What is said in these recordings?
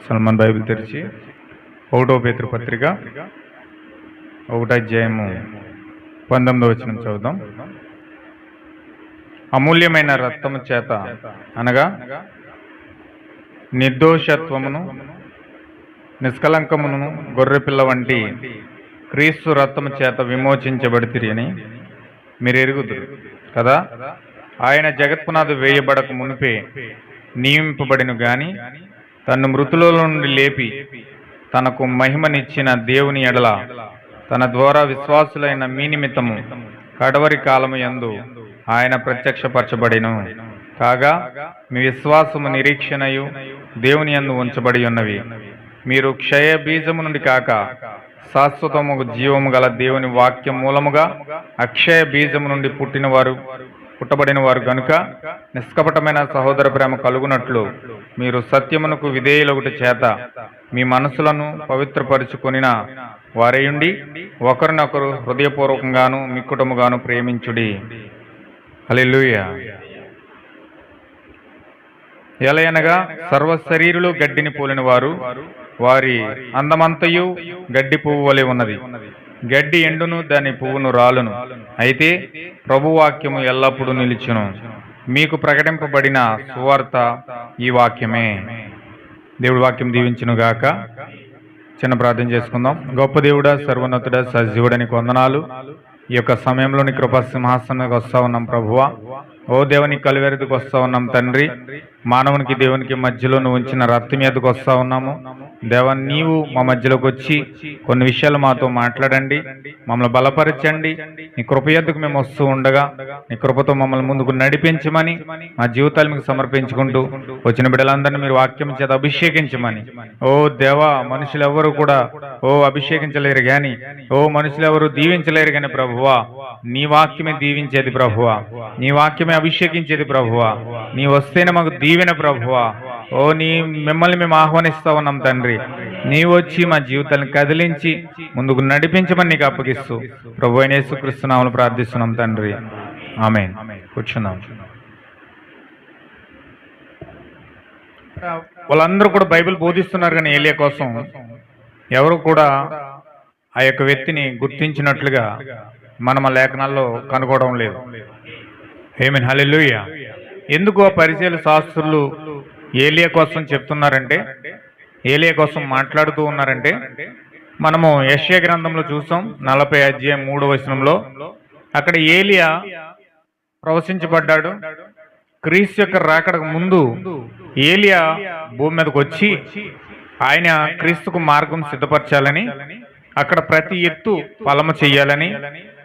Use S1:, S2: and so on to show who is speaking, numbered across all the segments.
S1: Salman Bible తెరిచి 1వ పేతురు పత్రిక 1వ అధ్యాయము 19వ వచనం చదువుదాం. అమూల్యమైన రక్తము చేత అనగా నిర్దోషత్వమును నిష్కలంకమును గొర్రెపిల్ల వంటి క్రీస్తు రక్తము చేత విమోచించబడితిరి అని మీరు ఎరుగుదురు కదా. ఆయన జగత్పునాది వేయబడక మునిపే నియమింపబడిను గాని తన్ను మృతుల నుండి లేపి తనకు మహిమనిచ్చిన దేవుని ఎడల తన ద్వారా విశ్వాసులైన మీ నిమిత్తము కడవరి కాలము యందు ఆయన ప్రత్యక్షపరచబడిను. కాగా మీ విశ్వాసము నిరీక్షణయు దేవుని యందు ఉంచబడి ఉన్నవి. మీరు క్షయ బీజము నుండి కాక శాశ్వతము జీవము గల దేవుని వాక్యం మూలముగా అక్షయ బీజము నుండి పుట్టబడిన వారు గనుక నిష్కపటమైన సహోదర ప్రేమ కలుగునట్లు మీరు సత్యమునకు విధేయులొకటి చేత మీ మనసులను పవిత్రపరుచుకొనిన వారేయుండి ఒకరినొకరు హృదయపూర్వకంగాను మిక్కుటముగాను ప్రేమించుడి. హల్లెలూయా. ఎలయనగా సర్వశరీరులు గడ్డిని పోలిన వారు, వారి అందమంతయు గడ్డి పువ్వు వలె ఉన్నది. గడ్డి ఎండును, దాని పువ్వును రాలును, అయితే ప్రభువాక్యము ఎల్లప్పుడూ నిలుచును. మీకు ప్రకటింపబడిన సువార్త ఈ వాక్యమే. దేవుడి వాక్యం దీవించును గాక. చిన్న ప్రార్థన చేసుకుందాం. గొప్ప దేవుడా, సర్వోన్నతుడా, సజీవుడని వందనాలు. ఈ యొక్క సమయంలో నీ కృపా సింహాసనానికి వస్తా ఉన్నాం ప్రభువా. ఓ దేవునికి కలువెరుదికి వస్తా ఉన్నాం తండ్రి. మానవునికి దేవునికి మధ్యలో నువ్వు ఉంచిన రక్తం మీదకి వస్తా ఉన్నాము దేవా. నీవు మా మధ్యలోకి వచ్చి కొన్ని విషయాలు మాతో మాట్లాడండి, మమ్మల్ని బలపరచండి. నీ కృప యొద్దకు మేము వస్తూ ఉండగా నీ కృపతో మమ్మల్ని ముందుకు నడిపించమని మా జీవితాలు మీకు సమర్పించుకుంటూ వచ్చిన బిడ్డలందరినీ మీరు వాక్యం చేత అభిషేకించమని. ఓ దేవా, మనుషులు ఎవరు కూడా అభిషేకించలేరు కానీ, మనుషులు ఎవరు దీవించలేరు కానీ ప్రభువా, నీ వాక్యమే దీవించేది ప్రభువా, నీ వాక్యమే అభిషేకించేది ప్రభువా. నీ వస్తేనే మాకు దీవెన ప్రభువా. మిమ్మల్ని మేము ఆహ్వానిస్తా ఉన్నాం తండ్రి. నీవు వచ్చి మా జీవితాలను కదిలించి ముందుకు నడిపించమని నీకు అప్పగిస్తూ ప్రభు అయిన యేసుక్రీస్తు నామములో ప్రార్థిస్తున్నాం తండ్రి. ఆమేన్. కూర్చున్నాం. వాళ్ళందరూ కూడా బైబిల్ బోధిస్తున్నారు కానీ ఏలియా కోసం ఎవరు కూడా ఆ యొక్క వ్యక్తిని గుర్తించినట్లుగా మనం ఆ లేఖనాల్లో కనుగొనడం లేదు. ఆమేన్. హల్లెలూయా. ఎందుకు ఆ పరిచయాలు శాస్త్రులు ఏలియా కోసం చెప్తున్నారంటే, ఏలియా కోసం మాట్లాడుతూ ఉన్నారంటే, మనము యెషయా గ్రంథంలో చూసాం 40వ అధ్యాయం 3వ వచనంలో. అక్కడ ఏలియా ప్రవచించబడ్డాడు. క్రీస్తు యొక్క రాకడకు ముందు ఏలియా భూమి మీదకి వచ్చి ఆయన క్రీస్తుకు మార్గం సిద్ధపరచాలని, అక్కడ ప్రతి ఎత్తు ఫలము చెయ్యాలని,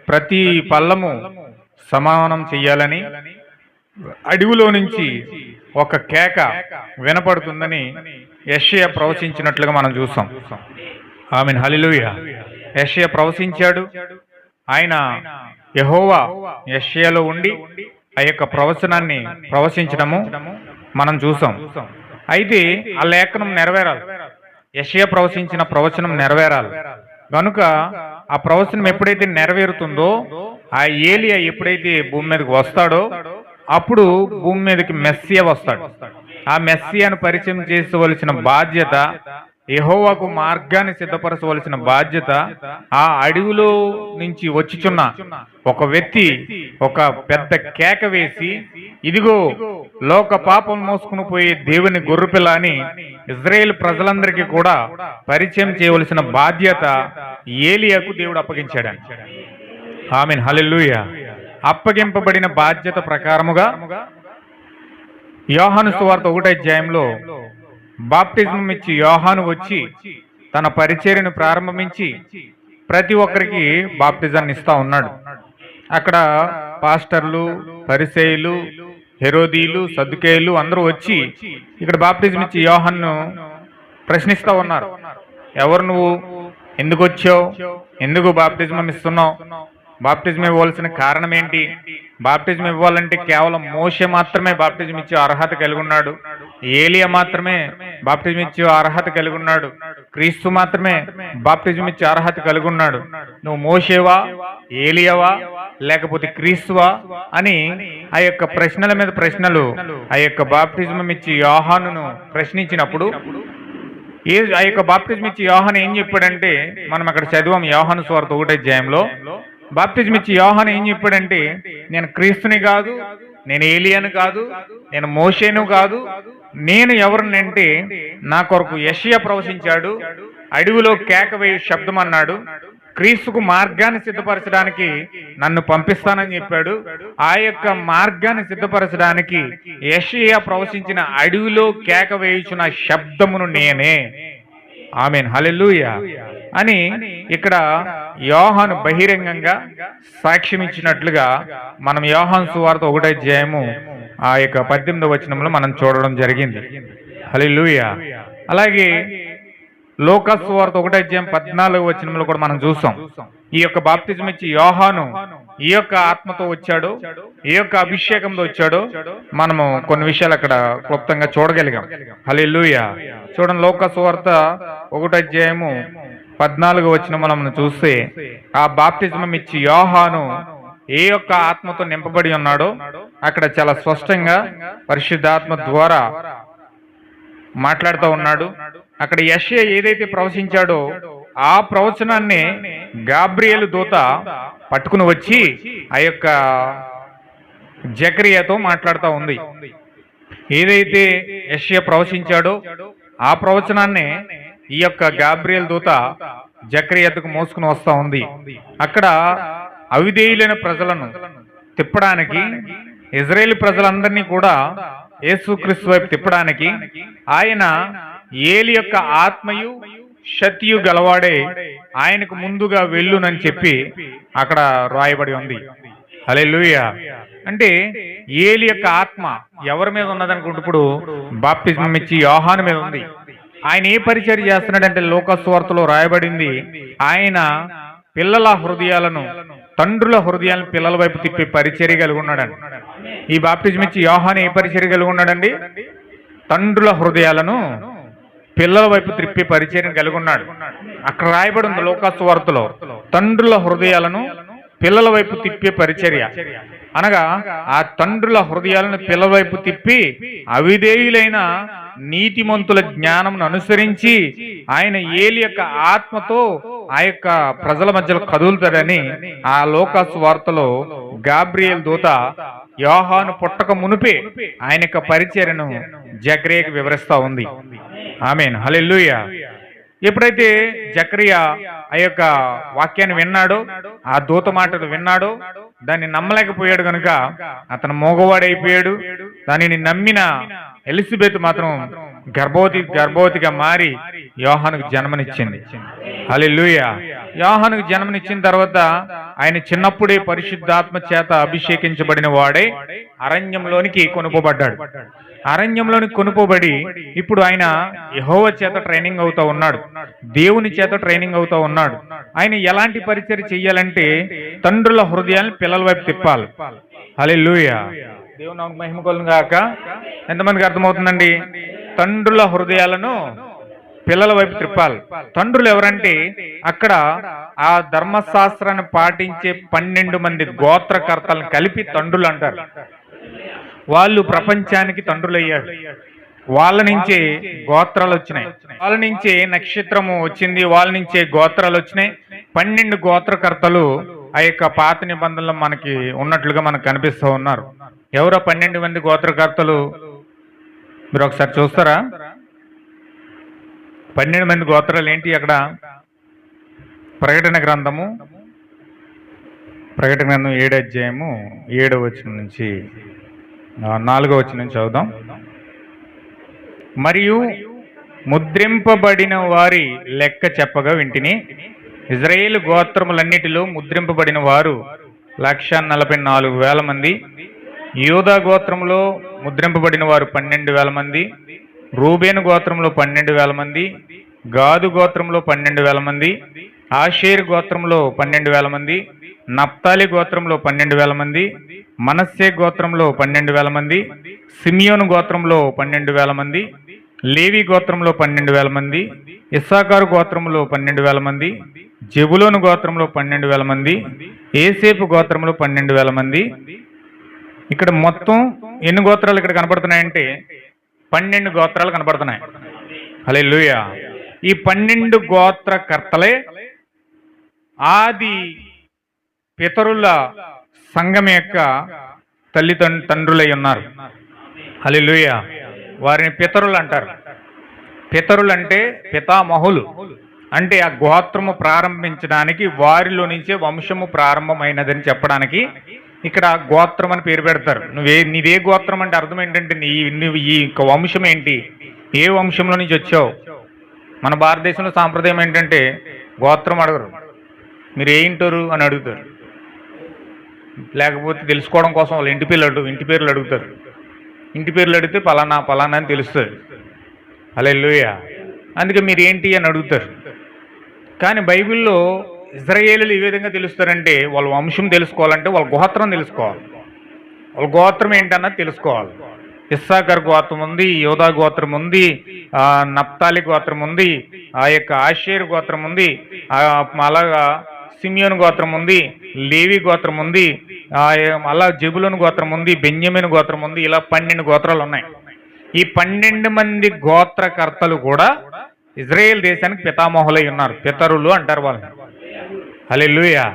S1: ప్రతి పల్లము సమానం చెయ్యాలని, అడవిలో నుంచి ఒక కేక వినపడుతుందని యెషయా ప్రవచించినట్లుగా మనం చూసాం. ఆమేన్. హల్లెలూయా. యెషయా ప్రవచించాడు. ఆయన యెహోవా యెషయాలో ఉండి ఆ యొక్క ప్రవచనాన్ని ప్రవచించడము మనం చూసాం. అయితే ఆ లేఖనం నెరవేరాలి, యెషయా ప్రవచించిన ప్రవచనం నెరవేరాలి కనుక ఆ ప్రవచనం ఎప్పుడైతే నెరవేరుతుందో, ఆ ఏలియా ఎప్పుడైతే భూమి మీదకి వస్తాడో అప్పుడు భూమి మీదకి మెస్సియా వస్తాడు. ఆ మెస్సియాను పరిచయం చేసుకోవలసిన బాధ్యత, యెహోవాకు మార్గాన్ని సిద్ధపరచవలసిన బాధ్యత ఆ అడవిలో నుంచి వచ్చుచున్న ఒక వ్యక్తి ఒక పెద్ద కేక వేసి, ఇదిగో లోక పాపం మోసుకుని పోయే దేవుని గొర్రెపిల్ల అని ఇజ్రాయేల్ ప్రజలందరికీ కూడా పరిచయం చేయవలసిన బాధ్యత ఏలియాకు దేవుడు అప్పగించాడు. ఆమేన్. హల్లెలూయా. అప్పగింపబడిన బాధ్యత ప్రకారముగా యోహాను సువార్త 1వ అధ్యాయంలో బాప్టిజం ఇచ్చి యోహాను వచ్చి తన పరిచర్యను ప్రారంభించి ప్రతి ఒక్కరికి బాప్టిజాన్ని ఇస్తా ఉన్నాడు. అక్కడ పాస్టర్లు, పరిసయ్యులు, హెరోదీలు, సద్దుకేయులు అందరూ వచ్చి ఇక్కడ బాప్టిజం ఇచ్చి యోహాను ప్రశ్నిస్తా ఉన్నారు. ఎవరు నువ్వు? ఎందుకు వచ్చావు? ఎందుకు బాప్టిజం ఇస్తున్నావు? బాప్టిజం ఇవ్వాల్సిన కారణం ఏంటి? బాప్టిజం ఇవ్వాలంటే కేవలం మోషే మాత్రమే బాప్టిజం ఇచ్చే అర్హత కలిగి ఉన్నాడు, ఏలియా మాత్రమే బాప్టిజం ఇచ్చే అర్హత కలిగి ఉన్నాడు, క్రీస్తు మాత్రమే బాప్టిజం ఇచ్చే అర్హత కలిగి ఉన్నాడు. నువ్వు మోషేవా, ఏలియావా, లేకపోతే క్రీస్తువా అని ఆ యొక్క ప్రశ్నల మీద ప్రశ్నలు ఆ యొక్క బాప్టిజం ఇచ్చి యోహానును ప్రశ్నించినప్పుడు ఆ యొక్క బాప్తిజం ఇచ్చి యోహాను ఏం చెప్పాడంటే, మనం అక్కడ చదివాం యోహాను సువార్త 1వ అధ్యాయంలో. బాప్తిజం ఇచ్చి యోహాను ఏం చెప్పాడంటే, నేను క్రీస్తుని కాదు, నేను ఏలియాను కాదు, నేను మోషేను కాదు, నేను ఎవరినంటే నా కొరకు యెషయా ప్రవచించాడు, అడవిలో కేక వేయు శబ్దం అన్నాడు, క్రీస్తుకు మార్గాన్ని సిద్ధపరచడానికి నన్ను పంపిస్తానని చెప్పాడు. ఆ యొక్క మార్గాన్ని సిద్ధపరచడానికి యెషయా ప్రవచించిన అడవిలో కేక వేయుచున్న శబ్దమును నేనే. ఆమేన్, హల్లెలూయా అని ఇక్కడ యోహాను బహిరంగంగా సాక్ష్యం ఇచ్చినట్లుగా మనం యోహాను సువార్త 1వ అధ్యాయము ఆ యొక్క 18వ వచనంలో మనం చూడడం జరిగింది. హల్లెలూయా. అలాగే లూకా సువార్త 1వ అధ్యాయం 14వ వచనంలో కూడా మనం చూస్తాం. ఈ యొక్క బాప్తిజం ఇచ్చి యోహాను ఈ యొక్క ఆత్మతో వచ్చాడో, ఈ యొక్క అభిషేకంతో వచ్చాడో మనము కొన్ని విషయాలు అక్కడ క్లుప్తంగా చూడగలిగాం. హల్లెలూయా. చూడండి, లూకా సువార్త 1వ అధ్యాయము 14వ వచనం మనం చూస్తే, ఆ బాప్తిజం ఇచ్చి యోహాను ఏ యొక్క ఆత్మతో నింపబడి ఉన్నాడో అక్కడ చాలా స్పష్టంగా పరిశుద్ధాత్మ ద్వారా మాట్లాడుతూ ఉన్నాడు. అక్కడ యెషయా ఏదైతే ప్రవచించాడో ఆ ప్రవచనాన్ని గాబ్రియేలు దూత పట్టుకుని వచ్చి ఆ యొక్క జకరియాతో మాట్లాడుతూ ఉంది. ఏదైతే యెషయా ప్రవచించాడో ఆ ప్రవచనాన్ని ఈ యొక్క గాబ్రియేలు దూత జకరియాకు మోసుకుని వస్తూ ఉంది. అక్కడ అవిధేయులైన ప్రజలను తిప్పడానికి, ఇజ్రాయేల్ ప్రజలందరినీ కూడా యేసుక్రీస్తు వైపు తిప్పడానికి ఆయన ఏలి యొక్క ఆత్మయు శక్తియు గలవాడే ఆయనకు ముందుగా వెళ్ళునని చెప్పి అక్కడ రాయబడి ఉంది. హల్లెలూయా. అంటే ఏలి యొక్క ఆత్మ ఎవరి మీద ఉన్నదనుకుంటే ఇప్పుడు బాప్తిజం ఇచ్చి యోహాను మీద ఉంది. ఆయన ఏ పరిచర్య చేస్తున్నాడంటే లూకా సువార్తలో రాయబడింది, ఆయన పిల్లల హృదయాలను, తండ్రుల హృదయాలను పిల్లల వైపు తిప్పే పరిచర్య కలిగి ఉన్నాడండి. ఈ బాప్తిజం ఇచ్చి యోహాను ఏ పరిచర్య కలిగి ఉన్నాడండి? తండ్రుల హృదయాలను పిల్లల వైపు త్రిప్పే పరిచర్యను కలిగి ఉన్నాడు. అక్కడ రాయబడి ఉంది లూకా సువార్తలో, తండ్రుల హృదయాలను పిల్లల వైపు తిప్పే పరిచర్య. అనగా ఆ తండ్రుల హృదయాలను పిల్లల వైపు తిప్పి అవిధేయులైన నీతిమంతుల జ్ఞానంను అనుసరించి ఆయన ఏలి యొక్క ఆత్మతో ఆ యొక్క ప్రజల మధ్యలో కదులుతాడని ఆ లూకా సువార్తలో గాబ్రియేలు దూత యోహాను పుట్టక మునిపే ఆయన యొక్క పరిచర్యను జకరియాకు వివరిస్తా ఉంది. ఆమేన్, హల్లెలూయా. ఎప్పుడైతే జకరియా ఆ యొక్క వాక్యాన్ని విన్నాడో, ఆ దూత మాటలు విన్నాడో, దాన్ని నమ్మలేకపోయాడు కనుక అతను మోగవాడైపోయాడు. దానిని నమ్మిన ఎలిజబెత్ మాత్రం గర్భవతిగా మారి యోహానుకు జన్మనిచ్చింది. హల్లెలూయా. యోహానుకు జన్మనిచ్చిన తర్వాత ఆయన చిన్నప్పుడే పరిశుద్ధాత్మ చేత అభిషేకించబడిన వాడే అరణ్యంలోనికి కొనుకోబడ్డాడు. అరణ్యంలోనికి కొనుకోబడి ఇప్పుడు ఆయన యెహోవా చేత ట్రైనింగ్ అవుతా ఉన్నాడు, దేవుని చేత ట్రైనింగ్ అవుతా ఉన్నాడు. ఆయన ఎలాంటి పరిచర్య చెయ్యాలంటే తండ్రుల హృదయాలను పిల్లల వైపు తిప్పాలి. హల్లెలూయా. దేవుని నామమునకు మహిమ కలుగును గాక. ఎంతమందికి అర్థమవుతుందండి? తండ్రుల హృదయాలను పిల్లల వైపు త్రిప్పాలి. తండ్రులు ఎవరంటే అక్కడ ఆ ధర్మశాస్త్రాన్ని పాటించే 12 మంది గోత్రకర్తలను కలిపి తండ్రులు అంటారు. వాళ్ళు ప్రపంచానికి తండ్రులయ్యారు. వాళ్ళ నుంచే గోత్రాలు వచ్చినాయి, వాళ్ళ నుంచే నక్షత్రము వచ్చింది, వాళ్ళ నుంచే గోత్రాలు వచ్చినాయి. 12 గోత్రకర్తలు ఆ యొక్క పాత నిబంధనలో మనకి ఉన్నట్లుగా మనకు కనిపిస్తూ ఉన్నారు. ఎవరో 12 మంది గోత్రకర్తలు మీరు ఒకసారి చూస్తారా? 12 మంది గోత్రాలు ఏంటి? అక్కడ ప్రకటన గ్రంథము 7వ అధ్యాయము 7వ వచనం నుంచి 4వ వచనం నుంచి చదువుదాం. మరియు ముద్రింపబడిన వారి లెక్క చెప్పగా వింటిని, ఇజ్రాయేలు గోత్రములన్నిటిలో ముద్రింపబడిన వారు 1,44,000 మంది. యూదా గోత్రంలో ముద్రింపబడిన వారు 12,000 మంది. రూబేను గోత్రంలో 12,000 మంది. గాదు గోత్రంలో 12,000 మంది. ఆషేరు గోత్రంలో 12,000 మంది. నప్తాలి గోత్రంలో 12,000 మంది. మనస్సే గోత్రంలో 12,000 మంది. సిమియోను గోత్రంలో 12,000 మంది. లేవి గోత్రంలో 12,000 మంది. ఇస్సాకారు గోత్రంలో 12,000 మంది. జెబులోను గోత్రంలో 12,000 మంది. ఏసేపు గోత్రంలో 12,000 మంది. ఇక్కడ మొత్తం ఎన్ని గోత్రాలు ఇక్కడ కనపడుతున్నాయంటే 12 గోత్రాలు కనపడుతున్నాయి. హల్లెలూయా. ఈ 12 గోత్రకర్తలే ఆది పితరుల సంఘం యొక్క తండ్రులై ఉన్నారు. హల్లెలూయా. వారిని పితరులు అంటారు. పితరులు అంటే పితామహులు, అంటే ఆ గోత్రము ప్రారంభించడానికి వారిలో నుంచే వంశము ప్రారంభమైనదని చెప్పడానికి ఇక్కడ గోత్రం అని పేరు పెడతారు. నీదే గోత్రం అంటే అర్థం ఏంటంటే నువ్వు ఈ వంశం ఏంటి, ఏ వంశంలో నుంచి వచ్చావు. మన భారతదేశంలో సాంప్రదాయం ఏంటంటే గోత్రం అడగరు, మీరు ఏంటారు అని అడుగుతారు. లేకపోతే తెలుసుకోవడం కోసం వాళ్ళు ఇంటి పేర్లు అడుగుతారు. ఇంటి పేర్లు అడిగితే పలానా పలానా అని తెలుస్తుంది. హల్లెలూయా. అందుకే మీరు ఏంటి అని అడుగుతారు. కానీ బైబిల్లో ఇశ్రాయేలీయులు ఏ విధంగా తెలుస్తారంటే వాళ్ళ వంశం తెలుసుకోవాలంటే వాళ్ళ గోత్రం తెలుసుకోవాలి. వాళ్ళ గోత్రం ఏంటన్నది తెలుసుకోవాలి. ఇస్సాకర్ గోత్రం ఉంది, యోధా గోత్రం ఉంది, నప్తాలి గోత్రం ఉంది, ఆ యొక్క ఆషేరు గోత్రం ఉంది, అలాగా సిమియోను గోత్రం ఉంది, లేవి గోత్రం ఉంది, అలా జెబులోను గోత్రం ఉంది, బెన్యామీను గోత్రం ఉంది. ఇలా 12 గోత్రాలు ఉన్నాయి. ఈ 12 మంది గోత్రకర్తలు కూడా ఇజ్రాయేల్ దేశానికి పితామహులై ఉన్నారు. పితరులు అంటారు వాళ్ళని. హల్లెలూయా.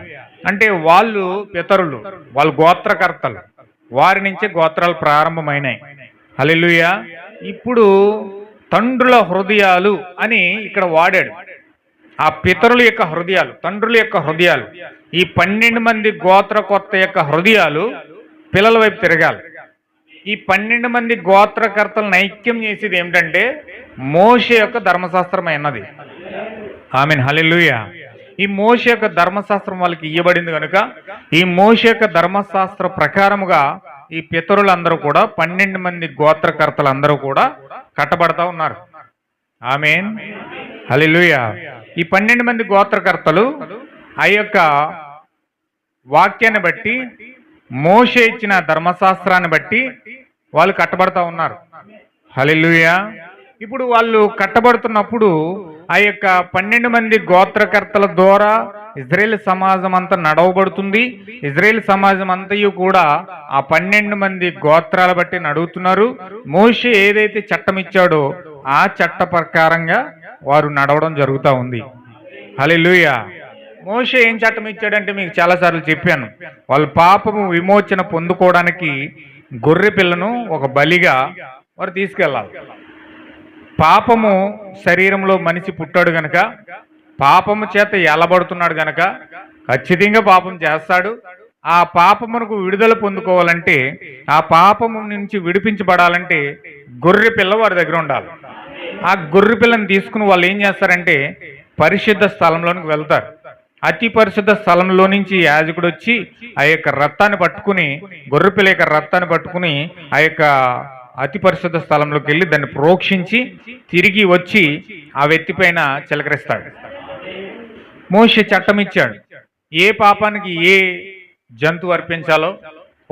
S1: అంటే వాళ్ళు పితరులు, వాళ్ళు గోత్రకర్తలు, వారి నుంచే గోత్రాలు ప్రారంభమైనాయి. హల్లెలూయా. ఇప్పుడు తండ్రుల హృదయాలు అని ఇక్కడ వాడాడు. ఆ పితరుల యొక్క హృదయాలు, తండ్రుల యొక్క హృదయాలు, ఈ 12 మంది గోత్రకర్త యొక్క హృదయాలు పిల్లల వైపు తిరగాలి. ఈ 12 మంది గోత్రకర్తలను ఐక్యం చేసేది ఏమిటంటే మోషే యొక్క ధర్మశాస్త్రమైనది. ఆమేన్. హల్లెలూయా. ఈ మోషే యొక్క ధర్మశాస్త్రం వాళ్ళకి ఇవ్వబడింది కనుక ఈ మోషే యొక్క ధర్మశాస్త్ర ప్రకారముగా ఈ పితరులందరూ కూడా 12 మంది గోత్రకర్తలందరూ కూడా కట్టబడతా ఉన్నారు. ఆమేన్. హల్లెలూయా. ఈ 12 మంది గోత్రకర్తలు ఆ యొక్క వాక్యాన్ని బట్టి, మోషే ఇచ్చిన ధర్మశాస్త్రాన్ని బట్టి వాళ్ళు కట్టబడతా ఉన్నారు. హల్లెలూయా. ఇప్పుడు వాళ్ళు కట్టబడుతున్నప్పుడు ఆ యొక్క 12 మంది గోత్రకర్తల ద్వారా ఇజ్రాయేల్ సమాజం అంతా నడవబడుతుంది. ఇజ్రాయేల్ సమాజం అంతయు కూడా ఆ 12 మంది గోత్రాల బట్టి నడువుతున్నారు. మోషే ఏదైతే చట్టం ఇచ్చాడో ఆ చట్ట ప్రకారంగా వారు నడవడం జరుగుతూ ఉంది. హల్లెలూయా. మోషే ఏం చట్టం ఇచ్చాడంటే మీకు చాలాసార్లు చెప్పాను. వాళ్ళ పాపము విమోచన పొందుకోవడానికి గొర్రె పిల్లను ఒక బలిగా వారు తీసుకెళ్ళాలి. పాపము శరీరంలో మనిషి పుట్టాడు గనక, పాపము చేత ఎలబడుతున్నాడు గనక ఖచ్చితంగా పాపం చేస్తాడు. ఆ పాపమునకు విడుదల పొందుకోవాలంటే, ఆ పాపము నుంచి విడిపించబడాలంటే గొర్రె పిల్ల వారి దగ్గర ఉండాలి. ఆ గొర్రె పిల్లని తీసుకుని వాళ్ళు ఏం చేస్తారంటే పరిశుద్ధ స్థలంలోనికి వెళ్తారు. అతి పరిశుద్ధ స్థలంలో నుంచి యాజకుడు వచ్చి ఆ యొక్క రక్తాన్ని పట్టుకుని, గొర్రెపిల్ల యొక్క రక్తాన్ని పట్టుకుని ఆ యొక్క అతి పరిశుద్ధ స్థలంలోకి వెళ్ళి దాన్ని ప్రోక్షించి తిరిగి వచ్చి ఆ వ్యక్తి పైన చిలకరిస్తాడు. మోషే చట్టం ఇచ్చాడు. ఏ పాపానికి ఏ జంతువు అర్పించాలో,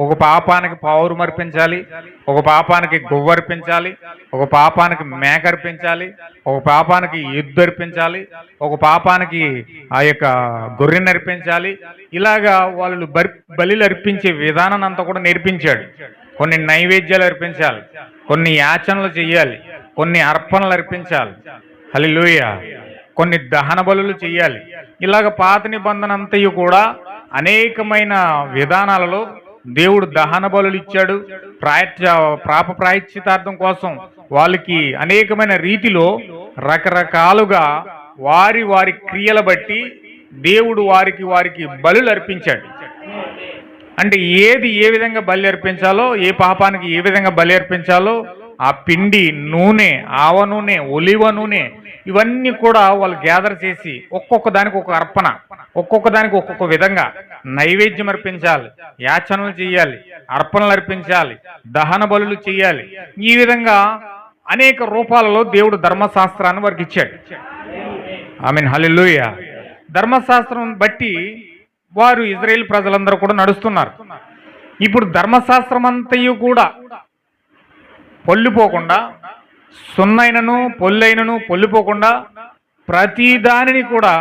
S1: ఒక పాపానికి పావురం అర్పించాలి, ఒక పాపానికి గొవ్వు అర్పించాలి, ఒక పాపానికి మేక అర్పించాలి, ఒక పాపానికి ఎద్దు అర్పించాలి, ఒక పాపానికి ఆ యొక్క గొర్రెని అర్పించాలి. ఇలాగా వాళ్ళు బలిలు అర్పించే విధానాన్ని అంతా కూడా నేర్పించాడు. కొన్ని నైవేద్యాలు అర్పించాలి, కొన్ని యాచనలు చెయ్యాలి, కొన్ని అర్పణలు అర్పించాలి. హల్లెలూయా. కొన్ని దహన బలులు చెయ్యాలి. ఇలాగ పాత నిబంధన అంతయు కూడా అనేకమైన విధానాలలో దేవుడు దహన బలులు ఇచ్చాడు. పాప ప్రాయశ్చితార్థం కోసం వాళ్ళకి అనేకమైన రీతిలో రకరకాలుగా వారి వారి క్రియల బట్టి దేవుడు వారికి బలులు అర్పించాడు. అంటే ఏది ఏ విధంగా బలి అర్పించాలో, ఏ పాపానికి ఏ విధంగా బలి అర్పించాలో ఆ పిండి, నూనె, ఆవ నూనె, ఒలివ నూనె ఇవన్నీ కూడా వాళ్ళు గ్యాదర్ చేసి ఒక్కొక్క దానికి ఒక అర్పణ, ఒక్కొక్క దానికి ఒక్కొక్క విధంగా నైవేద్యం అర్పించాలి, యాచనలు చేయాలి, అర్పణలు అర్పించాలి, దహన బలులు చేయాలి. ఈ విధంగా అనేక రూపాలలో దేవుడు ధర్మశాస్త్రాన్ని వారికి ఇచ్చాడు. ఆమేన్. హల్లెలూయా. ధర్మశాస్త్రం బట్టి వారు ఇజ్రాయేల్ ప్రజలందరూ కూడా నడుస్తున్నారు. ఇప్పుడు ధర్మశాస్త్రం అంతయు కూడా పొల్లిపోకుండా, సున్నైనను పొల్లైనను పొల్లిపోకుండా ప్రతి దానిని కూడా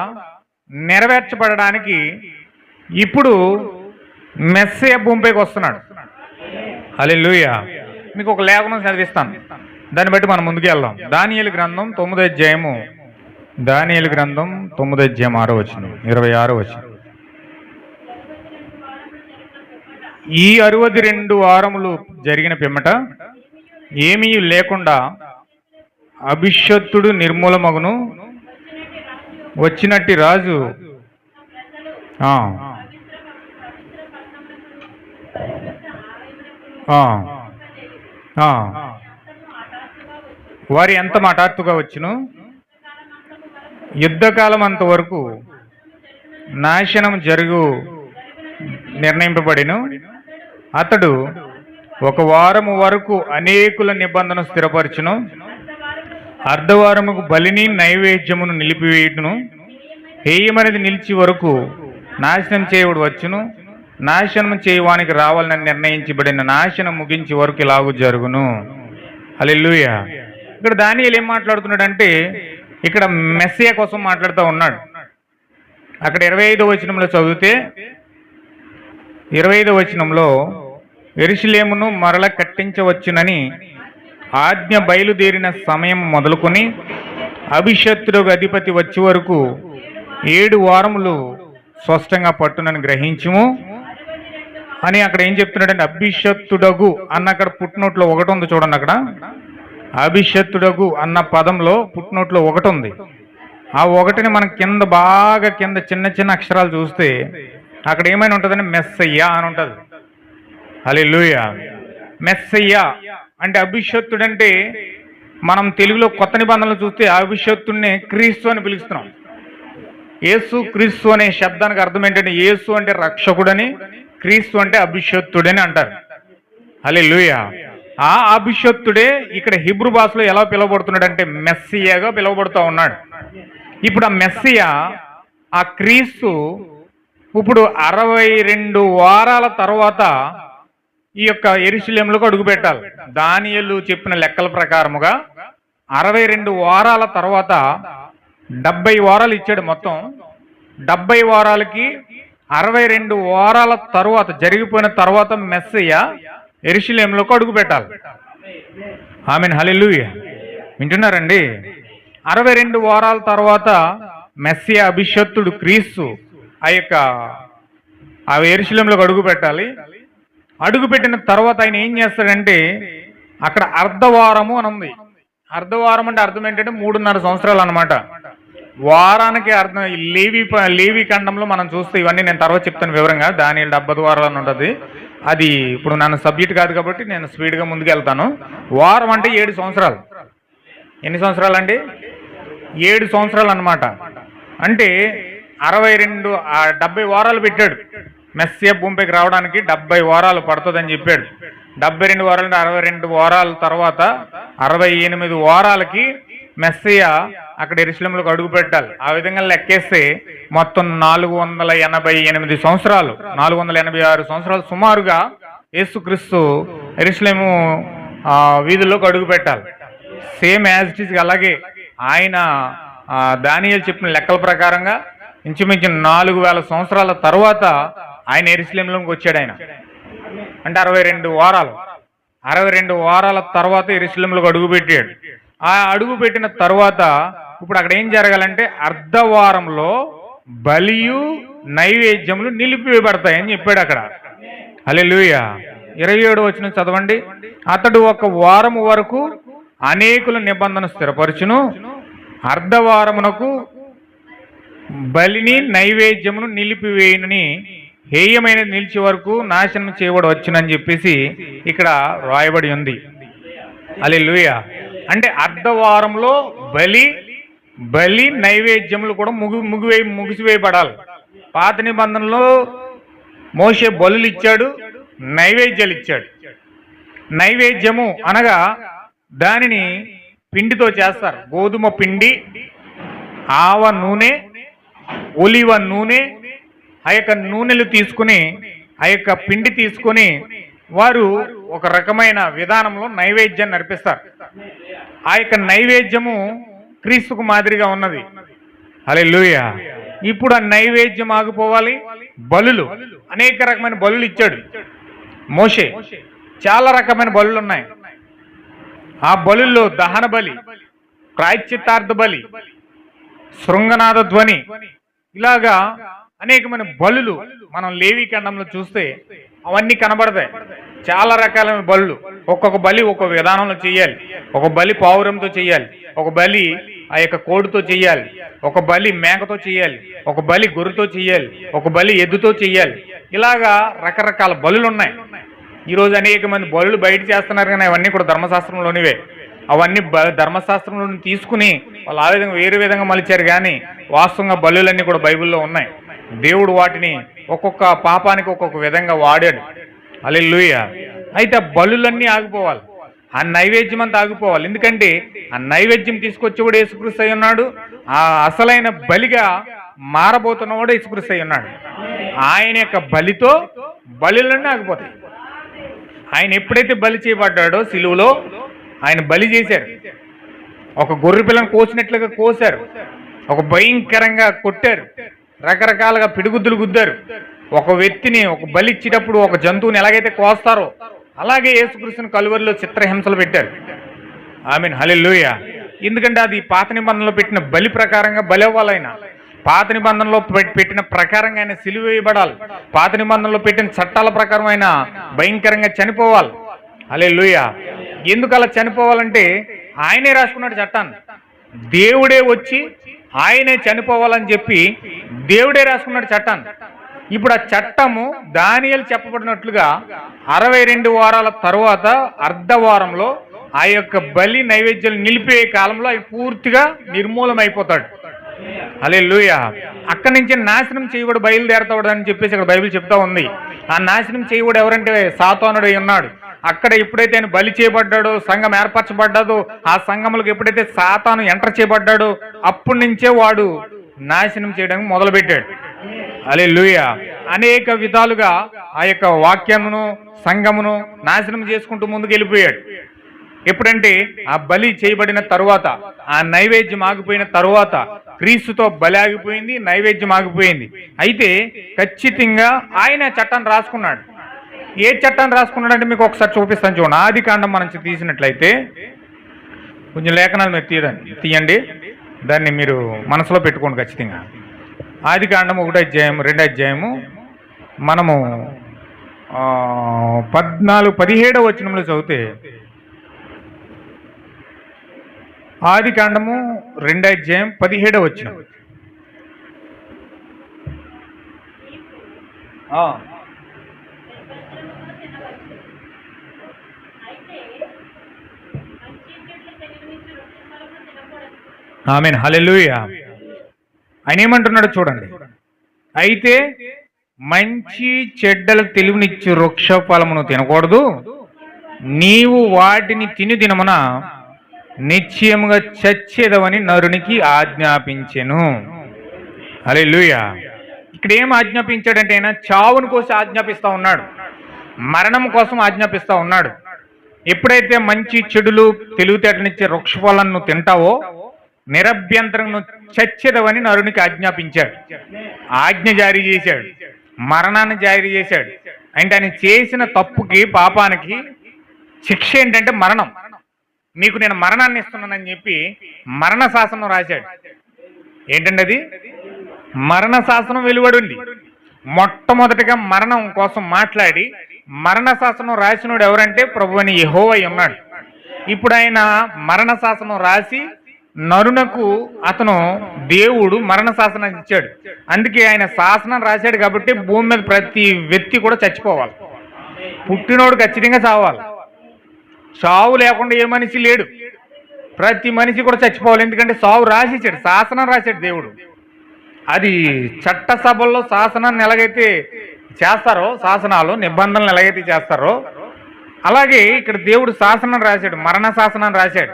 S1: నెరవేర్చబడడానికి ఇప్పుడు మెస్సీయ భూమిపైకి వస్తున్నాడు. హల్లెలూయా. మీకు ఒక లేఖనం చదివిస్తాను, దాన్ని బట్టి మనం ముందుకు వెళ్దాం. దానియేలు గ్రంథం 9వ అధ్యాయము దానియేలు గ్రంథం 9:6 26. ఈ 62 వారములు జరిగిన పిమ్మట ఏమీ లేకుండా అభిషత్తుడు నిర్మూలమగును, వచ్చినట్టి రాజు వారి ఎంత హఠాత్తుగా వచ్చును, యుద్ధకాలం అంతవరకు నాశనం జరుగు నిర్ణయింపబడిను. అతడు 1 వారము వరకు అనేకుల నిబంధన స్థిరపరచును, అర్ధవారముకు బలిని నైవేద్యమును నిలిపివేయును. హేయమనేది నిలిచి వరకు నాశనం చేయబడి వచ్చును. నాశనం చేయవానికి రావాలని నిర్ణయించబడిన నాశనం ముగించి వరకు ఇలాగూ జరుగును. హల్లెలూయా. ఇక్కడ దానియేలు ఏం మాట్లాడుతున్నాడంటే, ఇక్కడ మెస్సియా కోసం మాట్లాడుతూ ఉన్నాడు. అక్కడ 25వ వచనంలో చదివితే, 25వ వచనంలో యెరూషలేమును మరల కట్టించవచ్చునని ఆజ్ఞ బయలుదేరిన సమయం మొదలుకొని అభిషత్తుడకు అధిపతి వచ్చే వరకు 7 వారములు స్పష్టంగా పట్టునని గ్రహించుము అని అక్కడ ఏం చెప్తున్నాడంటే, అభిషత్తుడగు అన్న అక్కడ పుట్టినోట్లో 1 ఉంది చూడండి. అక్కడ అభిషత్తుడగు అన్న పదంలో పుట్టినోట్లో 1 ఉంది. ఆ 1ని మనం బాగా కింద చిన్న చిన్న అక్షరాలు చూస్తే అక్కడ ఏమైనా ఉంటుందని మెస్సయ్యా అని ఉంటుంది. హల్లెలూయా. మెస్సయ్యా అంటే అభిషత్తుడంటే, మనం తెలుగులో కొత్త నిబంధనలు చూస్తే అభిషత్తుడిని క్రీస్తు అని పిలుస్తున్నాం. యేసు క్రీస్తు అనే శబ్దానికి అర్థం ఏంటంటే, యేసు అంటే రక్షకుడని, క్రీస్తు అంటే అభిషత్తుడని అంటారు. హల్లెలూయా. ఆ అభిషత్తుడే ఇక్కడ హీబ్రూ భాషలో ఎలా పిలువబడుతున్నాడు అంటే మెస్సియాగా పిలువబడుతూ ఉన్నాడు. ఇప్పుడు ఆ మెస్సియా, ఆ క్రీస్తు ఇప్పుడు 62 వారాల తర్వాత ఈ యొక్క యెరూషలేములోకి అడుగు పెట్టాలి. దానియేలు చెప్పిన లెక్కల ప్రకారముగా 62 వారాల తర్వాత 70 వారాలు ఇచ్చాడు. మొత్తం 70 వారాలకి 62 వారాల తర్వాత జరిగిపోయిన తర్వాత మెస్సియా యెరూషలేములోకి అడుగు పెట్టాలి. ఆమేన్. హల్లెలూయా. వింటున్నారండి? 62 వారాల తర్వాత మెస్సియా అభిషత్తుడు క్రీస్తు ఆ యెరూషలేములోకి అడుగు పెట్టాలి. అడుగు పెట్టిన తర్వాత ఆయన ఏం చేస్తాడంటే, అక్కడ అర్ధవారము అని ఉంది. అర్ధవారం అంటే అర్థం ఏంటంటే 3.5 సంవత్సరాలు అనమాట. వారానికి అర్థం లేవి ఖండంలో మనం చూస్తే, ఇవన్నీ నేను తర్వాత చెప్తాను వివరంగా. దానియేలు 70 వారాలు అని ఉంటుంది. అది ఇప్పుడు నన్ను సబ్జెక్ట్ కాదు కాబట్టి నేను స్పీడ్గా ముందుకు వెళ్తాను. వారం అంటే 7 సంవత్సరాలు. ఎన్ని సంవత్సరాలు అండి? 7 సంవత్సరాలు అనమాట. అంటే 70 వారాలు పెట్టాడు. మెస్సియా భూమిపైకి రావడానికి 70 వారాలు పడుతుందని చెప్పాడు. 72 వారాలు అంటే 62 వారాల తర్వాత 68 వారాలకి మెస్సియా అక్కడ యెరూషలేములోకి అడుగు పెట్టాలి. ఆ విధంగా లెక్కేస్తే మొత్తం 488 సంవత్సరాలు, 486 సంవత్సరాలు సుమారుగా యేసుక్రీస్తు యెరూషలేము వీధుల్లోకి అడుగు పెట్టాలి. Same as it is. అలాగే ఆయన దానియేలు చెప్పిన లెక్కల ప్రకారంగా ఇంచుమించు 4000 సంవత్సరాల తర్వాత ఆయన యెరూషలేములోకి వచ్చాడు. ఆయన అంటే 62 వారాలు. 62 వారాల తర్వాత యెరూషలేములోకి అడుగు పెట్టాడు. ఆ అడుగు పెట్టిన తర్వాత ఇప్పుడు అక్కడ ఏం జరగాలంటే, అర్ధవారంలో బలియు నైవేద్యములు నిలిపివేయబడతాయని చెప్పాడు అక్కడ. హల్లెలూయా. 27వ వచనం చదవండి. అతడు 1 వారము వరకు అనేకుల నిబంధన స్థిరపరచును, అర్ధవారమునకు బలిని నైవేద్యమును నిలిపివేయునని, హేయమైనది నిలిచే వరకు నాశనం చేయబడి వచ్చునని చెప్పేసి ఇక్కడ రాయబడి ఉంది. హల్లెలూయా. అంటే అర్ధవారంలో బలి నైవేద్యములు కూడా ముగిసివేయబడాలి. పాత నిబంధనలో మోషే బలులు ఇచ్చాడు, నైవేద్యాలు ఇచ్చాడు. నైవేద్యము అనగా దానిని పిండితో చేస్తారు. గోధుమ పిండి, ఆవ నూనె, ఒలివ నూనె, ఆ యొక్క నూనెలు తీసుకుని, ఆ యొక్క పిండి తీసుకొని వారు ఒక రకమైన విధానంలో నైవేద్యాన్ని నడిపిస్తారు. ఆ యొక్క నైవేద్యము క్రీస్తుకు మాదిరిగా ఉన్నది. హల్లెలూయా. ఇప్పుడు ఆ నైవేద్యం ఆగిపోవాలి. బలులు, అనేక రకమైన బలులు ఇచ్చాడు మోషే. చాలా రకమైన బలులు ఉన్నాయి. ఆ బలుల్లో దహన బలి, ప్రాయశ్చిత్తార్థ బలి, శృంగనాద ధ్వని, ఇలాగా అనేకమైన బలులు మనం లేవి ఖండంలో చూస్తే అవన్నీ కనబడతాయి. చాలా రకాలైన బలులు, ఒక్కొక్క బలి ఒక్కొక్క విధానంలో చేయాలి. ఒక బలి పావురంతో చేయాలి, ఒక బలి ఆ యొక్క కోడితో చేయాలి, ఒక బలి మేకతో చేయాలి, ఒక బలి గొర్రెతో చేయాలి, ఒక బలి ఎద్దుతో చేయాలి. ఇలాగా రకరకాల బలులు ఉన్నాయి. ఈరోజు అనేక మంది బలులు బయట చేస్తున్నారు, కానీ అవన్నీ కూడా ధర్మశాస్త్రంలోనివే. అవన్నీ ధర్మశాస్త్రంలో తీసుకుని వాళ్ళు ఆ విధంగా వేరే విధంగా మలిచారు, కానీ వాస్తవంగా బలులన్నీ కూడా బైబిల్లో ఉన్నాయి. దేవుడు వాటిని ఒక్కొక్క పాపానికి ఒక్కొక్క విధంగా వాడాడు. హల్లెలూయా. అయితే ఆ బలులన్నీ ఆగిపోవాలి, ఆ నైవేద్యం అంతా ఆగిపోవాలి. ఎందుకంటే ఆ నైవేద్యం తీసుకొచ్చేవాడు యేసుక్రీస్తు అయి ఉన్నాడు. ఆ అసలైన బలిగా మారబోతున్నవాడు యేసుక్రీస్తు అయి ఉన్నాడు. ఆయన యొక్క బలితో బలులన్నీ ఆగిపోతాయి. ఆయన ఎప్పుడైతే బలి చేయబడ్డాడో సిలువలో ఆయన బలి చేశారు. ఒక గొర్రె పిల్లను కోసినట్లుగా కోశారు, ఒక భయంకరంగా కొట్టారు, రకరకాలుగా పిడిగుద్దులు గుద్దారు. ఒక వ్యక్తిని ఒక బలి ఇచ్చేటప్పుడు ఒక జంతువుని ఎలాగైతే కోస్తారో అలాగే యేసుక్రీస్తుని కలువరిలో చిత్రహింసలు పెట్టారు. ఆమేన్, హల్లెలూయా. ఎందుకంటే అది పాత నిబంధనలో పెట్టిన బలి ప్రకారంగా బలి అవ్వాలైనా, పాత నిబంధనలో పెట్టిన ప్రకారంగా ఆయన సిలువ వేయబడాలి, పాత నిబంధనలో పెట్టిన చట్టాల ప్రకారం ఆయన భయంకరంగా చనిపోవాలి. హల్లెలూయా. ఎందుకు అలా చనిపోవాలంటే ఆయనే రాసుకున్నాడు చట్టాన్ని. దేవుడే వచ్చి ఆయనే చనిపోవాలని చెప్పి దేవుడే రాసుకున్నాడు చట్టాన్ని. ఇప్పుడు ఆ చట్టము దానియేలు చెప్పబడినట్లుగా 62 వారాల తరువాత అర్ధవారంలో ఆ యొక్క బలి నైవేద్యాలు నిలిపే కాలంలో ఆయన పూర్తిగా నిర్మూలమైపోతాడు. హల్లెలూయా. అక్కడి నుంచి నాశనం చేయబడి బయలుదేరతాడు అని చెప్పేసి ఇక్కడ బైబిల్ చెప్తా ఉంది. ఆ నాశనం చేయబడి ఎవరంటే సాతానుడై ఉన్నాడు. అక్కడ ఎప్పుడైతే ఆయన బలి చేయబడ్డాడో, సంఘం ఏర్పరచబడ్డాదో, ఆ సంఘములకు ఎప్పుడైతే సాతాను ఎంటర్ చేయబడ్డాడో అప్పటి నుంచే వాడు నాశనం చేయడానికి మొదలుపెట్టాడు. హల్లెలూయా. అనేక విధాలుగా ఆ యొక్క వాక్యమును సంఘమును నాశనం చేసుకుంటూ ముందుకు వెళ్ళిపోయాడు. ఎప్పుడంటే ఆ బలి చేయబడిన తరువాత, ఆ నైవేద్యం ఆగిపోయిన తరువాత క్రీస్తుతో బలి ఆగిపోయింది, నైవేద్యం ఆగిపోయింది. అయితే ఖచ్చితంగా ఆయన చట్టాన్ని రాసుకున్నాడు. ఏ చట్టాన్ని రాసుకున్నాడంటే మీకు ఒకసారి చూపిస్తాను చూడండి. ఆది కాండం మనం తీసినట్లయితే కొంచెం లేఖనాలు మీరు తీయండి, దాన్ని మీరు మనసులో పెట్టుకోండి ఖచ్చితంగా. ఆది కాండం 1 అధ్యాయం 2 అధ్యాయము మనము 17వ వచనంలో చదివితే, ఆది కాండము 2 అధ్యాయం 17వ వచనం. ఆమేన్, హల్లెలూయా. ఆయన ఏమంటున్నాడు చూడండి. అయితే మంచి చెడ్డల తెలివినిచ్చు వృక్ష ఫలమును తినకూడదు, నీవు వాటిని తిని దినమున నిశ్చయముగా చచ్చేదవని నరునికి ఆజ్ఞాపించెను. హల్లెలూయా. ఇక్కడ ఏం ఆజ్ఞాపించాడంటే ఆయన చావును కోసం ఆజ్ఞాపిస్తా ఉన్నాడు, మరణం కోసం ఆజ్ఞాపిస్తా ఉన్నాడు. ఎప్పుడైతే మంచి చెడులు తెలివితేటనిచ్చే వృక్ష ఫలాన్ని తింటావో నిరభ్యంతరం చచ్చేదవని నరునికి ఆజ్ఞాపించాడు, ఆజ్ఞ జారీ చేశాడు, మరణాన్ని జారీ చేశాడు. అంటే ఆయన చేసిన తప్పుకి పాపానికి శిక్ష ఏంటంటే మరణం. మీకు నేను మరణాన్ని ఇస్తున్నానని చెప్పి మరణ శాసనం రాశాడు. ఏంటండి అది? మరణ శాసనం వెలువడింది. మొట్టమొదటిగా మరణం కోసం మాట్లాడి మరణ శాసనం రాసినోడు ఎవరంటే ప్రభువైన యెహోవా ఉన్నాడు. ఇప్పుడు ఆయన మరణ శాసనం రాసి నరునకు అతను దేవుడు మరణ శాసనం ఇచ్చాడు. అందుకే ఆయన శాసనం రాశాడు కాబట్టి భూమి మీద ప్రతి వ్యక్తి కూడా చచ్చిపోవాలి. పుట్టినోడు ఖచ్చితంగా చావాలి. చావు లేకుండా ఏ మనిషి లేడు. ప్రతి మనిషి కూడా చచ్చిపోవాలి. ఎందుకంటే చావు రాసిచ్చాడు, శాసనం రాశాడు దేవుడు. అది చట్టసభల్లో శాసనాన్ని ఎలాగైతే చేస్తారో, శాసనాలు నిబంధనలు ఎలాగైతే చేస్తారో అలాగే ఇక్కడ దేవుడు శాసనం రాశాడు, మరణ శాసనాన్ని రాశాడు.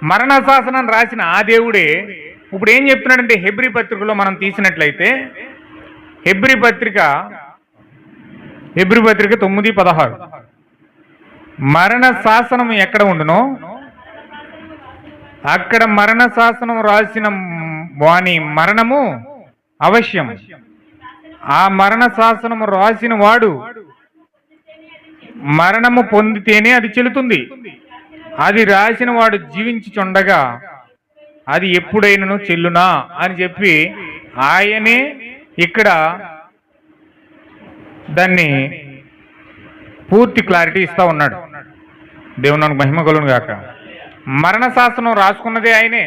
S1: మరణ శాసనం రాసిన ఆ దేవుడే ఇప్పుడు ఏం చెప్తున్నాడంటే హెబ్రీ పత్రికలో మనం తీసినట్లయితే హెబ్రీ పత్రిక 9:16 మరణ శాసనం ఎక్కడ ఉండునో అక్కడ మరణ శాసనం రాసిన వాని మరణము అవశ్యం. ఆ మరణ శాసనము రాసిన వాడు మరణము పొందితేనే అది చెల్లుతుంది. అది రాసిన వాడు జీవించుచుండగా అది ఎప్పుడైనను చెల్లునా అని చెప్పి ఆయనే ఇక్కడ దాన్ని పూర్తి క్లారిటీ ఇస్తా ఉన్నాడు. దేవునికి మహిమ కలుగును గాక. మరణ శాసనం రాసుకున్నదే ఆయనే,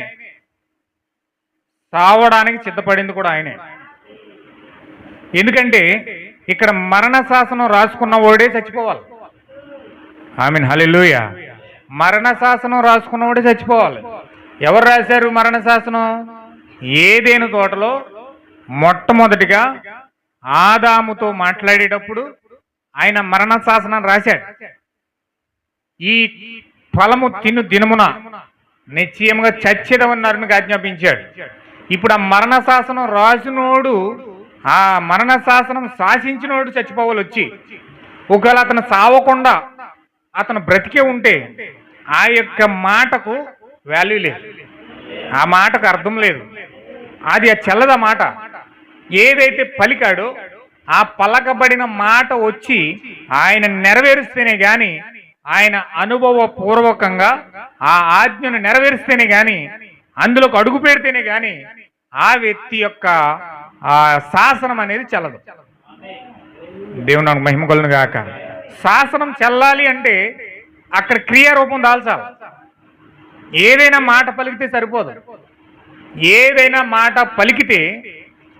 S1: సావడానికి సిద్ధపడింది కూడా ఆయనే. ఎందుకంటే ఇక్కడ మరణ శాసనం రాసుకున్న వాడే చచ్చిపోవాలి. ఆమీన్, హల్లెలూయా. మరణ శాసనం రాసుకున్నవాడే చచ్చిపోవాలి. ఎవరు రాశారు మరణ శాసనం? ఏదైనా తోటలో మొట్టమొదటిగా ఆదాముతో మాట్లాడేటప్పుడు ఆయన మరణ శాసనం రాశాడు. ఈ ఫలము తిను దినమున నిశ్చయముగా చచ్చేదవన్నారని ఆజ్ఞాపించాడు. ఇప్పుడు ఆ మరణ శాసనం రాసినోడు, ఆ మరణ శాసనం శాసించినోడు చచ్చిపోవాలి వచ్చి. ఒకవేళ అతను సావకుండా అతను బ్రతికే ఉంటే ఆ యొక్క మాటకు వాల్యూ లేదు, ఆ మాటకు అర్థం లేదు, అది చెల్లదా మాట. ఏదైతే పలికాడో ఆ పలకబడిన మాట వచ్చి ఆయన నెరవేరుస్తేనే గాని, ఆయన అనుభవపూర్వకంగా ఆ ఆజ్ఞను నెరవేరుస్తేనే గాని, అందులోకి అడుగు పెడితేనే గాని ఆ వ్యక్తి యొక్క ఆ శాసనం అనేది చెల్లదు. దేవునికి మహిమ కలుగును గాక. శాసనం చెల్లాలి అంటే అక్కడ క్రియారూపం దాల్చాలి. ఏదైనా మాట పలికితే సరిపోదు. ఏదైనా మాట పలికితే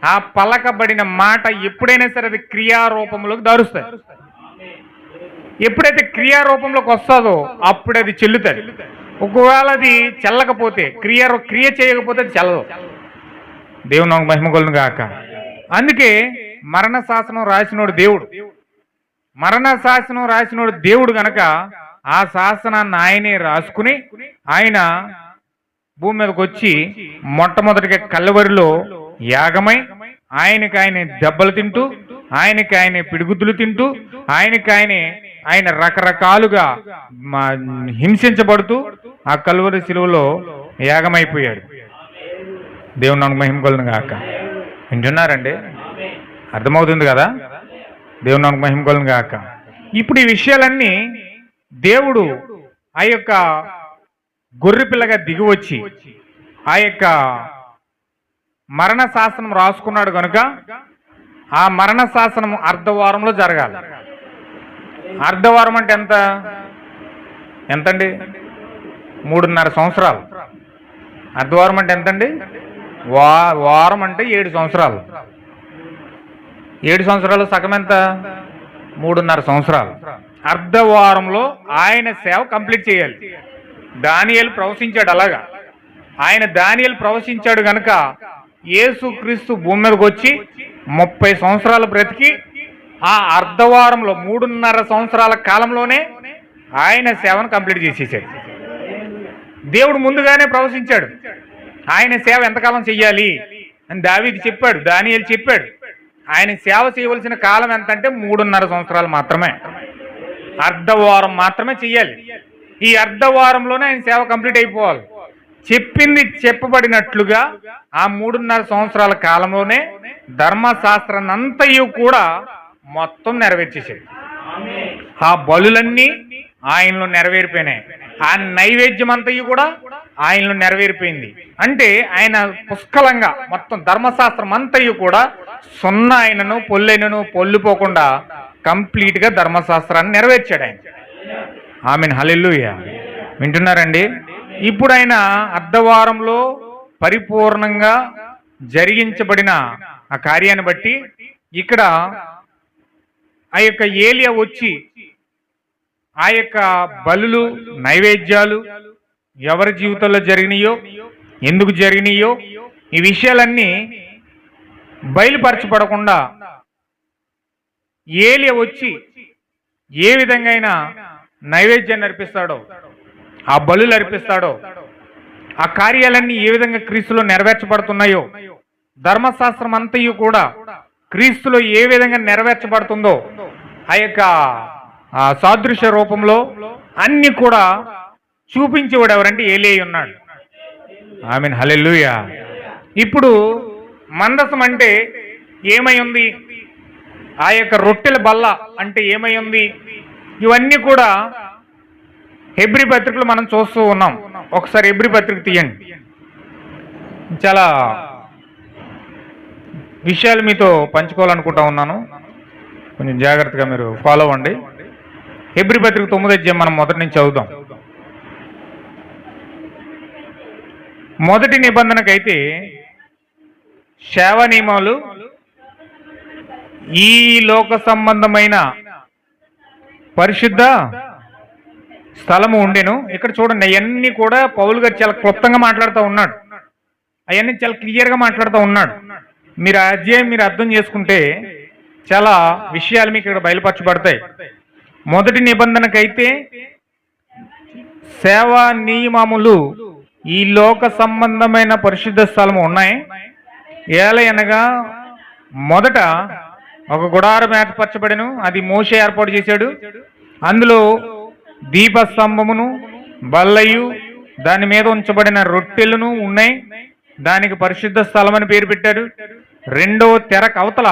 S1: ఆ పలకబడిన మాట ఎప్పుడైనా సరే అది క్రియారూపంలోకి దారుస్తుంది. ఎప్పుడైతే క్రియారూపంలోకి వస్తుందో అప్పుడు అది చెల్లుతుంది. ఒకవేళ అది చెల్లకపోతే, క్రియ చేయకపోతే అది చెల్లదు. దేవునికి మహిమ కలుగును గాక. అందుకే మరణ శాసనం రాసినోడు దేవుడు. మరణ శాసనం రాసినోడు దేవుడు గనక ఆ శాసనాన్ని ఆయనే రాసుకుని ఆయన భూమి మీదకి వచ్చి మొట్టమొదటిగా కల్వరిలో యాగమై ఆయనకి ఆయన దెబ్బలు తింటూ, ఆయనకి ఆయన పిడుగుద్దులు తింటూ, ఆయన రకరకాలుగా హింసించబడుతూ ఆ కల్వరి శిలువలో యాగమైపోయాడు. దేవునికి మహిమ కలుగును గాక. వింటున్నారండి? అర్థమవుతుంది కదా? దేవునికి మహిమ కలుగును గాక. ఇప్పుడు ఈ విషయాలన్నీ దేవుడు ఆ యొక్క గొర్రె పిల్లగా దిగి వచ్చి ఆ యొక్క మరణ శాసనం రాసుకున్నాడు కనుక ఆ మరణ శాసనం అర్ధవారంలో జరగాలి. అర్ధవారం అంటే ఎంతండి? 3.5 సంవత్సరాలు. అర్ధవారం అంటే ఎంతండి? వారం అంటే 7 సంవత్సరాలు. 7 సంవత్సరాలు సగం ఎంత? 3.5 సంవత్సరాలు. అర్ధవారంలో ఆయన సేవ కంప్లీట్ చేయాలి. దానియేలు ప్రవచించాడు అలాగా. ఆయన దానియేలు ప్రవచించాడు గనక యేసుక్రీస్తు భూమి మీదకి వచ్చి 30 సంవత్సరాలు బ్రతికి ఆ అర్ధవారంలో 3.5 సంవత్సరాల కాలంలోనే ఆయన సేవను కంప్లీట్ చేసేసాడు. దేవుడు ముందుగానే ప్రవచించాడు ఆయన సేవ ఎంతకాలం చెయ్యాలి అని. దావీదు చెప్పాడు, దానియేలు చెప్పాడు. ఆయన సేవ చేయవలసిన కాలం ఎంత అంటే 3.5 సంవత్సరాలు మాత్రమే, అర్ధవారం మాత్రమే చెయ్యాలి. ఈ అర్ధవారంలోనే ఆయన సేవ కంప్లీట్ అయిపోవాలి. చెప్పింది చెప్పబడినట్లుగా ఆ 3.5 సంవత్సరాల కాలంలోనే ధర్మశాస్త్రాన్ని అంతయు కూడా మొత్తం నెరవేర్చేసాడు. ఆ బలులన్నీ ఆయనలో నెరవేరిపోయినాయి. ఆ నైవేద్యం అంతయు కూడా ఆయనలో నెరవేరిపోయింది. అంటే ఆయన పుష్కలంగా మొత్తం ధర్మశాస్త్రం అంతయు కూడా సున్నా అయినను పొల్లైనను పొల్లిపోకుండా కంప్లీట్గా ధర్మశాస్త్రాన్ని నెరవేర్చాడు ఆయన. ఆమీన్, హల్లెలూయా. వింటున్నారండి? ఇప్పుడు ఆయన అర్ధవారంలో పరిపూర్ణంగా జరిగించబడిన ఆ కార్యాన్ని బట్టి ఇక్కడ ఆ యొక్క ఏలియా వచ్చి ఆ యొక్క బలులు నైవేద్యాలు ఎవరి జీవితంలో జరిగినాయో, ఎందుకు జరిగినాయో ఈ విషయాలన్నీ బయలుపరచబడకుండా ఏలియా వచ్చి ఏ విధంగా నైవేద్యాన్ని అర్పిస్తాడో, ఆ బలులు అర్పిస్తాడో, ఆ కార్యాలన్నీ ఏ విధంగా క్రీస్తులో నెరవేర్చబడుతున్నాయో, ధర్మశాస్త్రం అంతయు కూడా క్రీస్తులో ఏ విధంగా నెరవేర్చబడుతుందో ఆ యొక్క సాదృశ్య రూపంలో అన్ని కూడా చూపించేవాడు ఎవరంటే ఏలియా ఉన్నాడు. ఆమీన్, హల్లెలూయా. ఇప్పుడు మందసం అంటే ఏమై ఉంది, ఆ యొక్క రొట్టెల బల్ల అంటే ఏమై ఉంది, ఇవన్నీ కూడా హెబ్రీ పత్రికలు మనం చూస్తూ ఉన్నాం. ఒకసారి హెబ్రీ పత్రిక తీయండి. చాలా విషయాలు మీతో పంచుకోవాలనుకుంటా ఉన్నాను. కొంచెం జాగ్రత్తగా మీరు ఫాలో అవ్వండి. హెబ్రీ పత్రిక 9వ అధ్యాయం మనం మొదటి నుంచి చదువుదాం. మొదటి నిబంధనకైతే సేవా నియమాలు ఈ లోక సంబంధమైన పరిశుద్ధ స్థలము ఉండెను. ఇక్కడ చూడండి, అవన్నీ కూడా పౌలు గారు చాలా క్లుప్తంగా మాట్లాడుతూ ఉన్నాడు. అవన్నీ చాలా క్లియర్గా మాట్లాడుతూ ఉన్నాడు. మీరు ఆ అధ్యాయం మీరు అర్థం చేసుకుంటే చాలా విషయాలు మీకు ఇక్కడ బయలుపరచబడతాయి. మొదటి నిబంధనకైతే సేవా నియమములు ఈ లోక సంబంధమైన పరిశుద్ధ స్థలము ఉన్నాయి. ఏలయనగా మొదట ఒక గుడారం ఏర్పరచబడెను, అది మోషే ఏర్పాటు చేశాడు. అందులో దీపస్తంభమును బల్లయు దాని మీద ఉంచబడిన రొట్టెలను ఉన్నాయి. దానికి పరిశుద్ధ స్థలం అని పేరు పెట్టారు. రెండో తెరకు అవతల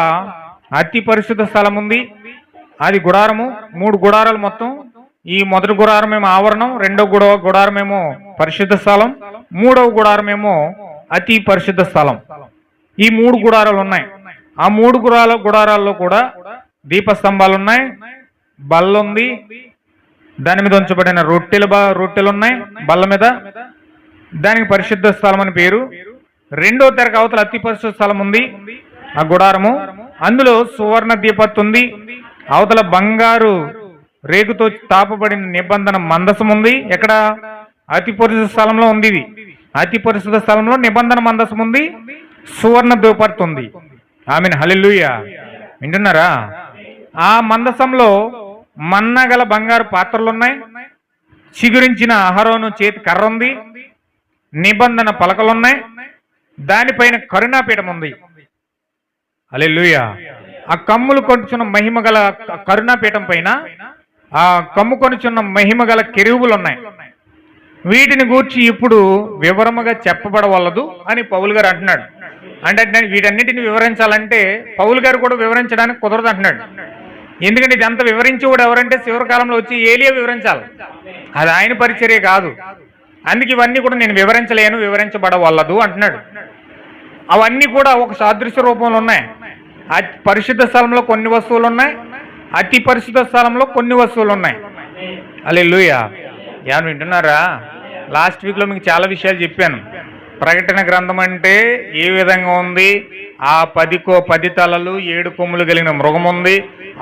S1: అతి పరిశుద్ధ స్థలం ఉంది, అది గుడారము. 3 గుడారాలు మొత్తం. ఈ మొదటి గుడారమేమో ఆవరణం, రెండో గుడారమేమో పరిశుద్ధ స్థలం, మూడవ గుడారమేమో అతి పరిశుద్ధ స్థలం. ఈ 3 గుడారాలు ఉన్నాయి. ఆ 3 గుడారాల్లో కూడా దీపస్తంభాలు ఉన్నాయి, బల్ల ఉంది, దాని మీద ఉంచబడిన రొట్టెలు ఉన్నాయి బల్ల మీద. దానికి పరిశుద్ధ స్థలం అని పేరు. రెండో తెరకు అవతల అతి పరిశుద్ధ స్థలం ఉంది, ఆ గుడారము. అందులో సువర్ణ దీపత్తు ఉంది. అవతల బంగారు రేగుతో తాపబడిన నిబంధన మందసం ఉంది. ఎక్కడ? అతి పరిశుద్ధ స్థలంలో ఉంది. ఇది అతి పరిశుద్ధ స్థలంలో నిబంధన మందసం ఉంది, సువర్ణ దీపత్తు ఉంది. ఆమేన్, హల్లెలూయా. వింటున్నారా? ఆ మందసంలో మన్నగల బంగారు పాత్రలున్నాయి, చిగురించిన అహరోను చేతి కర్ర ఉంది, నిబంధన పలకలున్నాయి, దానిపైన కరుణాపీఠం ఉంది. హల్లెలూయా. ఆ కమ్ములు కొనుచున్న మహిమ గల కరుణాపీఠం పైన ఆ కమ్ము కొనుచున్న మహిమ గల కెరూబులు ఉన్నాయి. వీటిని గూర్చి ఇప్పుడు వివరముగా చెప్పబడవలదు అని పౌలు గారు అంటున్నాడు. అంటే వీటన్నిటిని వివరించాలంటే పౌలు గారు కూడా వివరించడానికి కుదరదు అంటున్నాడు. ఎందుకంటే ఇదంతా వివరించేవాడు ఎవరంటే చివరి కాలంలో వచ్చి ఏలియా వివరించాలి, అది ఆయన పరిచర్య కాదు. అందుకే ఇవన్నీ కూడా నేను వివరించలేను, వివరించబడవలదు అంటున్నాడు. అవన్నీ కూడా ఒక సాదృశ్య రూపంలో ఉన్నాయి. అతి పరిశుద్ధ స్థలంలో కొన్ని వస్తువులు ఉన్నాయి, అతి పరిశుద్ధ స్థలంలో కొన్ని వస్తువులు ఉన్నాయి. హల్లెలూయా. ఏమని వింటున్నారా? లాస్ట్ వీక్లో మీకు చాలా విషయాలు చెప్పాను. ప్రకటన గ్రంథం అంటే ఏ విధంగా ఉంది, ఆ 10 తలలు 7 కొమ్ములు కలిగిన మృగం ఉంది,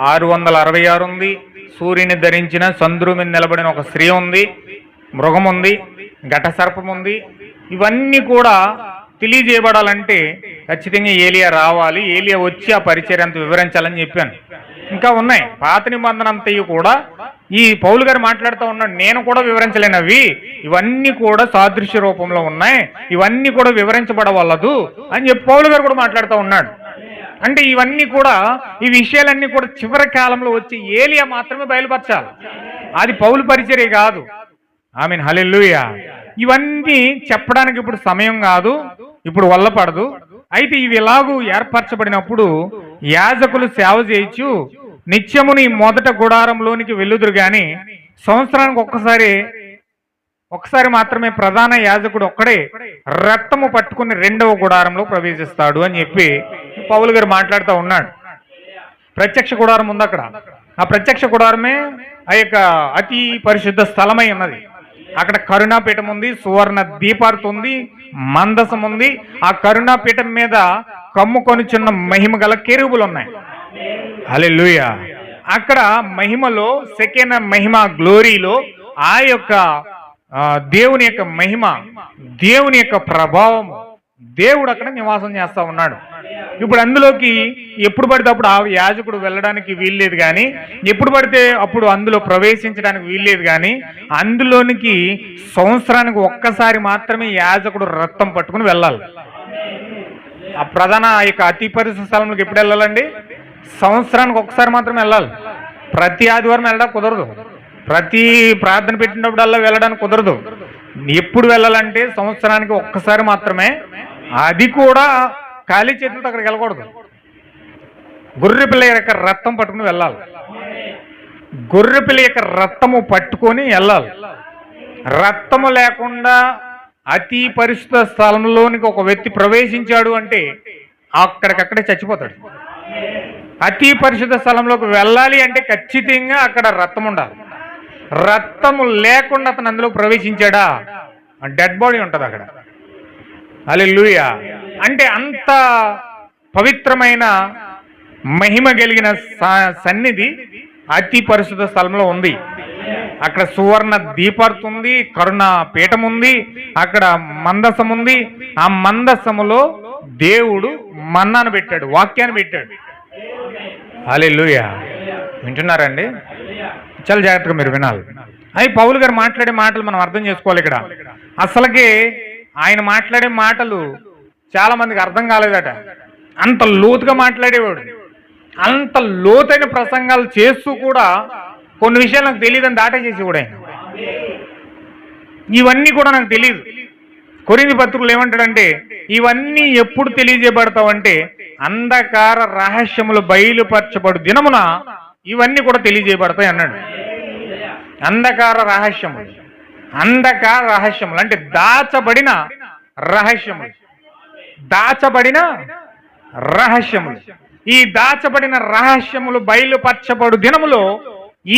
S1: 666 ఉంది, సూర్యుని ధరించిన చంద్రుడి మీద నిలబడిన ఒక స్త్రీ ఉంది, మృగం ఉంది, ఘట సర్పం ఉంది. ఇవన్నీ కూడా తెలియజేయబడాలంటే ఖచ్చితంగా ఏలియా రావాలి. ఏలియా వచ్చి ఆ పరిచర్య అంతా వివరించాలని చెప్పాను. ఇంకా ఉన్నాయి. పాత నిబంధన అంతయు కూడా ఈ పౌలు గారు మాట్లాడుతూ ఉన్నాడు, నేను కూడా వివరించలేనవి, ఇవన్నీ కూడా సాదృశ్య రూపంలో ఉన్నాయి, ఇవన్నీ కూడా వివరించబడవలదు అని చెప్పి పౌలు గారు కూడా మాట్లాడుతూ ఉన్నాడు. అంటే ఇవన్నీ కూడా, ఈ విషయాలన్నీ కూడా చివరి కాలంలో వచ్చి ఏలియా మాత్రమే బయలుపరచాలి, అది పౌలు పరిచర్య కాదు. ఆమేన్, హల్లెలూయా. ఇవన్నీ చెప్పడానికి ఇప్పుడు సమయం కాదు, ఇప్పుడు వల్ల పడదు. అయితే ఇవి ఎలాగూ ఏర్పరచబడినప్పుడు యాజకులు సేవ చేయొచ్చు, నిత్యముని మొదట గుడారంలోనికి వెళ్ళుదురు గాని సంవత్సరానికి ఒక్కసారి మాత్రమే ప్రధాన యాజకుడు ఒక్కడే రక్తము పట్టుకుని రెండవ గుడారంలో ప్రవేశిస్తాడు అని చెప్పి పౌలు గారు మాట్లాడుతూ ఉన్నాడు. ప్రత్యక్ష గుడారం ఉంది అక్కడ. ఆ ప్రత్యక్ష గుడారమే ఆ యొక్క అతి పరిశుద్ధ స్థలమై ఉన్నది. అక్కడ కరుణాపీఠం ఉంది, సువర్ణ దీపార్తి ఉంది, మందసం ఉంది. ఆ కరుణాపీఠం మీద కమ్ముకొనిచున్న మహిమ గల కెరూబులు ఉన్నాయి. హల్లెలూయా. అక్కడ మహిమలో సెకండ్ మహిమ గ్లోరీలో ఆ యొక్క దేవుని యొక్క మహిమ, దేవుని యొక్క ప్రభావం, దేవుడు అక్కడ నివాసం చేస్తా ఉన్నాడు. ఇప్పుడు అందులోకి ఎప్పుడు పడితే అప్పుడు ఆ యాజకుడు వెళ్ళడానికి వీల్లేదు కానీ, ఎప్పుడు పడితే అప్పుడు అందులో ప్రవేశించడానికి వీల్లేదు కానీ, అందులోనికి సంవత్సరానికి ఒక్కసారి మాత్రమే యాజకుడు రక్తం పట్టుకుని వెళ్ళాలి. ఆ ప్రధాన యొక్క అతి పరిశుద్ధ స్థలంలోకి ఎప్పుడు వెళ్ళాలండి? సంవత్సరానికి ఒక్కసారి మాత్రమే వెళ్ళాలి. ప్రతి ఆదివారం వెళ్ళడానికి కుదరదు, ప్రతి ప్రార్థన పెట్టినప్పుడల్లా వెళ్ళడానికి కుదరదు. ఎప్పుడు వెళ్ళాలంటే సంవత్సరానికి ఒక్కసారి మాత్రమే. అది కూడా ఖాళీ చేతులతో అక్కడికి వెళ్ళకూడదు. గొర్రెపిల్ల యొక్క రక్తం పట్టుకుని వెళ్ళాలి. గొర్రెపిల్ల యొక్క రక్తము పట్టుకొని వెళ్ళాలి. రక్తము లేకుండా అతి పరిశుద్ధ స్థలంలోనికి ఒక వ్యక్తి ప్రవేశించాడు అంటే అక్కడికక్కడే చచ్చిపోతాడు. అతి పరిశుద్ధ స్థలంలోకి వెళ్ళాలి అంటే ఖచ్చితంగా అక్కడ రక్తం ఉండాలి. రక్తము లేకుండా అతను అందులో ప్రవేశించాడా, డెడ్ బాడీ ఉంటుంది అక్కడ. హల్లెలూయా. అంటే అంత పవిత్రమైన మహిమ కలిగిన సన్నిధి అతి పరిశుద్ధ స్థలంలో ఉంది. అక్కడ సువర్ణ దీపార్తి ఉంది, కరుణ పీఠం ఉంది, అక్కడ మందసం ఉంది. ఆ మందసములో దేవుడు మన్నాను పెట్టాడు, వాక్యాన్ని పెట్టాడు. హల్లెలూయా. వింటున్నారండి? చాలా జాగ్రత్తగా మీరు వినాలి. అవి పౌలు గారు మాట్లాడే మాటలు మనం అర్థం చేసుకోవాలి. ఇక్కడ అసలుకి ఆయన మాట్లాడే మాటలు చాలా మందికి అర్థం కాలేదట. అంత లోతుగా మాట్లాడేవాడు, అంత లోతైన ప్రసంగాలు చేస్తూ కూడా కొన్ని విషయాలు నాకు తెలియదని దాటేసేసి కూడా ఆయన, ఇవన్నీ కూడా నాకు తెలియదు. కొరింథీ పత్రికలో ఏమంటాడంటే, ఇవన్నీ ఎప్పుడు తెలియజేయబడతావంటే అంధకార రహస్యములు బయలుపరచబడు దినమున ఇవన్నీ కూడా తెలియజేయబడతాయి అన్నాడు. అంధకార రహస్యములు, అంధకార రహస్యములు అంటే దాచబడిన రహస్యములు, దాచబడిన రహస్యములు. ఈ దాచబడిన రహస్యములు బయలుపరచబడు దినములో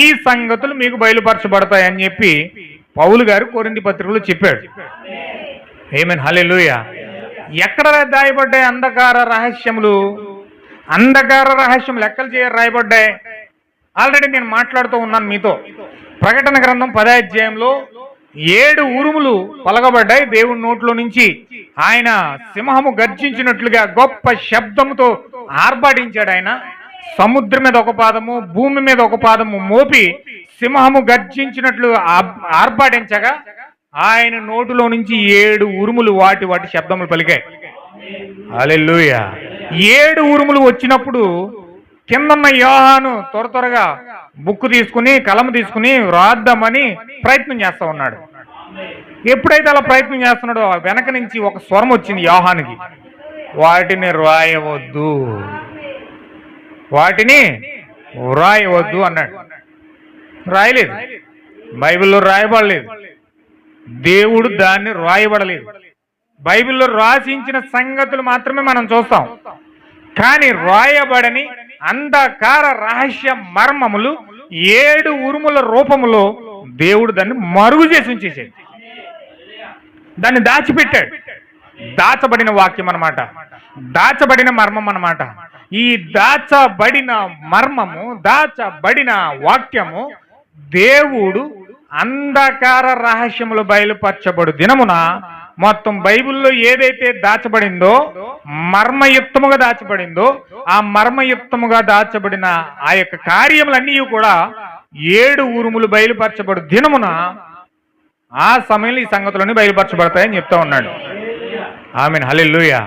S1: ఈ సంగతులు మీకు బయలుపరచబడతాయని చెప్పి పౌలు గారు కొరింథీ పత్రికలో చెప్పాడు. ఆమేన్. హల్లెలూయా. ఎక్కడ రాయబడ్డాయి అంధకార రహస్యములు? అంధకార రహస్యములు లెక్కలు చేయరు రాయబడ్డాయి. ఆల్రెడీ నేను మాట్లాడుతూ ఉన్నాను మీతో. ప్రకటన గ్రంథం 10వ అధ్యాయంలో 7 ఉరుములు పలకబడ్డాయి దేవుడి నోట్లో నుంచి. ఆయన సింహము గర్జించినట్లుగా గొప్ప శబ్దముతో ఆర్భాటించాడు. ఆయన సముద్రం మీద ఒక పాదము, భూమి మీద ఒక పాదము మోపి సింహము గర్జించినట్లు ఆర్భాటించగా ఆయన నోటులో నుంచి 7 ఉరుములు వాటి వాటి శబ్దములు పలికాయి. హల్లెలూయా. 7 ఉరుములు వచ్చినప్పుడు కిందన్న యోహాను త్వరగా బుక్ తీసుకుని కలము తీసుకుని రాద్దామని ప్రయత్నం చేస్తా ఉన్నాడు. ఎప్పుడైతే అలా ప్రయత్నం చేస్తున్నాడో వెనక నుంచి ఒక స్వరం వచ్చింది యోహానుకి, వాటిని రాయవద్దు, వాటిని రాయవద్దు అన్నాడు. రాయలేదు, బైబిల్లో రాయబడలేదు, దేవుడు దాన్ని రాయబడలేదు. బైబిల్లో రాసించిన సంగతులు మాత్రమే మనం చూస్తాం. కానీ రాయబడని అంధకార రహస్య మర్మములు 7 ఉరుముల రూపములో దేవుడు దాన్ని మరుగు చేసి ఉంచేసాడు, దాన్ని దాచిపెట్టాడు. దాచబడిన వాక్యం అన్నమాట, దాచబడిన మర్మం అన్నమాట. ఈ దాచబడిన మర్మము, దాచబడిన వాక్యము దేవుడు అంధకార రహస్యములు బయలుపరచబడు దినమున మొత్తం బైబిల్లో ఏదైతే దాచబడిందో, మర్మయుక్తముగా దాచబడిందో, ఆ మర్మయుక్తముగా దాచబడిన ఆ యొక్క కార్యములన్నీ కూడా 7 ఉరుములు బయలుపరచబడు దినమున ఆ సమయంలో ఈ సంగతులన్నీ బయలుపరచబడతాయని చెప్తా ఉన్నాడు. ఆమేన్. హల్లెలూయా.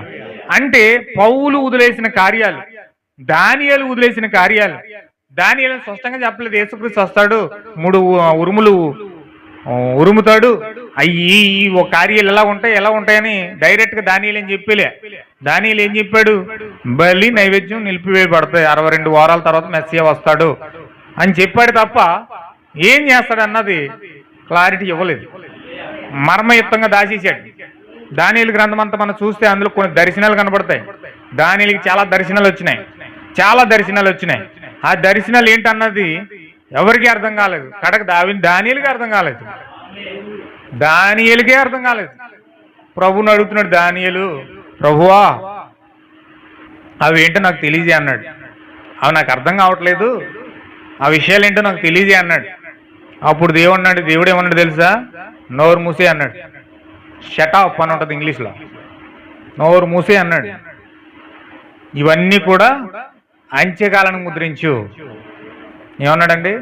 S1: అంటే పౌలు వదిలేసిన కార్యాలు, దానియేలు వదిలేసిన కార్యాలు. దానియేలు స్పష్టంగా చెప్పలేదు యేసుక్రీస్తు వస్తాడు, 3 ఉరుములు ఉరుముతాడు, అయ్యి ఓ కార్యాలు ఎలా ఉంటాయని డైరెక్ట్ గా దానియేలు ఏం చెప్పలే. దానియేలు ఏం చెప్పాడు? బలి నైవేద్యం నిలిపివేయబడతాయి, 62 వారాల తర్వాత మెస్సియా వస్తాడు అని చెప్పాడు తప్ప ఏం చేస్తాడు అన్నది క్లారిటీ ఇవ్వలేదు. మర్మయుక్తంగా దాచేసాడు. దానియేలు గ్రంథం అంతా మనం చూస్తే అందులో కొన్ని దర్శనాలు కనబడతాయి. దానియేలుకి చాలా దర్శనాలు వచ్చినాయి, చాలా దర్శనాలు వచ్చినాయి. ఆ దర్శనాలు ఏంటన్నది ఎవరికి అర్థం కాలేదు. దానియేలుకి అర్థం కాలేదు, దానియేలుకే అర్థం కాలేదు. ప్రభువుని అడుగుతున్నాడు దానియేలు, ప్రభువా అవి ఏంటో నాకు తెలియజే అన్నాడు. అవి నాకు అర్థం కావట్లేదు, ఆ విషయాలు ఏంటో నాకు తెలియజే అన్నాడు. అప్పుడు దేవుడు ఏమన్నాడు తెలుసా? నోరు మూసే అన్నాడు. షట్ అప్ అని ఉంటుంది ఇంగ్లీష్లో. నోరు మూసే అన్నాడు. ఇవన్నీ కూడా అంత్యకాలను ముద్రించు. ఏమన్నాడండి?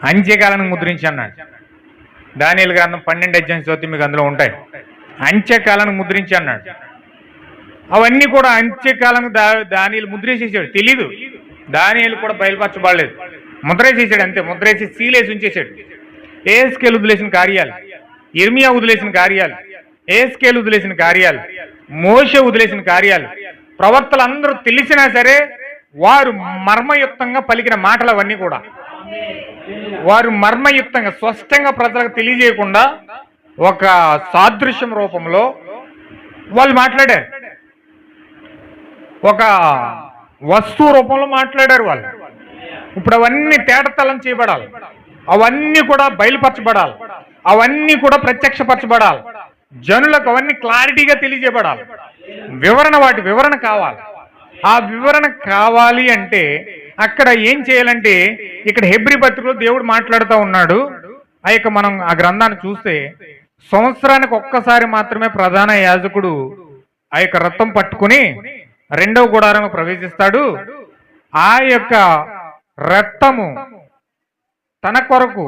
S1: అంత్యకాలను ముద్రించి అన్నాడు. దానియేలు గ్రంథం 12 అధ్యాయం చదివితే మీకు అందులో ఉంటాయి. అంత్యకాలను ముద్రించి అన్నాడు. అవన్నీ కూడా అంత్యకాలను దానియేలు ముద్రేసేసాడు. తెలీదు, దానియేలు కూడా బయలుపరచబడలేదు, ముద్రేసేసాడు అంతే. ముద్రేసి సీలేసి ఉంచేసాడు. ఏస్కేలు వదిలేసిన కార్యాలు, ఇర్మియా వదిలేసిన కార్యాలు, ఏస్కేలు వదిలేసిన కార్యాలు, మోషే వదిలేసిన కార్యాలు, ప్రవక్తలందరూ తెలిసినా సరే వారు మర్మయుక్తంగా పలికిన మాటలు అవన్నీ కూడా వారు మర్మయుక్తంగా స్పష్టంగా ప్రజలకు తెలియజేయకుండా ఒక సాదృశ్యం రూపంలో వాళ్ళు మాట్లాడారు, ఒక వస్తువు రూపంలో మాట్లాడారు వాళ్ళు. ఇప్పుడు అవన్నీ తేటతలం చేయబడాలి, అవన్నీ కూడా బయలుపరచబడాలి, అవన్నీ కూడా ప్రత్యక్షపరచబడాలి, జనులకు అవన్నీ క్లారిటీగా తెలియజేయబడాలి. వాటి వివరణ కావాలి. ఆ వివరణ కావాలి అంటే అక్కడ ఏం చేయాలంటే, ఇక్కడ హెబ్రీ పత్రికలో దేవుడు మాట్లాడుతూ ఉన్నాడు. మనం ఆ గ్రంథాన్ని చూస్తే సంవత్సరానికి ఒక్కసారి మాత్రమే ప్రధాన యాజకుడు ఆ యొక్క రథం పట్టుకుని రెండవ గుడారంలో ప్రవేశిస్తాడు. ఆ యొక్క రక్తము తన కొరకు,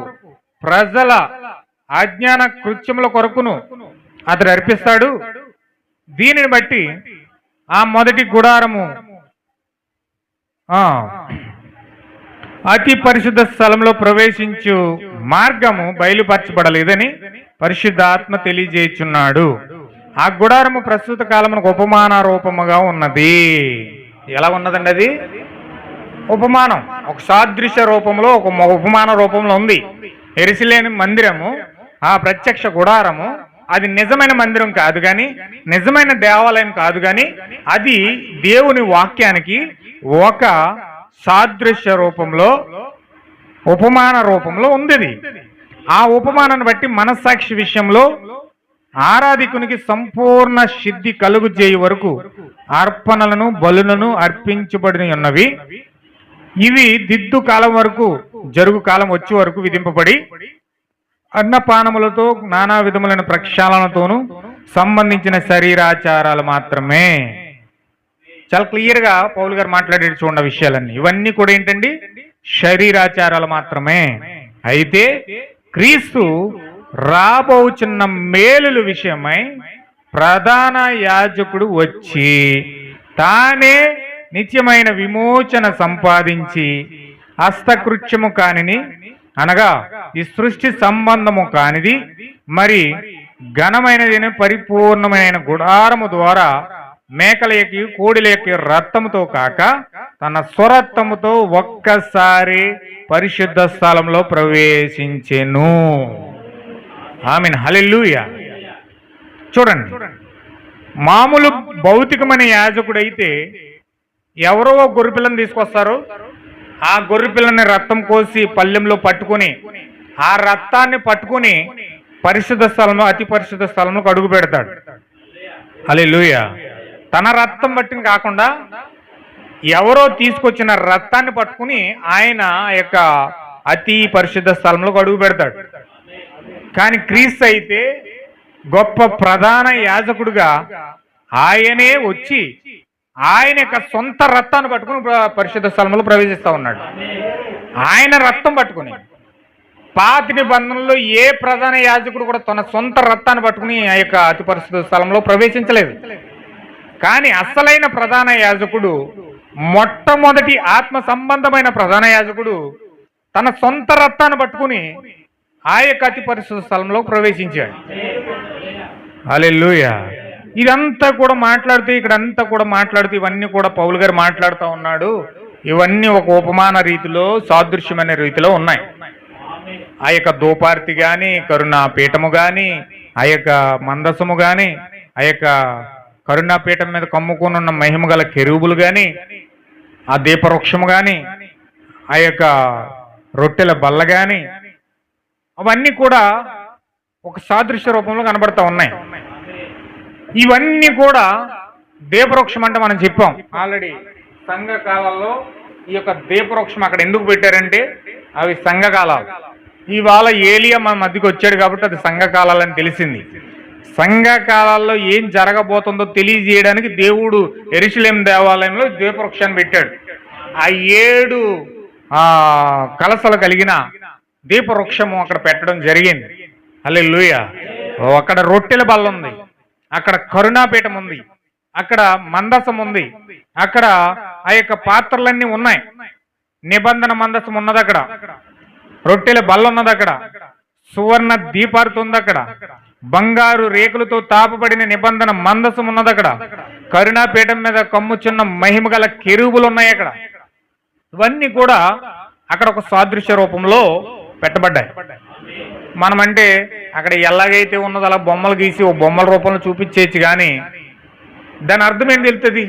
S1: ప్రజల అజ్ఞాన కృత్యముల కొరకును అతడు అర్పిస్తాడు. దీనిని బట్టి ఆ మొదటి గుడారము అతి పరిశుద్ధ స్థలంలో ప్రవేశించు మార్గము బయలుపరచబడలేదని పరిశుద్ధాత్మ తెలియజేయుచున్నాడు. ఆ గుడారము ప్రస్తుత కాలమునకు ఉపమాన రూపముగా ఉన్నది. ఎలా ఉన్నదండి అది? ఉపమానం, ఒక సాదృశ్య రూపంలో, ఒక ఉపమాన రూపంలో ఉంది. యెరూషలేము మందిరము, ఆ ప్రత్యక్ష గుడారము, అది నిజమైన మందిరం కాదు కానీ, నిజమైన దేవాలయం కాదు కానీ, అది దేవుని వాక్యానికి ఒక సాదృశ్య రూపంలో, ఉపమాన రూపంలో ఉంది. ఆ ఉపమానాన్ని బట్టి మనస్సాక్షి విషయంలో ఆరాధికునికి సంపూర్ణ సిద్ధి కలుగు చేయ వరకు అర్పణలను, బలులను అర్పించబడి ఉన్నవి. ఇవి దిద్దు కాలం వరకు, జరుగు కాలం వచ్చే వరకు విధింపబడి అన్నపానములతో నానా విధములైన ప్రక్షాళనతోనూ సంబంధించిన శరీరాచారాలు మాత్రమే. చాలా క్లియర్ గా పౌలు గారు మాట్లాడేది చూడండి విషయాలన్నీ. ఇవన్నీ కూడా ఏంటండి? శరీరాచారాలు మాత్రమే. అయితే క్రీస్తు రాబోచున్న మేలుల విషయమై ప్రధాన యాజకుడు వచ్చి తానే నిత్యమైన విమోచన సంపాదించి హస్తకృత్యము కానిని, అనగా ఈ సృష్టి సంబంధము కానిది మరి ఘనమైనది పరిపూర్ణమైన గుడారము ద్వారా మేకల యొక్క, కోడిల యొక్క రక్తముతో కాక తన స్వరక్తముతో ఒక్కసారి పరిశుద్ధ స్థలంలో ప్రవేశించెను. ఆమేన్, హల్లెలూయా. చూడండి, మామూలు భౌతికమైన యాజకుడైతే ఎవరో గొర్రెపిల్లని తీసుకొస్తారు. ఆ గొర్రెపిల్లని రక్తం కోసి పళ్ళెంలో పట్టుకుని, ఆ రక్తాన్ని పట్టుకుని పరిశుద్ధ స్థలంలో, అతి పరిశుద్ధ స్థలంలో అడుగు పెడతాడు. హల్లెలూయా. తన రక్తం పట్టిన కాకుండా ఎవరో తీసుకొచ్చిన రక్తాన్ని పట్టుకుని ఆయన యొక్క అతి పరిశుద్ధ స్థలంలో అడుగు పెడతాడు. కానీ క్రీస్తు అయితే గొప్ప ప్రధాన యాజకుడుగా ఆయనే వచ్చి ఆయన యొక్క సొంత రక్తాన్ని పట్టుకుని పరిశుద్ధ స్థలంలో ప్రవేశిస్తా ఉన్నాడు. ఆయన రక్తం పట్టుకుని. పాత నిబంధనలో ఏ ప్రధాన యాజకుడు కూడా తన సొంత రక్తాన్ని పట్టుకుని ఆ యొక్క అతి పరిశుద్ధ స్థలంలో ప్రవేశించలేదు. కానీ అసలైన ప్రధాన యాజకుడు, మొట్టమొదటి ఆత్మ సంబంధమైన ప్రధాన యాజకుడు తన సొంత రక్తాన్ని పట్టుకుని ఆ యొక్క అతి పరిశుద్ధ స్థలంలో ప్రవేశించాడు. హల్లెలూయా. ఇదంతా కూడా మాట్లాడుతూ, ఇక్కడంతా కూడా మాట్లాడుతూ, ఇవన్నీ కూడా పౌలు గారు మాట్లాడుతూ ఉన్నాడు. ఇవన్నీ ఒక ఉపమాన రీతిలో, సాదృశ్యమైన రీతిలో ఉన్నాయి. ఆ యొక్క దూపార్తి కానీ, కరుణాపీఠము కానీ, ఆ యొక్క మందసము కానీ, ఆ యొక్క కరుణాపీఠం మీద కమ్ముకొని ఉన్న మహిమ గల కెరూబులు కానీ, ఆ దీపవృక్షము కానీ, ఆ యొక్క రొట్టెల బల్ల కానీ, అవన్నీ కూడా ఒక సాదృశ్య రూపంలో కనబడతా ఉన్నాయి. ఇవన్నీ కూడా దీపవృక్షం అంటే మనం చెప్పాం ఆల్రెడీ. సంఘకాలంలో ఈ యొక్క దీపవృక్షం అక్కడ ఎందుకు పెట్టారంటే అవి సంఘకాలాలు. ఇవాళ ఏలియా మన మధ్యకి వచ్చాడు కాబట్టి అది సంఘకాలాలని తెలిసింది. సంఘకాలాల్లో ఏం జరగబోతుందో తెలియజేయడానికి దేవుడు యెరూషలేము దేవాలయంలో దీపవృక్షాన్ని పెట్టాడు. ఆ 7 కలసలు కలిగిన దీపవృక్షము అక్కడ పెట్టడం జరిగింది. హల్లెలూయా. అక్కడ రొట్టెల బల్ల ఉంది, అక్కడ కరుణాపీఠం ఉంది, అక్కడ మందసం ఉంది, అక్కడ ఆ యొక్క పాత్రలన్నీ ఉన్నాయి. నిబంధన మందసం ఉన్నది అక్కడ, రొట్టెల బల్ల ఉన్నది అక్కడ, సువర్ణ దీపార్తి ఉంది అక్కడ, బంగారు రేకులతో తాపబడిన నిబంధన మందసం ఉన్నది అక్కడ, కరుణాపీఠం మీద కమ్ముచున్న మహిమ గల కెరూబులు ఉన్నాయి అక్కడ. ఇవన్నీ కూడా అక్కడ ఒక సాదృశ్య రూపంలో పెట్టబడ్డాయి. మనమంటే అక్కడ ఎలాగైతే ఉన్నదో అలా బొమ్మలు గీసి ఓ బొమ్మల రూపంలో చూపించేయచ్చు, కానీ దాని అర్థం ఏం తెలుస్తుంది?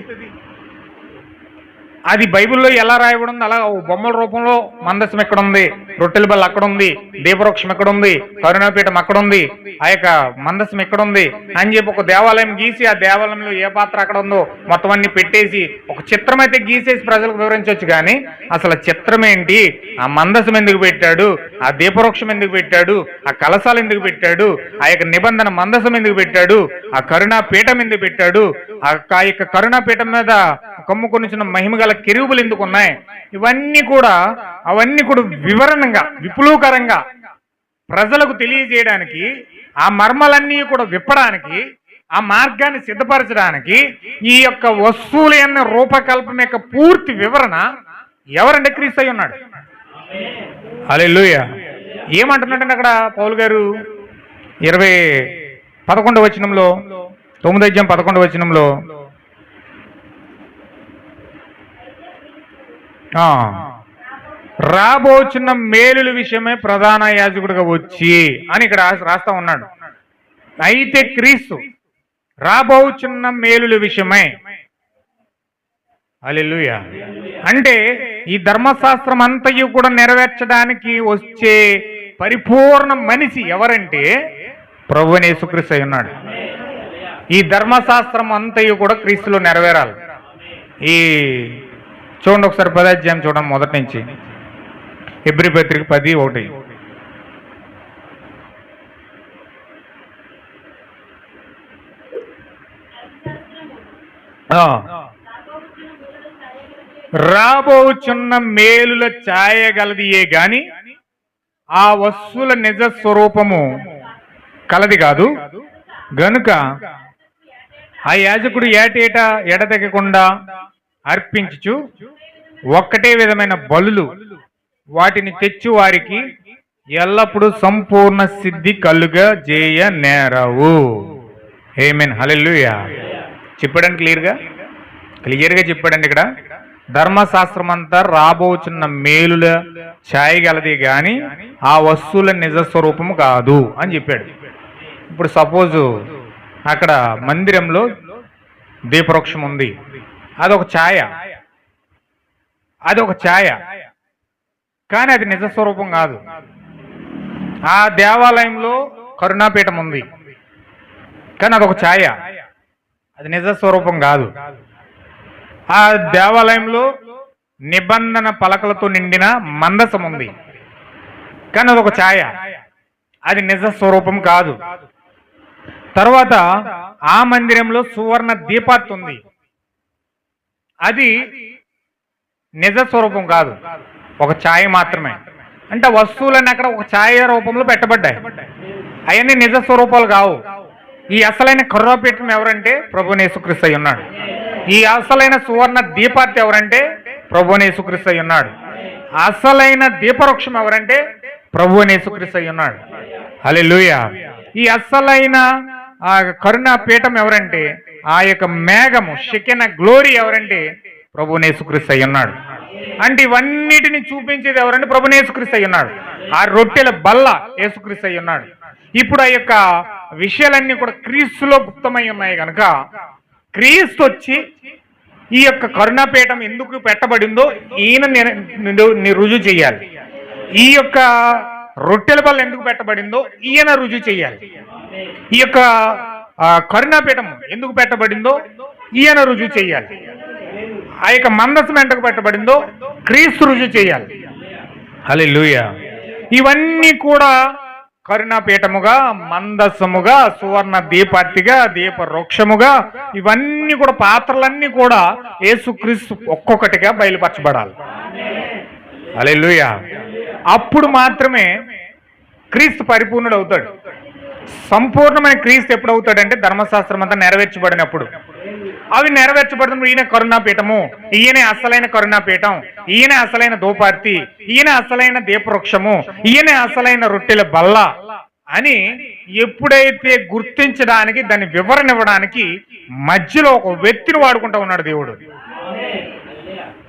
S1: అది బైబిల్లో ఎలా రాయబడింది అలా బొమ్మల రూపంలో మందసం ఎక్కడ ఉంది, రొట్టెల బల్ల అక్కడ ఉంది, దీపవృక్షం ఎక్కడ ఉంది, కరుణాపీఠం అక్కడ ఉంది, ఆ యొక్క మందసం ఎక్కడ ఉంది అని చెప్పి ఒక దేవాలయం గీసి ఆ దేవాలయంలో ఏ పాత్ర అక్కడ ఉందో మొత్తం అన్ని పెట్టేసి ఒక చిత్రం అయితే గీసేసి ప్రజలకు వివరించవచ్చు. కానీ అసలు చిత్రం ఏంటి, ఆ మందసం ఎందుకు పెట్టాడు, ఆ దీపవృక్షం ఎందుకు పెట్టాడు, ఆ కలశాలు ఎందుకు పెట్టాడు, ఆ యొక్క నిబంధన మందసం ఎందుకు పెట్టాడు, ఆ కరుణాపీఠం ఎందుకు పెట్టాడు, ఆ యొక్క కరుణాపీఠం మీద కమ్ముకొనిచిన మహిమ గల కెరూబులు ఎందుకు ఉన్నాయి, అవన్నీ కూడా వివరణంగా విపులూకరంగా ప్రజలకు తెలియజేయడానికి, ఆ మర్మలన్నీ కూడా విప్పడానికి, ఆ మార్గాన్ని సిద్ధపరచడానికి ఈ యొక్క వస్తువుల యొక్క రూపకల్పన యొక్క పూర్తి వివరణ ఎవరంటే క్రీస్తు అయి ఉన్నాడు. హల్లెలూయా. ఏమంటున్నాడంటే అక్కడ పౌలు గారు 11వ వచనంలో 9వ అధ్యాయం 11వ వచనంలో రాబోచున్న మేలుల విషయమే ప్రధాన యాజకుడిగా వచ్చి అని ఇక్కడ రాస్తా ఉన్నాడు. అయితే క్రీస్తు రాబోచున్న మేలుల విషయమై, హల్లెలూయా, అంటే ఈ ధర్మశాస్త్రం అంతయు కూడా నెరవేర్చడానికి వచ్చే పరిపూర్ణ మనిషి ఎవరంటే ప్రభువైన యేసుక్రీస్తు అయి ఉన్నాడు. ఈ ధర్మశాస్త్రం అంతయు కూడా క్రీస్తులో నెరవేరాలి. ఈ చూడండి ఒకసారి 10వ అధ్యాయం చూడండి, మొదటి నుంచి. హెబ్రీ పత్రిక 10:1. రాబోచున్న మేలుల ఛాయగలదియే గాని ఆ వస్తువుల నిజ స్వరూపము కలది కాదు. గనుక ఆ యాజకుడు ఏటేటా ఎడతెగకుండా అర్పించుచు ఒక్కటే విధమైన బలులు వాటిని తెచ్చు వారికి ఎల్లప్పుడూ సంపూర్ణ సిద్ధి కలుగా చేయ నేరవు. ఆమేన్. హల్లెలూయా. చెప్పాడండి క్లియర్గా చెప్పాడండి. ఇక్కడ ధర్మశాస్త్రం అంతా రాబోచున్న మేలుల ఛాయగలది కానీ ఆ వస్తువుల నిజ స్వరూపము కాదు అని చెప్పాడు. ఇప్పుడు సపోజు అక్కడ మందిరంలో దీపవృక్షం ఉంది, అదొక ఛాయ, కానీ అది నిజ స్వరూపం కాదు. ఆ దేవాలయంలో కరుణాపీఠం ఉంది, కానీ అదొక ఛాయ, అది నిజ స్వరూపం కాదు. ఆ దేవాలయంలో నిబంధన పలకలతో నిండిన మందసం ఉంది, కానీ అదొక ఛాయ, అది నిజ స్వరూపం కాదు. తర్వాత ఆ మందిరంలో సువర్ణ దీపార్తి ఉంది, అది నిజ స్వరూపం కాదు, ఒక ఛాయ మాత్రమే. అంటే వస్తువులన్నీ అక్కడ ఒక ఛాయ రూపంలో పెట్టబడ్డాయి, అవన్నీ నిజ స్వరూపాలు కావు. ఈ అసలైన కరుణాపీఠం ఎవరంటే ప్రభువైన యేసుక్రీస్తు అయి ఉన్నాడు. ఈ అసలైన సువర్ణ దీపార్తి ఎవరంటే ప్రభువైన యేసుక్రీస్తు అయి ఉన్నాడు. అసలైన దీపవృక్షం ఎవరంటే ప్రభువైన యేసుక్రీస్తు అయి ఉన్నాడు. హల్లెలూయా. ఈ అసలైన ఆ కరుణాపీఠం ఎవరంటే ఆ యొక్క మేఘము షెకెన గ్లోరీ ఎవరంటే ప్రభువైన యేసుక్రీస్తు అయి ఉన్నాడు. అంటే ఇవన్నిటిని చూపించేది ఎవరంటే ప్రభువైన యేసుక్రీస్తు అయి ఉన్నాడు. ఆ రొట్టెల బల్ల యేసుక్రీస్తు అయి ఉన్నాడు. ఇప్పుడు ఆ యొక్క విషయాలన్నీ కూడా క్రీస్తులో గుప్తమై ఉన్నాయి కనుక క్రీస్తు వచ్చి ఈ యొక్క కరుణాపీఠం ఎందుకు పెట్టబడిందో ఈయన రుజువు చేయాలి. ఈ యొక్క రొట్టెల బల్ల ఎందుకు పెట్టబడిందో ఈయన రుజువు చేయాలి. ఈ యొక్క కరుణాపీఠం ఎందుకు పెట్టబడిందో ఈయన రుజువు చేయాలి. ఆ యొక్క మందసం ఎందుకు పెట్టబడిందో క్రీస్తు రుజువు చేయాలి. హల్లెలూయా. ఇవన్నీ కూడా కరుణాపీఠముగా, మందసముగా, సువర్ణ దీపార్తిగా, దీపవృక్షముగా, ఇవన్నీ కూడా పాత్రలన్నీ కూడా యేసుక్రీస్తు ఒక్కొక్కటిగా బయలుపరచబడాలి. హల్లెలూయా. అప్పుడు మాత్రమే క్రీస్తు పరిపూర్ణుడు అవుతాడు. సంపూర్ణమైన క్రీస్తు ఎప్పుడు అవుతాడంటే ధర్మశాస్త్రం అంతా నెరవేర్చబడినప్పుడు. అవి నెరవేర్చబడినప్పుడు ఈయన కరుణాపీఠము, ఈయనే అసలైన కరుణాపీఠం, ఈయనే అసలైన దోపార్తి, ఈయన అసలైన దీపవృక్షము, ఈయనే అసలైన రొట్టెల బల్ల అని ఎప్పుడైతే గుర్తించడానికి, దాన్ని వివరణ ఇవ్వడానికి మధ్యలో ఒక వ్యక్తిని వాడుకుంటూ ఉన్నాడు దేవుడు.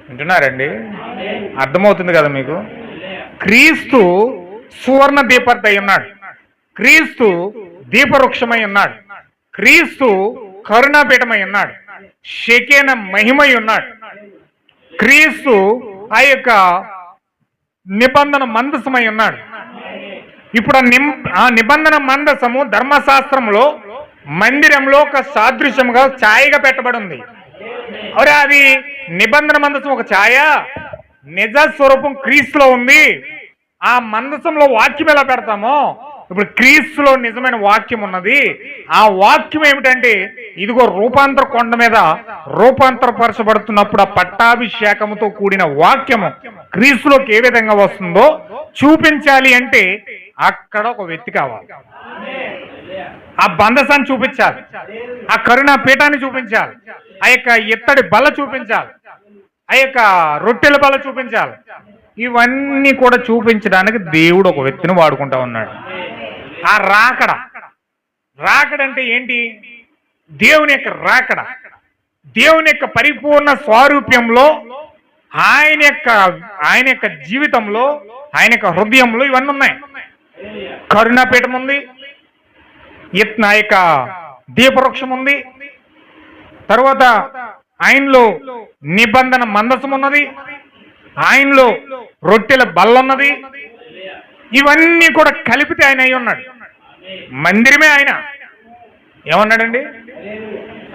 S1: వింటున్నారండి? అర్థమవుతుంది కదా మీకు? క్రీస్తు సువర్ణ దీపార్తి అయి ఉన్నాడు.
S2: క్రీస్తు దీపవృక్షమై ఉన్నాడు, క్రీస్తు కరుణాపీఠమై ఉన్నాడు, షెకేన మహిమై ఉన్నాడు, క్రీస్తు ఆ యొక్క నిబంధన మందసమై ఉన్నాడు. ఇప్పుడు ఆ నిబంధన మందసము ధర్మశాస్త్రంలో మందిరంలో ఒక సాదృశ్యముగా ఛాయగా పెట్టబడి ఉంది. అరే అది నిబంధన మందసం ఒక ఛాయ, నిజ స్వరూపం క్రీస్తులో ఉంది. ఆ మందసంలో వాక్యం ఎలా పెడతామో ఇప్పుడు క్రీస్తులో నిజమైన వాక్యం ఉన్నది. ఆ వాక్యం ఏమిటంటే ఇదిగో రూపాంతర కొండ మీద రూపాంతరపరచబడుతున్నప్పుడు ఆ పట్టాభిషేకముతో కూడిన వాక్యము క్రీస్తులోకి ఏ విధంగా వస్తుందో చూపించాలి అంటే అక్కడ ఒక వ్యక్తి కావాలి. ఆ బంధసాన్ని చూపించాలి, ఆ కరుణా పీఠాన్ని చూపించాలి, ఆ యొక్క ఇత్తడి బల్ల చూపించాలి, ఆ యొక్క రొట్టెల బల్ల చూపించాలి. ఇవన్నీ కూడా చూపించడానికి దేవుడు ఒక వ్యక్తిని వాడుకుంటా ఉన్నాడు. ఆ రాకడంటే ఏంటి? దేవుని యొక్క రాకడ, దేవుని యొక్క పరిపూర్ణ స్వారూప్యంలో ఆయన యొక్క జీవితంలో, ఆయన యొక్క హృదయంలో ఇవన్నీ ఉన్నాయి. కరుణాపీఠం ఉంది, నా యొక్క దీపవృక్షం ఉంది, తర్వాత ఆయనలో నిబంధన మందసం ఉన్నది, ఆయనలో రొట్టెల బల్లన్నది. ఇవన్నీ కూడా కలిపితే ఆయన అయి ఉన్నాడు. మందిరమే ఆయన. ఏమన్నాడండి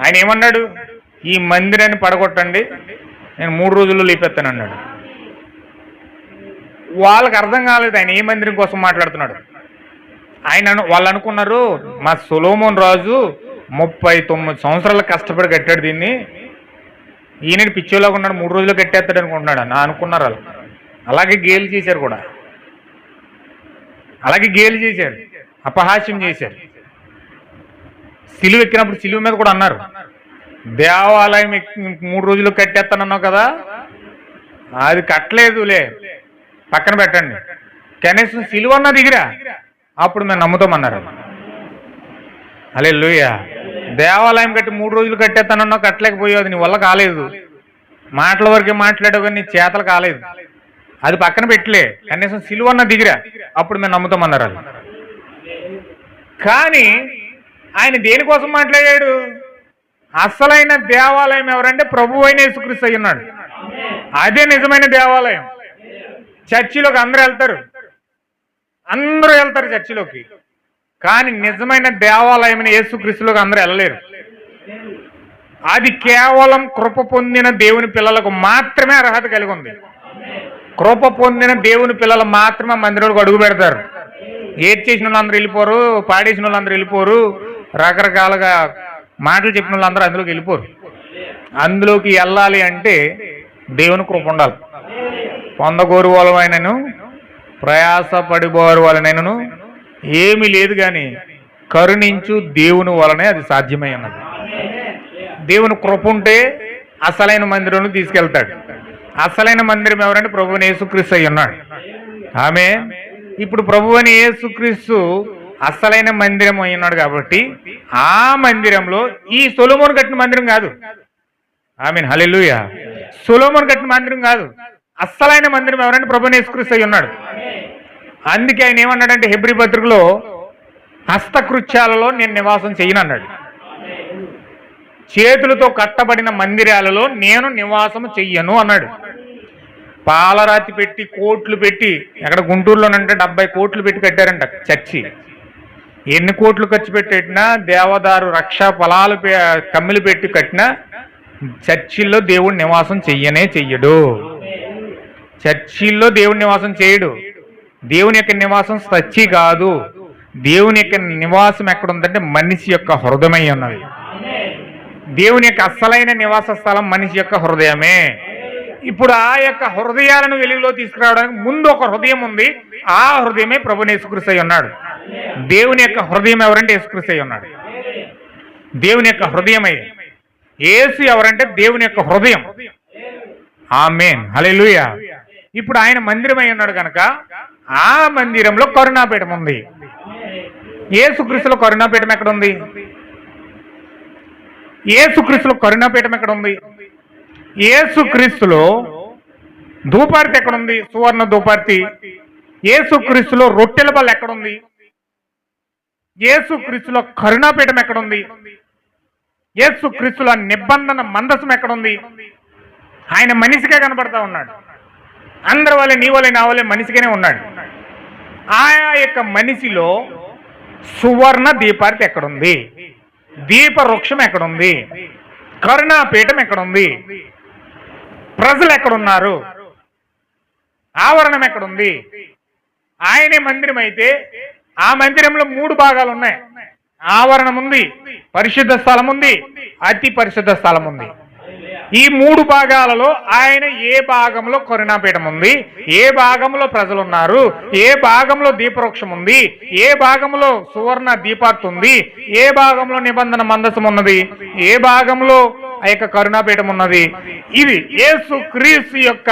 S2: ఆయన? ఏమన్నాడు? ఈ మందిరాన్ని పడగొట్టండి, నేను 3 రోజుల్లో లేపెత్తాను అన్నాడు. వాళ్ళకి అర్థం కాలేదు ఆయన ఏ మందిరం కోసం మాట్లాడుతున్నాడు. వాళ్ళు అనుకున్నారు మా సొలొమోన్ రాజు 39 సంవత్సరాలు కష్టపడి కట్టాడు దీన్ని, ఈయన పిచ్చోలాగా ఉన్నాడు 3 రోజుల్లో కట్టేస్తాడు అనుకుంటున్నాడు అని అనుకున్నారు వాళ్ళు. అలాగే గేలు చేశారు కూడా, అలాగే గేలు చేశారు, అపహాస్యం చేశారు. సిలువ ఎక్కినప్పుడు సిలువ మీద కూడా అన్నారు, దేవాలయం 3 రోజుల్లో కట్టేస్తానన్నావు కదా, అది కట్టలేదులే, పక్కన పెట్టండి, కనీసం సిలువ అన్న దిగిరా, అప్పుడు మేము నమ్ముతామన్నారు. హల్లెలూయా. దేవాలయం కట్టి 3 రోజులు కట్టేస్తానన్నావు, కట్టలేకపోయావు, నీ వల్ల కాలేదు, మాటల వరకే మాట్లాడావు కానీ నీ చేతలు కాలేదు, అది పక్కన పెట్టలే, కనీసం సిలువ అన్న దిగిరా, అప్పుడు మేము నమ్ముతామన్నారు. కానీ ఆయన దేనికోసం మాట్లాడాడు? అసలైన దేవాలయం ఎవరంటే ప్రభువు అయిన యేసుక్రీస్తు అయి ఉన్నాడు. అదే నిజమైన దేవాలయం. చర్చిలోకి అందరూ వెళ్తారు చర్చిలోకి, కానీ నిజమైన దేవాలయం యేసుక్రీస్తులోకి అందరూ వెళ్ళలేరు. అది కేవలం కృప పొందిన దేవుని పిల్లలకు మాత్రమే అర్హత కలిగి ఉంది. కృప పొందిన దేవుని పిల్లలు మాత్రమే మందిరంలోకి అడుగు పెడతారు. ఏది చేసిన వాళ్ళు అందరూ వెళ్ళిపోరు, పాడేసిన వాళ్ళు అందరూ వెళ్ళిపోరు, రకరకాలుగా మాటలు చెప్పిన వాళ్ళు అందరూ అందులోకి వెళ్ళిపోరు. అందులోకి వెళ్ళాలి అంటే దేవుని కృప ఉండాలి. పొందగోరు వాళ్ళనైనను ప్రయాసపడిపోరు వాళ్ళనైనను ఏమీ లేదు, కానీ కరుణించు దేవుని వలనే అది సాధ్యమై ఉన్నది. దేవుని కృప ఉంటే అసలైన మందిరంలో తీసుకెళ్తాడు. అసలైన మందిరం ఎవరంటే ప్రభువుని యేసుక్రీస్తు అయి ఉన్నాడు. ఆమేన్. ఇప్పుడు ప్రభువుని యేసుక్రీస్తు అసలైన మందిరం అయి ఉన్నాడు కాబట్టి ఆ మందిరంలో ఈ సొలొమోను కట్టిన మందిరం కాదు. ఆమేన్. హల్లెలూయా. సొలొమోను కట్టిన మందిరం కాదు, అసలైన మందిరం ఎవరంటే ప్రభువుని యేసుక్రీస్తు అయి ఉన్నాడు. అందుకే ఆయన ఏమన్నాడంటే హెబ్రీ పత్రికలో, హస్తకృత్యాలలో నేను నివాసం చేయను అన్నాడు. చేతులతో కట్టబడిన మందిరాలలో నేను నివాసము చెయ్యను అన్నాడు. పాలరాతి పెట్టి కోట్లు పెట్టి, ఎక్కడ గుంటూరులోనంటే 70 కోట్లు పెట్టి కట్టారంట చర్చి. ఎన్ని కోట్లు ఖర్చు పెట్టినా, దేవదారు రక్ష ఫలాలు కమ్మిలు పెట్టి కట్టినా చర్చిల్లో దేవుడు నివాసం చెయ్యడు. చర్చిల్లో దేవుడి నివాసం చేయడు. దేవుని యొక్క నివాసం చర్చి కాదు. దేవుని యొక్క నివాసం ఎక్కడ ఉందంటే మనిషి యొక్క హృదయమై ఉన్నది. దేవుని యొక్క అసలైన నివాస స్థలం మనిషి యొక్క హృదయమే. ఇప్పుడు ఆ యొక్క హృదయాలను వెలుగులో తీసుకురావడానికి ముందు ఒక హృదయం ఉంది. ఆ హృదయమే ప్రభువుని యేసుక్రీస్తు అయి ఉన్నాడు. దేవుని యొక్క హృదయం ఎవరంటే యేసుక్రీస్తు అయి ఉన్నాడు. దేవుని యొక్క హృదయమై యేసు ఎవరంటే దేవుని యొక్క హృదయం. ఆమేన్. హల్లెలూయా. ఇప్పుడు ఆయన మందిరమై ఉన్నాడు కనుక ఆ మందిరంలో కరుణాపీఠం ఉంది. యేసుక్రీస్తులో కరుణాపీఠం ఎక్కడ ఉంది? యేసుక్రీస్తులో కరుణాపీఠం ఎక్కడ ఉంది? యేసుక్రీస్తులో ధూపార్తి ఎక్కడుంది? సువర్ణ ధూపార్తి. యేసుక్రీస్తులో రొట్టెల బల్ల ఎక్కడుంది? యేసుక్రీస్తులో కరుణాపీఠం ఎక్కడుంది? యేసుక్రీస్తులో నిబంధన మందసం ఎక్కడుంది? ఆయన మనిషిగా కనబడతా ఉన్నాడు. అందరి వల్లే నీ వల్లే నా వల్లే మనిషిగానే ఉన్నాడు. ఆయా యొక్క మనిషిలో సువర్ణ దీపార్తి ఎక్కడుంది? దీప వృక్షం ఎక్కడుంది? కరుణాపీఠం ఎక్కడుంది? ప్రజలు ఎక్కడున్నారు? ఆవరణం ఎక్కడుంది? ఆయనే మందిరం అయితే ఆ మందిరంలో 3 భాగాలు ఉన్నాయి. ఆవరణం ఉంది, పరిశుద్ధ స్థలం ఉంది, అతి పరిశుద్ధ స్థలం ఉంది. ఈ 3 భాగాలలో ఆయన ఏ భాగంలో కరుణాపీఠం ఉంది, ఏ భాగంలో ప్రజలు ఉన్నారు, ఏ భాగంలో దీపవృక్షం ఉంది, ఏ భాగంలో సువర్ణ దీపార్తి ఉంది, ఏ భాగంలో నిబంధన మందసం ఉన్నది, ఏ భాగంలో ఆ యొక్క కరుణాపీఠం ఉన్నది. ఇది యేసుక్రీస్తు యొక్క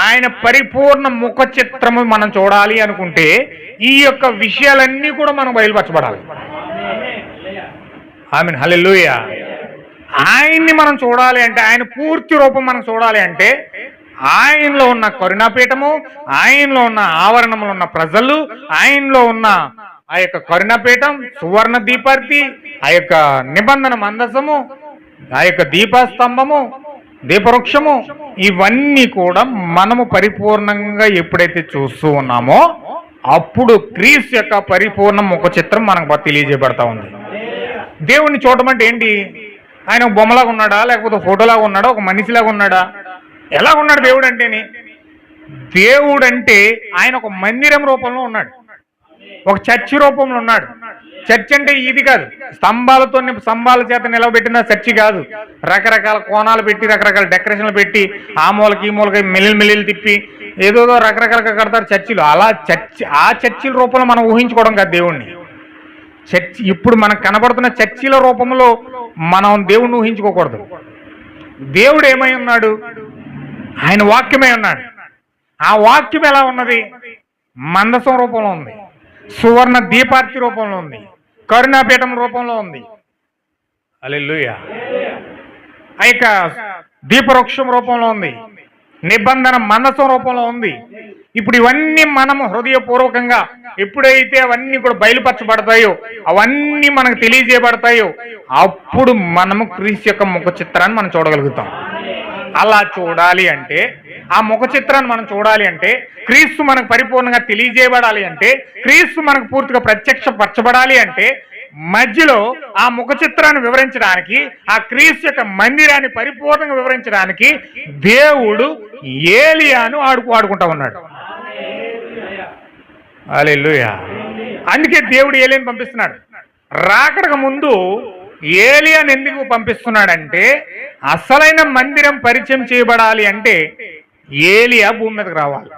S2: ఆయన పరిపూర్ణ ముఖ చిత్రము మనం చూడాలి అనుకుంటే ఈ యొక్క విషయాలన్నీ కూడా మనం బయలుపరచబడాలి. ఆమేన్, హల్లెలూయా. ఆయన్ని మనం చూడాలి అంటే, ఆయన పూర్తి రూపం మనం చూడాలి అంటే ఆయనలో ఉన్న కరుణాపీఠము, ఆయనలో ఉన్న ఆవరణంలో ఉన్న ప్రజలు, ఆయనలో ఉన్న ఆ యొక్క కరుణాపీఠం, సువర్ణ దీపార్తి, ఆ యొక్క నిబంధన మందసము, ఆ యొక్క దీపస్తంభము, దీపవృక్షము, ఇవన్నీ కూడా మనము పరిపూర్ణంగా ఎప్పుడైతే చూస్తూ ఉన్నామో అప్పుడు క్రీస్తు యొక్క పరిపూర్ణ ముఖ చిత్రం మనకు తెలియజేయబడతా ఉంది. దేవుణ్ణి చూడటం అంటే ఏంటి? ఆయన ఒక బొమ్మలాగా ఉన్నాడా, లేకపోతే ఫోటోలాగా ఉన్నాడా, ఒక మనిషిలాగా ఉన్నాడా? ఎలా ఉన్నాడు దేవుడు అంటేని? దేవుడు అంటే ఆయన ఒక మందిరం రూపంలో ఉన్నాడు, ఒక చర్చి రూపంలో ఉన్నాడు. చర్చి అంటే ఇది కాదు, స్తంభాల చేత నిలబెట్టిన చర్చి కాదు. రకరకాల కోణాలు పెట్టి, రకరకాల డెకరేషన్లు పెట్టి, ఆ మూలకి ఈ మూలకి మిల్లిలు తిప్పి ఏదోదో రకరకాలుగా కడతారు చర్చిలు. అలా ఆ చర్చిల రూపంలో మనం ఊహించుకోవడం కాదు దేవుణ్ణి. చర్చి ఇప్పుడు మనకు కనబడుతున్న చర్చిల రూపంలో మనం దేవుణ్ణి ఊహించుకోకూడదు. దేవుడు ఏమై ఉన్నాడు? ఆయన వాక్యమై ఉన్నాడు. ఆ వాక్యం ఎలా ఉన్నది? మందసం రూపంలో ఉంది, సువర్ణ దీపార్తి రూపంలో ఉంది, కరుణాపీఠం రూపంలో ఉంది. హల్లెలూయా. ఆ యొక్క దీపవృక్షం రూపంలో ఉంది, నిబంధన మందసం రూపంలో ఉంది. ఇప్పుడు ఇవన్నీ మనము హృదయపూర్వకంగా ఎప్పుడైతే అవన్నీ కూడా బయలుపరచబడతాయో, అవన్నీ మనకు తెలియజేయబడతాయో, అప్పుడు మనము క్రీస్తు యొక్క ముఖ చిత్రాన్ని మనం చూడగలుగుతాం. అలా చూడాలి అంటే, ఆ ముఖ చిత్రాన్ని మనం చూడాలి అంటే, క్రీస్తు మనకు పరిపూర్ణంగా తెలియజేయబడాలి అంటే, క్రీస్తు మనకు పూర్తిగా ప్రత్యక్షపరచబడాలి అంటే, మధ్యలో ఆ ముఖ చిత్రాన్ని వివరించడానికి, ఆ క్రీస్తు యొక్క మందిరాన్ని పరిపూర్ణంగా వివరించడానికి దేవుడు ఏలియాను వాడుకుంటా ఉన్నాడు. హల్లెలూయా. అందుకే దేవుడు ఏలియాను పంపిస్తున్నాడు. రాకడకు ముందు ఏలియాను ఎందుకు పంపిస్తున్నాడంటే, అసలైన మందిరం పరిచయం చేయబడాలి అంటే ఏలియా భూమి మీదకి రావాలి.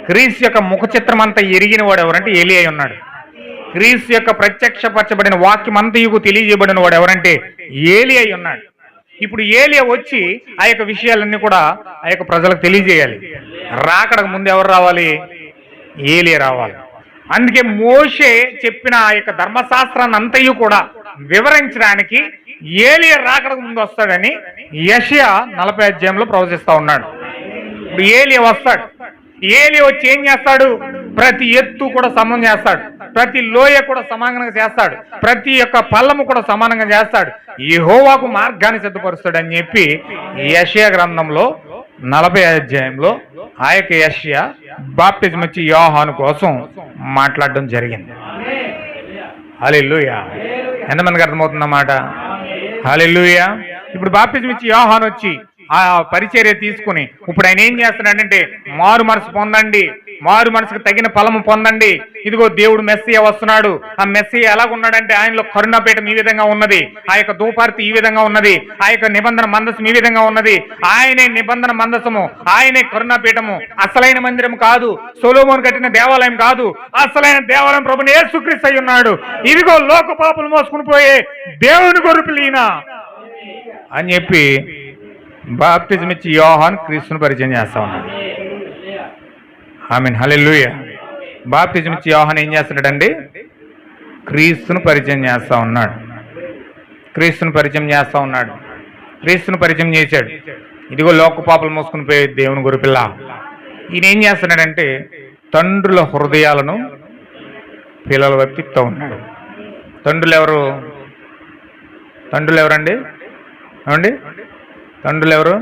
S2: క్రీస్తు యొక్క ముఖ చిత్రం అంతా ఎరిగిన వాడు ఎవరంటే ఏలియా ఉన్నాడు. క్రీస్తు యొక్క ప్రత్యక్షపరచబడిన వాక్యం అంతయుకు తెలియజేయబడిన వాడు ఎవరంటే ఏలియా ఉన్నాడు. ఇప్పుడు ఏలియా వచ్చి ఆ యొక్క విషయాలన్నీ కూడా ఆ యొక్క ప్రజలకు తెలియజేయాలి. రాకడకు ముందు ఎవరు రావాలి? ఏలియా రావాలి. అందుకే మోషే చెప్పిన ఆ యొక్క ధర్మశాస్త్రాన్ని అంతయు కూడా వివరించడానికి ఏలియా రాకడకు ముందు వస్తాడని యెషయా 40 అధ్యాయంలో ప్రవచిస్తా ఉన్నాడు. ఇప్పుడు ఏలియా వస్తాడు. ఏలియా వచ్చి ఏం చేస్తాడు? ప్రతి ఎత్తు కూడా సమానం చేస్తాడు, ప్రతి లోయ కూడా సమానంగా చేస్తాడు, ప్రతి యొక్క పల్లము కూడా సమానంగా చేస్తాడు, యెహోవాకు మార్గాన్ని సిద్ధపరుస్తాడు అని చెప్పి యెషయా గ్రంథంలో 40 అధ్యాయంలో ఆ యొక్క యెషయా బాప్తిజం ఇచ్చి యోహాను కోసం మాట్లాడడం జరిగింది. హల్లెలూయా. ఎంతమందికి అర్థమవుతుందన్నమాట? హల్లెలూయా. ఇప్పుడు బాప్తిజం ఇచ్చి యోహాను వచ్చి ఆ పరిచర్య తీసుకుని ఇప్పుడు ఆయన ఏం చేస్తున్నాడంటే, మారు మనసు పొందండి, మారు మనసుకు తగిన ఫలము పొందండి, ఇదిగో దేవుడు మెస్సియా వస్తున్నాడు. ఆ మెస్సియా ఎలాగున్నాడంటే ఆయనలో కరుణాపీఠం ఈ విధంగా ఉన్నది, ఆ యొక్క ధూపార్తి ఈ విధంగా ఉన్నది, ఆ యొక్క నిబంధన మందసం ఈ విధంగా ఉన్నది. ఆయనే నిబంధన మందసము, ఆయనే కరుణాపీఠము. అసలైన మందిరం కాదు, సొలొమోను కట్టిన దేవాలయం కాదు, అసలైన దేవాలయం ప్రభుని యేసుక్రీస్తు అయి ఉన్నాడు. ఇదిగో లోక పాపలు మోసుకుని పోయే దేవుని గొర్రెపిల్ల అని చెప్పి బాప్తిజం ఇచ్చి యోహాను క్రీస్తును పరిచయం చేస్తా ఉన్నాడు. ఆమేన్, హల్లెలూయా. బాప్తిజం ఇచ్చి యోహాను ఏం చేస్తున్నాడండి? క్రీస్తును పరిచయం చేస్తా ఉన్నాడు. క్రీస్తును పరిచయం చేస్తా ఉన్నాడు. క్రీస్తును పరిచయం చేశాడు. ఇదిగో లోక పాపలు మోసుకుని పోయే దేవుని గొర్రెపిల్ల. ఈయన ఏం చేస్తున్నాడంటే తండ్రుల హృదయాలను పిల్లల వైపు తిప్పుతూ ఉన్నాడు. తండ్రులు ఎవరు? తండ్రులు ఎవరండి? ఏమండి? తండ్రులు ఎవరు?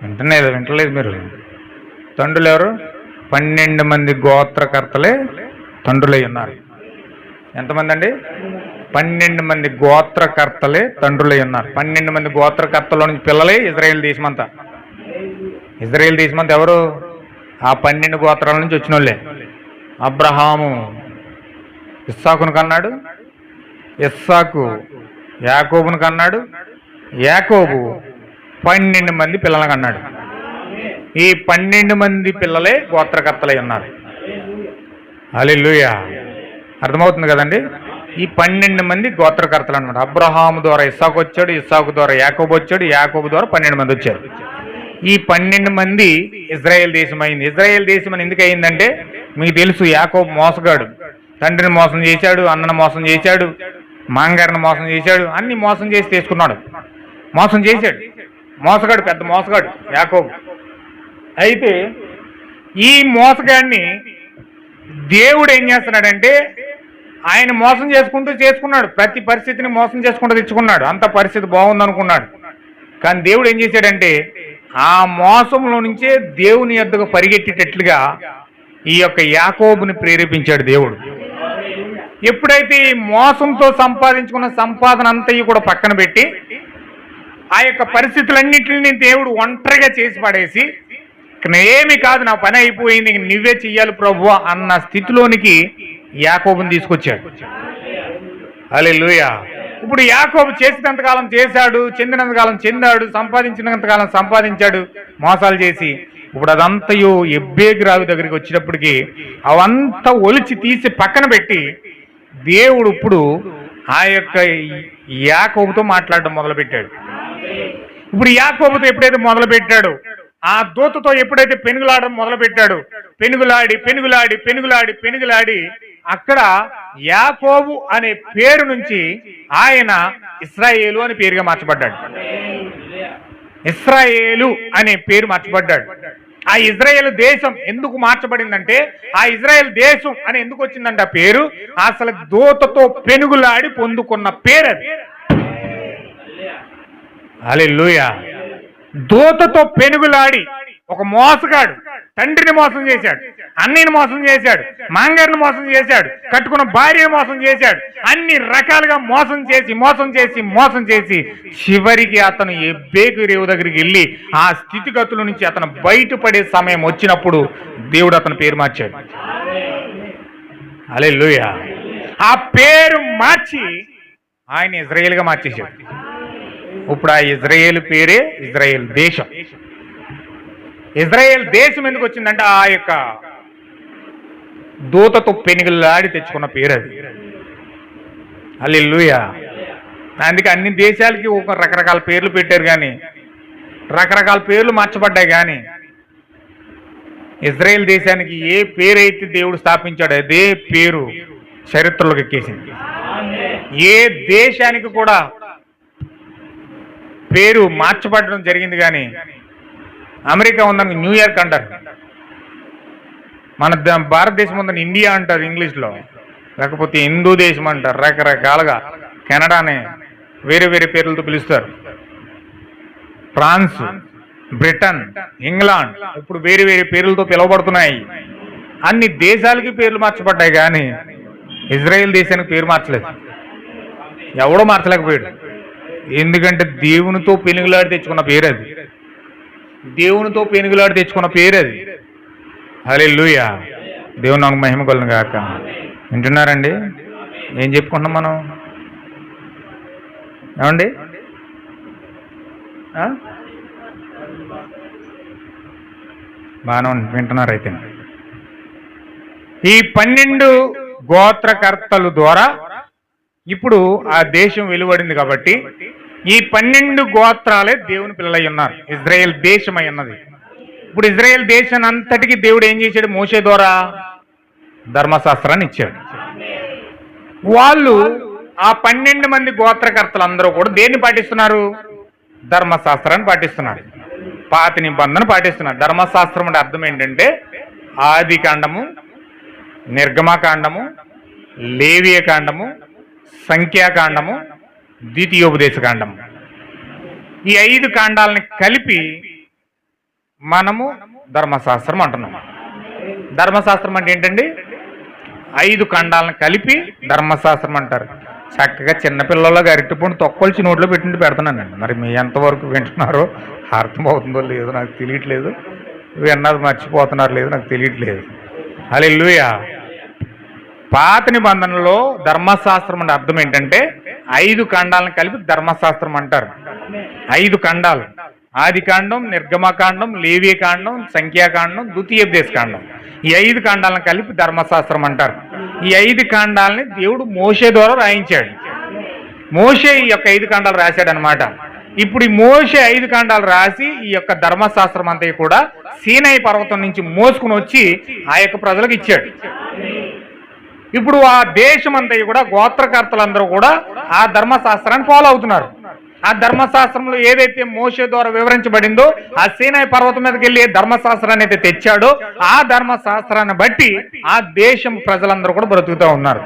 S2: వింటలేదు మీరు. తండ్రులు ఎవరు? 12 మంది గోత్రకర్తలే తండ్రులై ఉన్నారు. ఎంతమంది అండి? 12 మంది గోత్రకర్తలే తండ్రులై ఉన్నారు. 12 మంది గోత్రకర్తల నుంచి పిల్లలే ఇజ్రాయేల్ దేశమంతా. ఇజ్రాయేల్ దేశమంతా ఎవరు? ఆ 12 గోత్రాల నుంచి వచ్చిన వాళ్ళే. అబ్రహాము ఇస్సాకును కన్నాడు, ఇస్సాకు యాకోబును కన్నాడు, యాకోబు 12 మంది పిల్లలను కన్నాడు. ఈ 12 మంది పిల్లలే గోత్రకర్తలై ఉన్నారు. హల్లెలూయా. అర్థమవుతుంది కదండి? ఈ 12 మంది గోత్రకర్తలు అన్నమాట. అబ్రహాము ద్వారా ఇస్సాకు వచ్చాడు, ఇస్సాకు ద్వారా యాకోబు వచ్చాడు, యాకోబు ద్వారా 12 మంది వచ్చారు. ఈ 12 మంది ఇజ్రాయేల్ దేశం అయింది. ఇజ్రాయేల్ దేశం అని ఎందుకు అయిందంటే మీకు తెలుసు, యాకోబు మోసగాడు. తండ్రిని మోసం చేశాడు, అన్నను మోసం చేశాడు, మాంగారిని మోసం చేశాడు, అన్ని మోసం చేసి తీసుకున్నాడు. మోసం చేశాడు, మోసగాడు, పెద్ద మోసగాడు యాకోబు. అయితే ఈ మోసగాడిని దేవుడు ఏం చేస్తున్నాడంటే ఆయన మోసం చేసుకున్నాడు. ప్రతి పరిస్థితిని మోసం చేసుకుంటూ తెచ్చుకున్నాడు. అంత పరిస్థితి బాగుందనుకున్నాడు. కానీ దేవుడు ఏం చేశాడంటే ఆ మోసంలో నుంచే దేవుని యొద్దకు పరిగెట్టేటట్లుగా ఈ యొక్క యాకోబుని ప్రేరేపించాడు దేవుడు. ఎప్పుడైతే ఈ మోసంతో సంపాదించుకున్న సంపాదన అంతయు కూడా పక్కన పెట్టి ఆ యొక్క పరిస్థితులన్నింటినీ దేవుడు ఒంటరిగా చేసి పడేసి, ఏమి కాదు, నా పని అయిపోయింది, నువ్వే చెయ్యాలి ప్రభువా అన్న స్థితిలోనికి యాకోబుని తీసుకొచ్చాడు. హల్లెలూయా. ఇప్పుడు యాకోబు చేసినంతకాలం చేశాడు, చెందినంతకాలం చెందాడు, సంపాదించినంతకాలం సంపాదించాడు, మోసాలు చేసి. ఇప్పుడు అదంతయు ఎబ్బేగు రావి దగ్గరికి వచ్చినప్పటికీ అవంతా ఒలిచి తీసి పక్కన పెట్టి దేవుడు ఇప్పుడు ఆ యొక్క యాకోబుతో మాట్లాడడం మొదలుపెట్టాడు. ఇప్పుడు యాకోబుతో ఎప్పుడైతే మొదలుపెట్టాడో, ఆ దూతతో ఎప్పుడైతే పెనుగులాడడం మొదలుపెట్టాడు, పెనుగులాడి అక్కడ యాకోబు అనే పేరు నుంచి ఆయన ఇశ్రాయేలు అనే పేరుగా మార్చబడ్డాడు. ఇశ్రాయేలు అనే పేరు మార్చబడ్డాడు. ఆ ఇజ్రాయేల్ దేశం ఎందుకు మార్చబడిందంటే, ఆ ఇజ్రాయేల్ దేశం అని ఎందుకు వచ్చిందంటే ఆ పేరు అసలు దూతతో పెనుగులాడి పొందుకున్న పేరు అది. హల్లెలూయా. దూతతో పెనుగులాడి ఒక మోసగాడు తండ్రిని మోసం చేశాడు, అన్నయ్యని మోసం చేశాడు, మాంగారిని మోసం చేశాడు, కట్టుకున్న భార్యని మోసం చేశాడు, అన్ని రకాలుగా మోసం చేసి చివరికి అతను ఎబ్బేగు రేవు దగ్గరికి వెళ్ళి ఆ స్థితిగతుల నుంచి అతను బయటపడే సమయం వచ్చినప్పుడు దేవుడు అతని పేరు మార్చాడు. హల్లెలూయా. ఆ పేరు మార్చి ఆయన ఇజ్రాయేల్గా మార్చేశాడు. ఇప్పుడు ఆ ఇజ్రాయేల్ పేరే ఇజ్రాయేల్ దేశం. ఇజ్రాయేల్ దేశం ఎందుకు వచ్చిందంటే ఆ యొక్క దూతతో పెనుగులాడి తెచ్చుకున్న పేరు అది. హల్లెలూయా. అందుకే అన్ని దేశాలకి ఒక రకరకాల పేర్లు పెట్టారు, కానీ రకరకాల పేర్లు మార్చబడ్డాయి. కానీ ఇజ్రాయేల్ దేశానికి ఏ పేరైతే దేవుడు స్థాపించాడో అదే పేరు చరిత్రలోకి ఎక్కేసింది. ఏ దేశానికి కూడా పేరు మార్చబడడం జరిగింది. కానీ అమెరికా ఉందని న్యూయార్క్ అంటారు, మన భారతదేశం ఉందని ఇండియా అంటారు ఇంగ్లీష్లో, లేకపోతే హిందూ దేశం అంటారు. రకరకాలుగా కెనడాని వేరే వేరే పేర్లతో పిలుస్తారు. ఫ్రాన్స్, బ్రిటన్, ఇంగ్లాండ్ ఇప్పుడు వేరే వేరే పేర్లతో పిలువబడుతున్నాయి. అన్ని దేశాలకి పేర్లు మార్చబడ్డాయి, కానీ ఇజ్రాయెల్ దేశానికి పేరు మార్చలేదు. ఎవడో మార్చలేకపోయాడు. ఎందుకంటే దేవునితో పెనుగులాడి తెచ్చుకున్న పేరు అది. దేవునితో పెనుగులాడి తెచ్చుకున్న పేరు అది. హల్లెలూయా. దేవుని నాకు మహిమ కలుగును గాక. వింటున్నారండి? ఏం చెప్పుకుంటున్నాం మనం? ఏమండి? బాగానే వింటున్నారు అయితే. ఈ 12 గోత్రకర్తల ద్వారా ఇప్పుడు ఆ దేశం వెలువడింది. కాబట్టి ఈ 12 గోత్రాలే దేవుని పిల్లలై ఉన్నారు, ఇజ్రాయేల్ దేశమై ఉన్నది. ఇప్పుడు ఇజ్రాయేల్ దేశాన్ని అంతటికీ దేవుడు ఏం చేశాడు? మోషే ద్వారా ధర్మశాస్త్రాన్ని ఇచ్చాడు. వాళ్ళు ఆ 12 మంది గోత్రకర్తలు అందరూ కూడా దేన్ని పాటిస్తున్నారు? ధర్మశాస్త్రాన్ని పాటిస్తున్నారు, పాత నిబంధన పాటిస్తున్నారు. ధర్మశాస్త్రం అంటే అర్థం ఏంటంటే ఆది కాండము నిర్గమకాండము, లేవియకాండము, సంఖ్యాకాండము, ద్వితీయోపదేశకాండము. ఈ 5 కాండాలని కలిపి మనము ధర్మశాస్త్రం అంటున్నాం. ధర్మశాస్త్రం అంటే ఏంటండి? 5 ఖండాలను కలిపి ధర్మశాస్త్రం అంటారు. చక్కగా చిన్నపిల్లలగా అరటిపండు తొక్కొల్చి నోట్లో పెట్టి పెడుతున్నానండి. మరి మీ ఎంతవరకు వింటున్నారో అర్థమవుతుందో లేదో నాకు తెలియట్లేదు. విన్నది మర్చిపోతున్నారు లేదో నాకు తెలియట్లేదు. హల్లెలూయా. పాత నిబంధనలో ధర్మశాస్త్రం అంటే అర్థం ఏంటంటే 5 ఖండాలను కలిపి ధర్మశాస్త్రం అంటారు. 5 ఖండాలు: ఆదికాండం, నిర్గమకాండం, లేవియకాండం, సంఖ్యాకాండం, ద్వితీయోపదేశకాండం. ఈ 5 కాండాలను కలిపి ధర్మశాస్త్రం అంటారు. ఈ 5 కాండాలని దేవుడు మోషే ద్వారా రాయించాడు. మోషే ఈ యొక్క 5 కాండాలు రాశాడు అనమాట. ఇప్పుడు ఈ మోషే 5 కాండాలు రాసి ఈ యొక్క ధర్మశాస్త్రం అంతా కూడా సీనాయి పర్వతం నుంచి మోసుకుని వచ్చి ఆ యొక్క ప్రజలకు ఇచ్చాడు. ఇప్పుడు ఆ దేశం అంతా కూడా గోత్రకర్తలందరూ కూడా ఆ ధర్మశాస్త్రాన్ని ఫాలో అవుతున్నారు. ఆ ధర్మశాస్త్రంలో ఏదైతే మోషే ద్వారా వివరించబడిందో ఆ సీనాయి పర్వతం మీదకి వెళ్ళి ధర్మశాస్త్రాన్ని అయితే తెచ్చాడో ఆ ధర్మశాస్త్రాన్ని బట్టి ఆ దేశం ప్రజలందరూ కూడా బ్రతుకుతూ ఉన్నారు.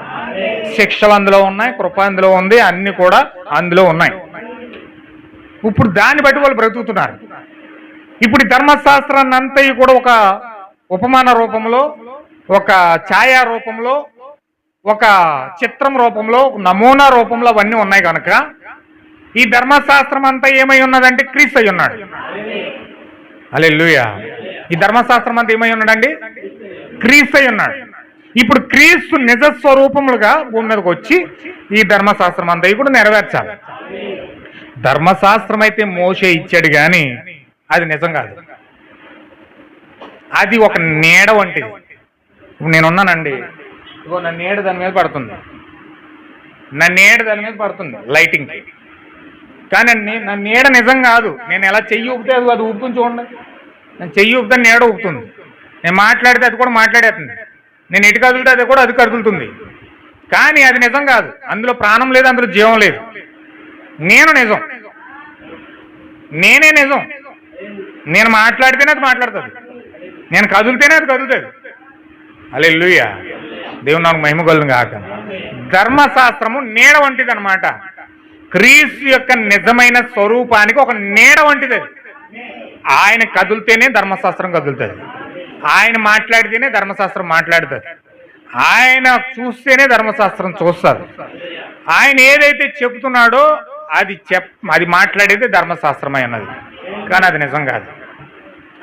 S2: శిక్షలు అందులో ఉన్నాయి, కృప అందులో ఉంది, అన్ని కూడా అందులో ఉన్నాయి. ఇప్పుడు దాన్ని బట్టి వాళ్ళు బ్రతుకుతున్నారు. ఇప్పుడు ఈ ధర్మశాస్త్రాన్ని అంతా కూడా ఒక ఉపమాన రూపంలో, ఒక ఛాయా రూపంలో, ఒక చిత్రం రూపంలో, ఒక నమూనా రూపంలో అవన్నీ ఉన్నాయి కనుక ఈ ధర్మశాస్త్రం అంతా ఏమై ఉన్నదంటే క్రీస్తు అయి ఉన్నాడు. హల్లెలూయా. ఈ ధర్మశాస్త్రం అంతా ఏమై ఉన్నాడండి? క్రీస్తు అయి ఉన్నాడు. ఇప్పుడు క్రీస్తు నిజ స్వరూపములుగా భూమి మీదకి వచ్చి ఈ ధర్మశాస్త్రం అంతా కూడా నెరవేర్చాలి. ధర్మశాస్త్రం అయితే మోషే ఇచ్చాడు కానీ అది నిజం కాదు. అది ఒక నీడ వంటిది. ఇప్పుడు నేనున్నానండి, ఇగో నా నీడ దాని మీద పడుతుంది, నా నీడ దాని మీద పడుతుంది లైటింగ్. కానీ నా నీడ నిజం కాదు. నేను ఎలా చెయ్యి ఊపితే అది ఊపుతుంది. చూడండి, నేను చెయ్యి ఊపితే నీడ ఊపుతుంది. నేను మాట్లాడితే అది కూడా మాట్లాడేస్తుంది. నేను ఎటు కదులుతే అది కూడా అది కదులుతుంది. కానీ అది నిజం కాదు. అందులో ప్రాణం లేదు, అందులో జీవం లేదు. నేను నిజం, నేనే నిజం. నేను మాట్లాడితేనే అది మాట్లాడుతుంది, నేను కదులుతేనే అది కదులుతుంది. హల్లెలూయా. దేవుని నాకు మహిమ కలుగును గాక. ధర్మశాస్త్రము నీడ వంటిది అనమాట. క్రీస్తు యొక్క నిజమైన స్వరూపానికి ఒక నీడ వంటిది. ఆయన కదులుతేనే ధర్మశాస్త్రం కదులుతుంది, ఆయన మాట్లాడితేనే ధర్మశాస్త్రం మాట్లాడుతుంది, ఆయన చూస్తేనే ధర్మశాస్త్రం చూస్తారు. ఆయన ఏదైతే చెప్తున్నాడో అది మాట్లాడేది ధర్మశాస్త్రమై ఉన్నది. కానీ అది నిజం కాదు,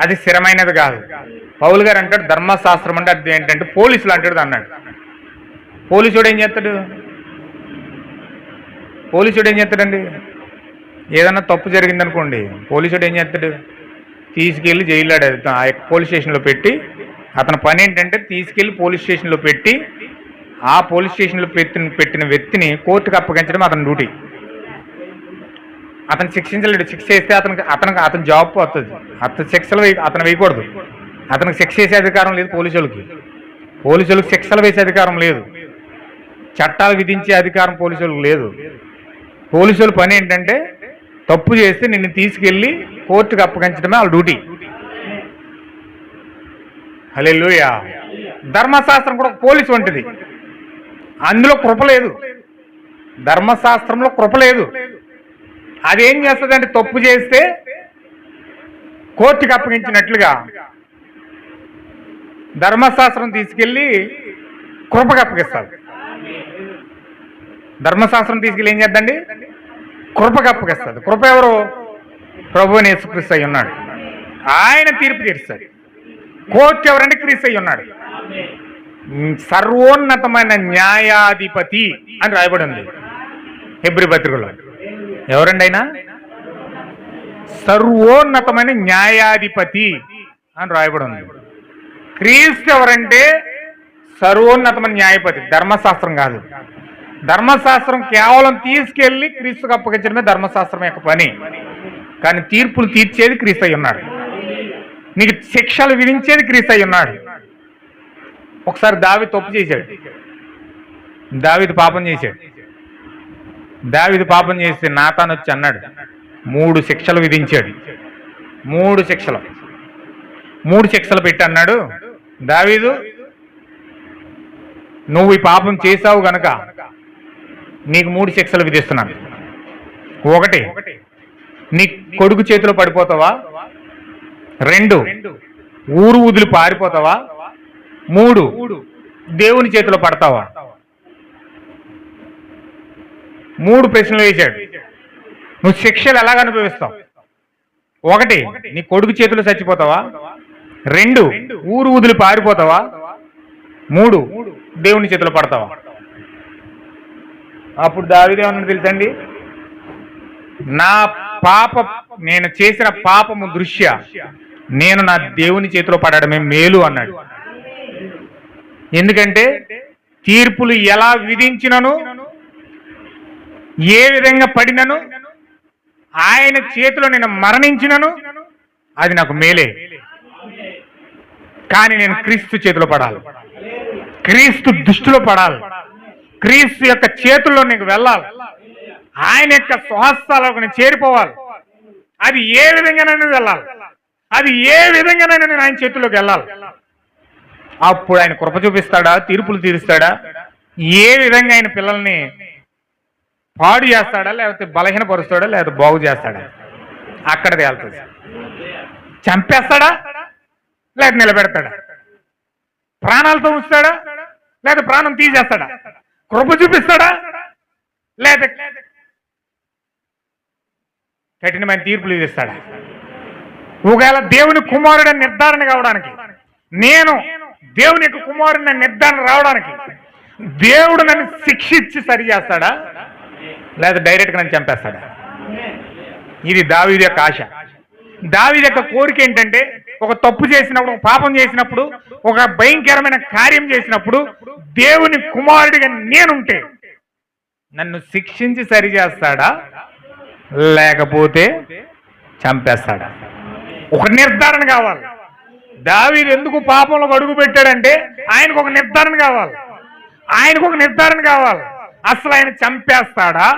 S2: అది స్థిరమైనది కాదు. పౌలు గారు అంటాడు ధర్మశాస్త్రం అంటే అది ఏంటంటే పోలీసులు అంటాడు అన్నాడు. పోలీసుడు ఏం చేస్తాడు? పోలీసుడు ఏం చేస్తాడండి? ఏదన్నా తప్పు జరిగిందనుకోండి, పోలీసుడు ఏం చేస్తాడు? తీసుకెళ్ళి జైల్లో ఆ యొక్క పోలీస్ స్టేషన్లో పెట్టి, అతని పని ఏంటంటే తీసుకెళ్ళి పోలీస్ స్టేషన్లో పెట్టి ఆ పోలీస్ స్టేషన్లో పెట్టిన వ్యక్తిని కోర్టుకు అప్పగించడం అతని డ్యూటీ. అతను శిక్షించలేడు. శిక్ష చేస్తే అతని జాబ్ పోతుంది. అతను వేయకూడదు. అతనికి శిక్ష వేసే అధికారం లేదు పోలీసులకి. పోలీసులకు శిక్షలు వేసే అధికారం లేదు. చట్టాలు విధించే అధికారం పోలీసులకు లేదు. పోలీసుల పని ఏంటంటే తప్పు చేస్తే నిన్ను తీసుకెళ్ళి కోర్టుకు అప్పగించడమే వాళ్ళ డ్యూటీ. హల్లెలూయా. ధర్మశాస్త్రం కూడా పోలీసు వంటిది. అందులో కృప లేదు. ధర్మశాస్త్రంలో కృప లేదు. అదేం చేస్తుందంటే తప్పు చేస్తే కోర్టుకు అప్పగించినట్లుగా ధర్మశాస్త్రం తీసుకెళ్ళి కృపకు అప్పగిస్తారు. ధర్మశాస్త్రం తీసుకెళ్ళి ఏం చేద్దండి? కృపకు అప్పగిస్తుంది. కృప ఎవరు? ప్రభువుని యేసుక్రీస్తు అయి ఉన్నాడు. ఆయన తీర్పు తీరుస్తాడు. కోర్టు ఎవరంటే క్రీస్తు అయి ఉన్నాడు. సర్వోన్నతమైన న్యాయాధిపతి అని రాయబడి ఉంది హెబ్రీ పత్రికలో. ఎవరండి ఆయన? సర్వోన్నతమైన న్యాయాధిపతి అని రాయబడి ఉంది. క్రీస్తు ఎవరంటే సర్వోన్నతమైన న్యాయపతి. ధర్మశాస్త్రం కాదు. ధర్మశాస్త్రం కేవలం తీసుకెళ్లి క్రీస్తుకు అప్పగించడమే ధర్మశాస్త్రం యొక్క పని. కానీ తీర్పులు తీర్చేది క్రీస్తు అయి ఉన్నాడు. నీకు శిక్షలు విధించేది క్రీస్తు అయి ఉన్నాడు. ఒకసారి దావీదు తప్పు చేశాడు. దావీదు పాపం చేశాడు. దావీదు పాపం చేస్తే నాతాను వచ్చి అన్నాడు, 3 శిక్షలు విధించాడు. 3 శిక్షలు పెట్టి అన్నాడు, దావీదు నువ్వు ఈ పాపం చేశావు గనక నీకు 3 శిక్షలు విధిస్తున్నాను. 1, నీ కొడుకు చేతిలో పడిపోతావా. 2, ఊరు వదిలి పారిపోతావా. 3, దేవుని చేతిలో పడతావా. 3 ప్రశ్నలు వేశాడు. నువ్వు శిక్షలు ఎలాగ అనుభవిస్తావు. 1, నీ కొడుకు చేతిలో చచ్చిపోతావా. 2, ఊరు వదిలి పారిపోతావా. 3, దేవుని చేతిలో పడతావా. అప్పుడు దావీదు ఏమన్నా తెలుసండి, నేను చేసిన పాపము దృష్ట్యా నేను నా దేవుని చేతిలో పడడమే మేలు అన్నాడు. ఎందుకంటే తీర్పులు ఎలా విధించినను ఏ విధంగా పడినను ఆయన చేతిలో నేను మరణించినను అది నాకు మేలే. కానీ నేను క్రీస్తు చేతిలో పడాలి, క్రీస్తు దృష్టిలో పడాలి, క్రీస్తు యొక్క చేతుల్లో నీకు వెళ్ళాలి, ఆయన యొక్క స్వహస్తాలకు నేను చేరిపోవాలి. అది ఏ విధంగానైనా వెళ్ళాలి, అది ఏ విధంగానైనా నేను ఆయన చేతుల్లోకి వెళ్ళాలి. అప్పుడు ఆయన కృప చూపిస్తాడా, తీర్పులు తీరుస్తాడా, ఏ విధంగా ఆయన పిల్లల్ని పాడు చేస్తాడా, లేకపోతే బలహీనపరుస్తాడా, లేకపోతే బాగు చేస్తాడా, అక్కడ తేలుతుంది. చంపేస్తాడా లేక నిలబెడతాడా, ప్రాణాలతో ఉంచుతాడా లేదా ప్రాణం తీసేస్తాడా, కృప చూపిస్తాడా లేదా కఠినమైన తీర్పులు విధిస్తాడా. ఒకవేళ దేవుని కుమారుడని నిర్ధారణ కావడానికి, నేను దేవుని యొక్క కుమారుడిని నిర్ధారణ రావడానికి దేవుడు నన్ను శిక్షించి సరి చేస్తాడా లేదా డైరెక్ట్గా నన్ను చంపేస్తాడా. ఇది దావీదు యొక్క ఆశ. దావీదు యొక్క కోరిక ఏంటంటే, ఒక తప్పు చేసినప్పుడు, ఒక పాపం చేసినప్పుడు, ఒక భయంకరమైన కార్యం చేసినప్పుడు దేవుని కుమారుడిగా నేనుంటే నన్ను శిక్షించి సరి చేస్తాడా లేకపోతే చంపేస్తాడా. ఒక నిర్ధారణ కావాలి. దావీదు ఎందుకు పాపంలో అడుగు పెట్టాడంటే ఆయనకు ఒక నిర్ధారణ కావాలి, ఆయనకు ఒక నిర్ధారణ కావాలి. అసలు ఆయన చంపేస్తాడా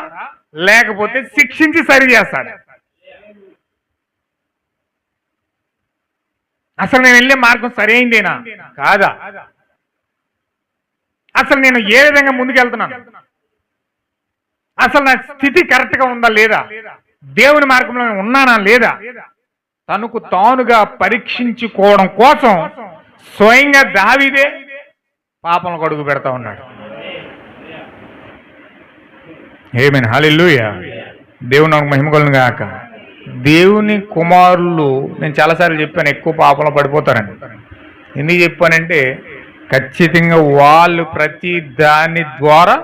S2: లేకపోతే శిక్షించి సరి చేస్తాడా. అసలు నేను వెళ్ళే మార్గం సరైందేనా కాదా, అసలు నేను ఏ విధంగా ముందుకెళ్తున్నాను, అసలు నా స్థితి కరెక్ట్గా ఉందా లేదా, దేవుని మార్గంలో ఉన్నానా లేదా, తనకు తానుగా పరీక్షించుకోవడం కోసం స్వయంగా దావీదే పాపంలో అడుగు పెడతా ఉన్నాడు. ఆమేన్, హల్లెలూయా. దేవుని నాకు మహిమ కలుగును గాక. దేవుని కుమారులు, నేను చాలాసార్లు చెప్పాను, ఎక్కువ పాపంలో పడిపోతారని. ఎందుకు చెప్పానంటే ఖచ్చితంగా వాళ్ళు ప్రతి దాని ద్వారా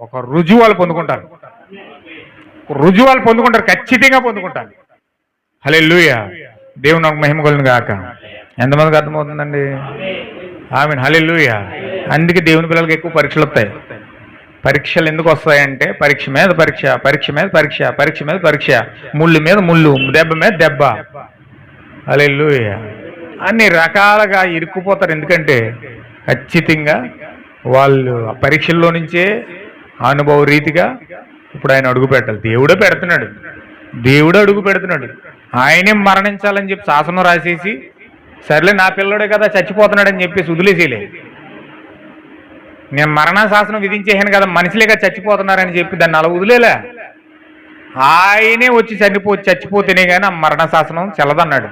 S2: ఒక రుజువాలు పొందుకుంటారు, ఖచ్చితంగా పొందుకుంటారు. హల్లెలూయా. దేవుని నాకు మహిమ కలుగును గాక. ఎంతమందికి అర్థమవుతుందండి. ఆమేన్, హల్లెలూయా. అందుకే దేవుని పిల్లలకి ఎక్కువ పరీక్షలు వస్తాయి. పరీక్షలు ఎందుకు వస్తాయంటే పరీక్ష మీద పరీక్ష, పరీక్ష మీద పరీక్ష, పరీక్ష మీద పరీక్ష, ముళ్ళు మీద ముళ్ళు, దెబ్బ మీద దెబ్బ. హల్లెలూయా. అన్ని రకాలుగా ఇరుక్కుపోతారు. ఎందుకంటే ఖచ్చితంగా వాళ్ళు ఆ పరీక్షల్లో నుంచే అనుభవ రీతిగా ఇప్పుడు ఆయన అడుగు పెట్టాలి. దేవుడే అడుగు పెడుతున్నాడు. ఆయనే మరణించాలని చెప్పి శాసనం రాసేసి, సర్లే నా పిల్లడే కదా చచ్చిపోతున్నాడని చెప్పేసి వదిలేసేలే. నేను మరణ శాసనం విధించేసాను కదా, మనుషులేగా చచ్చిపోతున్నారని చెప్పి దాన్ని అలా వదిలేలే. ఆయనే వచ్చి చచ్చిపోతేనే కానీ ఆ మరణ శాసనం చెల్లదన్నాడు.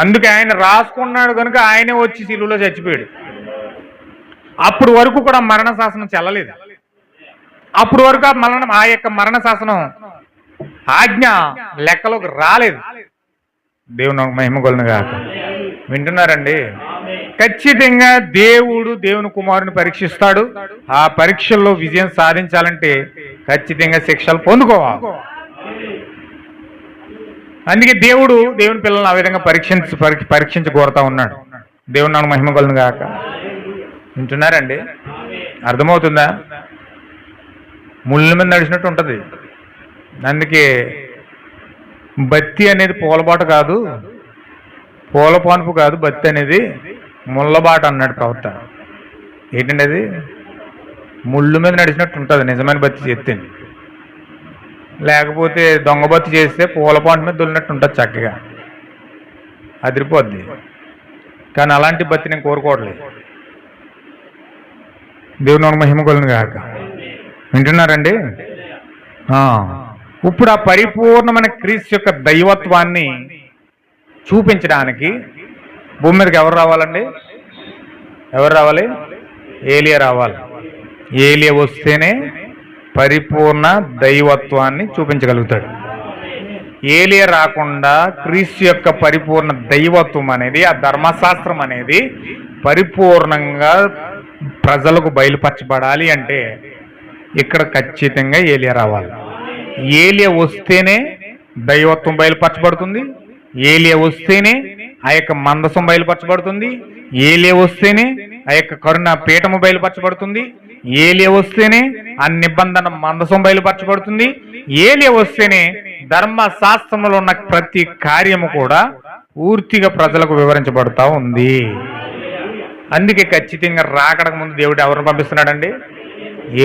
S2: అందుకే ఆయన రాసుకున్నాడు కనుక ఆయనే వచ్చి శిలువలో చచ్చిపోయాడు. అప్పుడు వరకు కూడా మరణ శాసనం చెల్లలేదు. అప్పుడు వరకు ఆ యొక్క మరణ శాసనం ఆజ్ఞ లెక్కలోకి రాలేదు. దేవుని మహిమ కలుగును గాక. వింటున్నారండి. ఖచ్చితంగా దేవుని కుమారుని పరీక్షిస్తాడు. ఆ పరీక్షల్లో విజయం సాధించాలంటే ఖచ్చితంగా శిక్షలు పొందుకోవాలి. అందుకే దేవుని పిల్లల్ని ఆ విధంగా పరీక్షించి కోరుతా ఉన్నాడు. దేవుని నాకు మహిమ కలుగును గాక. వింటున్నారండి. అర్థమవుతుందా. ముళ్ళ మీద నడిచినట్టు ఉంటుంది. అందుకే బత్తి అనేది పూలబాట కాదు, పూల పానుపు కాదు, బత్తి అనేది ముళ్ళబాట అన్నాడు ప్రవక్త. ఏంటండి అది? ముళ్ళు మీద నడిచినట్టు ఉంటుంది నిజమైన బత్తి చేస్తే. లేకపోతే దొంగ బత్తి చేస్తే పూల పాంటు మీద దొల్లినట్టు ఉంటుంది, చక్కగా అదిరిపోద్ది. కానీ అలాంటి బత్తి నేను కోరుకోవట్లేదు. దేవుని మహిమ కలుగును గాక. వింటున్నారండి? ఇప్పుడు ఆ పరిపూర్ణమైన క్రీస్తు యొక్క దైవత్వాన్ని చూపించడానికి భూమి మీదకి ఎవరు రావాలండి? ఎవరు రావాలి? ఏలియా రావాలి. ఏలియా వస్తేనే పరిపూర్ణ దైవత్వాన్ని చూపించగలుగుతాడు. ఏలియా రాకుండా క్రీస్తు యొక్క పరిపూర్ణ దైవత్వం అనేది, ఆ ధర్మశాస్త్రం అనేది పరిపూర్ణంగా ప్రజలకు బయలుపరచబడాలి అంటే ఇక్కడ ఖచ్చితంగా ఏలియా రావాలి. ఏలియా వస్తేనే దైవత్వం బయలుపరచబడుతుంది. ఏలియా వస్తేనే ఆ యొక్క మందసం బయలుపరచబడుతుంది. ఏలియా వస్తేనే ఆ యొక్క కరుణ పీఠము బయలుపరచబడుతుంది. ఏలియా వస్తేనే ఆ నిబంధన మందసం బయలుపరచబడుతుంది. ఏలియా వస్తేనే ధర్మశాస్త్రంలో ఉన్న ప్రతి కార్యము కూడా పూర్తిగా ప్రజలకు వివరించబడుతూ ఉంది. అందుకే ఖచ్చితంగా రాకడకు ముందు దేవుడు ఎవరిని పంపిస్తున్నాడండి?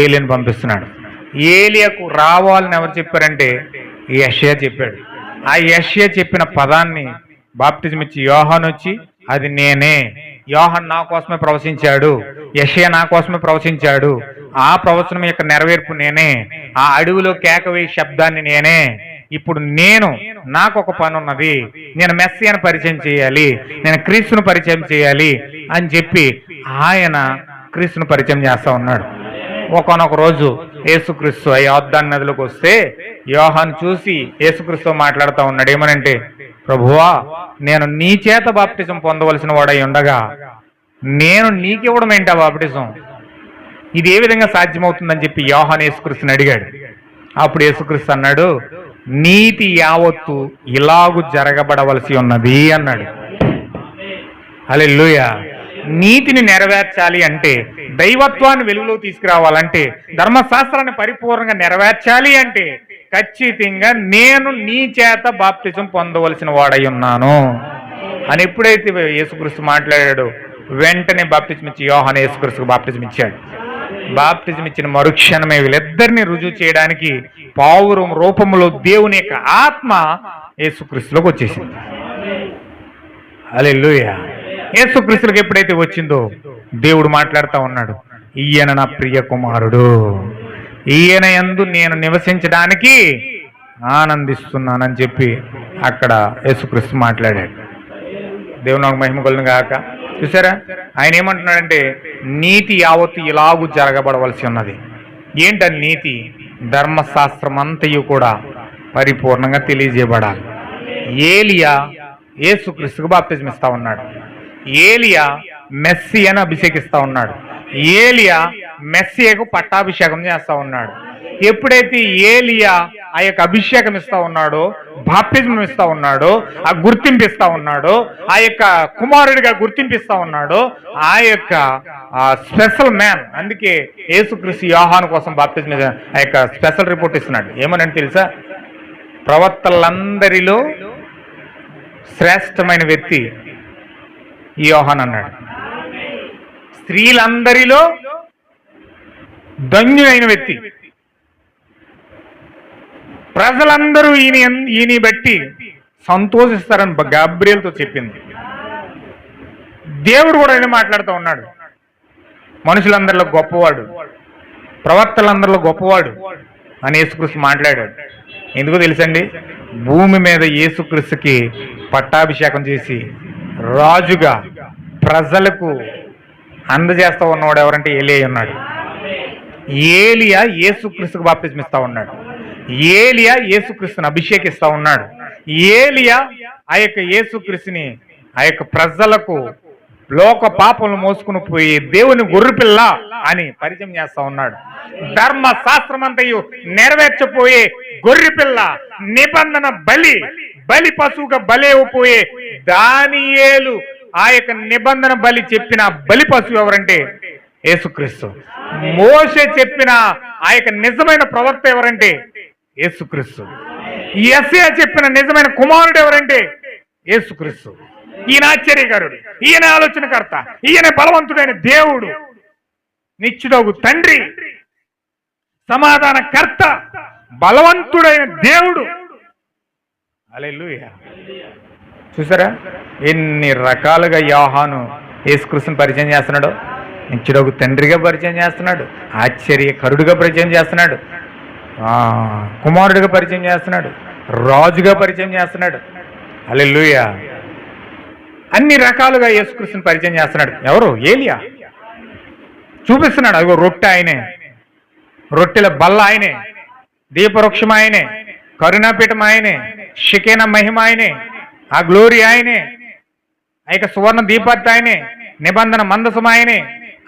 S2: ఏలియాని పంపిస్తున్నాడు. ఏలియాకు రావాలని ఎవరు చెప్పారంటే యెషయా చెప్పాడు. ఆ యెషయా చెప్పిన పదాన్ని బాప్టిజం ఇచ్చి యోహాను వచ్చి అది నేనే, యోహాను నా కోసమే ప్రవచించాడు, యెషయా నా కోసమే ప్రవచించాడు, ఆ ప్రవచనం యొక్క నెరవేర్పు నేనే, ఆ అడవిలో కేకవేయి శబ్దాన్ని నేనే, ఇప్పుడు నాకు ఒక పని ఉన్నది, నేను మెస్సియాను పరిచయం చేయాలి, నేను క్రీస్తును పరిచయం చేయాలి అని చెప్పి ఆయన క్రీస్తును పరిచయం చేస్తా ఉన్నాడు. ఒకనొక రోజు యేసుక్రీస్తు ఆ యోర్దాను నదిలోకి వస్తే యోహాను చూసి యేసుక్రీస్తు మాట్లాడుతూ ఉన్నాడు. ఏమనంటే, ప్రభువా, నేను నీ చేత బాప్టిజం పొందవలసిన వాడై ఉండగా నేను నీకివ్వడం ఏంటి ఆ బాప్టిజం? ఇది ఏ విధంగా సాధ్యమవుతుందని చెప్పి యోహాను యేసుక్రీస్తుని అడిగాడు. అప్పుడు యేసుక్రీస్తు అన్నాడు, నీతి యావత్తు ఇలాగు జరగబడవలసి ఉన్నది అన్నాడు. హల్లెలూయా. నీతిని నెరవేర్చాలి అంటే, దైవత్వాన్ని వెలుగులో తీసుకురావాలంటే, ధర్మశాస్త్రాన్ని పరిపూర్ణంగా నెరవేర్చాలి అంటే ఖచ్చితంగా నేను నీ చేత బాప్టిజం పొందవలసిన వాడై ఉన్నాను అని ఎప్పుడైతే యేసుక్రీస్తు మాట్లాడాడో వెంటనే బాప్టిజం ఇచ్చి యోహాను యేసుక్రీస్తుకు బాప్టిజం ఇచ్చాడు. బాప్టిజం ఇచ్చిన మరుక్షణమే వీళ్ళిద్దరిని రుజువు చేయడానికి పావురం రూపంలో దేవుని యొక్క ఆత్మ యేసుక్రీస్తులోకి వచ్చేసింది. హల్లెలూయా. యేసుక్రీస్తులకు ఎప్పుడైతే వచ్చిందో దేవుడు మాట్లాడుతూ ఉన్నాడు, ఈయన నా ప్రియ కుమారుడు, ఈయన యందు నేను నివసించడానికి ఆనందిస్తున్నానని చెప్పి అక్కడ యేసుక్రీస్తు మాట్లాడాడు. దేవుని మహిమ కలుగును గాక. చూసారా, ఆయన ఏమంటున్నాడంటే నీతి యావత్తు ఇలాగూ జరగబడవలసి ఉన్నది. ఏంటని నీతి? ధర్మశాస్త్రం అంతయు కూడా పరిపూర్ణంగా తెలియజేయబడాలి. ఏలియా యేసుక్రీస్తుకు బాప్తిజం ఇస్తా ఉన్నాడు. ఏలియా మెస్సియాను అభిషేకిస్తా ఉన్నాడు. ఏలియా మెస్సియాకు పట్టాభిషేకం చేస్తా ఉన్నాడు. ఎప్పుడైతే ఏలియా ఆ యొక్క అభిషేకం ఇస్తా ఉన్నాడో, బాప్తిజం ఇస్తా ఉన్నాడో, ఆ గుర్తింపు ఇస్తా ఉన్నాడో, ఆ యొక్క కుమారుడిగా గుర్తింపిస్తా ఉన్నాడో, ఆ యొక్క స్పెషల్ మ్యాన్. అందుకే యేసుక్రీస్తు యోహాను కోసం బాప్తిజం ఆ యొక్క స్పెషల్ రిపోర్ట్ ఇస్తున్నాడు. ఏమనంటే తెలుసా, ప్రవక్తలందరిలో శ్రేష్టమైన వ్యక్తి యోహాను అన్నాడు. స్త్రీలందరిలో ధన్యుడైన వ్యక్తి. ప్రజలందరూ ఈయన బట్టి సంతోషిస్తారని గాబ్రియల్తో చెప్పింది. దేవుడు కూడా ఆయన మాట్లాడుతూ ఉన్నాడు, మనుషులందరిలో గొప్పవాడు, ప్రవక్తలందరిలో గొప్పవాడు అని యేసుక్రీస్తు మాట్లాడాడు. ఎందుకో తెలుసండి, భూమి మీద యేసుక్రీస్తుకి పట్టాభిషేకం చేసి రాజుగా ప్రజలకు అందజేస్తా ఉన్నవాడు ఎవరంటే ఏలియా ఉన్నాడు. ఏలియా యేసుక్రీస్తుకు బాప్తిజం ఇస్తా ఉన్నాడు. ఏలియా యేసుక్రీస్తుని అభిషేకిస్తా ఉన్నాడు. ఏలియా ఆ యొక్క యేసుక్రీస్తుని ఆ యొక్క ప్రజలకు లోక పాపములు మోసుకుని పోయి దేవుని గొర్రెపిల్ల అని పరిచయం చేస్తా ఉన్నాడు. ధర్మశాస్త్రం అంతయు నెరవేర్చపోయే గొర్రెపిల్ల, నిబంధన బలి పశువుగా బలైపోయే దానియేలు ఆ యొక్క నిబంధన బలి చెప్పిన బలి పశువు ఎవరంటే యేసుక్రీస్తు. మోషే చెప్పిన ఆ యొక్క నిజమైన ప్రవక్త ఎవరంటే యేసుక్రీస్తు. యెషయా చెప్పిన నిజమైన కుమారుడు ఎవరంటే యేసుక్రీస్తు. ఈయన ఆశ్చర్యకరుడు, ఈయన ఆలోచనకర్త, ఈయన బలవంతుడైన దేవుడు, నిత్యుడగు తండ్రి, సమాధానకర్త, బలవంతుడైన దేవుడు. హల్లెలూయా. చూసారా ఎన్ని రకాలుగా యోహాను యేసుక్రీస్తుని పరిచయం చేస్తున్నాడు. నిత్యుడకు తండ్రిగా పరిచయం చేస్తున్నాడు, ఆశ్చర్యకరుడిగా పరిచయం చేస్తున్నాడు, కుమారుడిగా పరిచయం చేస్తున్నాడు, రాజుగా పరిచయం చేస్తున్నాడు. హల్లెలూయా. అన్ని రకాలుగా యేసుక్రీస్తుని పరిచయం చేస్తున్నాడు. ఎవరు? ఏలియా. చూపిస్తున్నాడు. అదిగో రొట్టె ఆయనే, రొట్టెల బల్ల ఆయనే, దీపవృక్షం ఆయనే, కరుణాపీఠం ఆయనే, షికేన మహిమ ఆయనే, ఆ గ్లోరీ ఆయనే, ఇక సువర్ణ దీపత్తి ఆయనే, నిబంధన మందసం ఆయనే.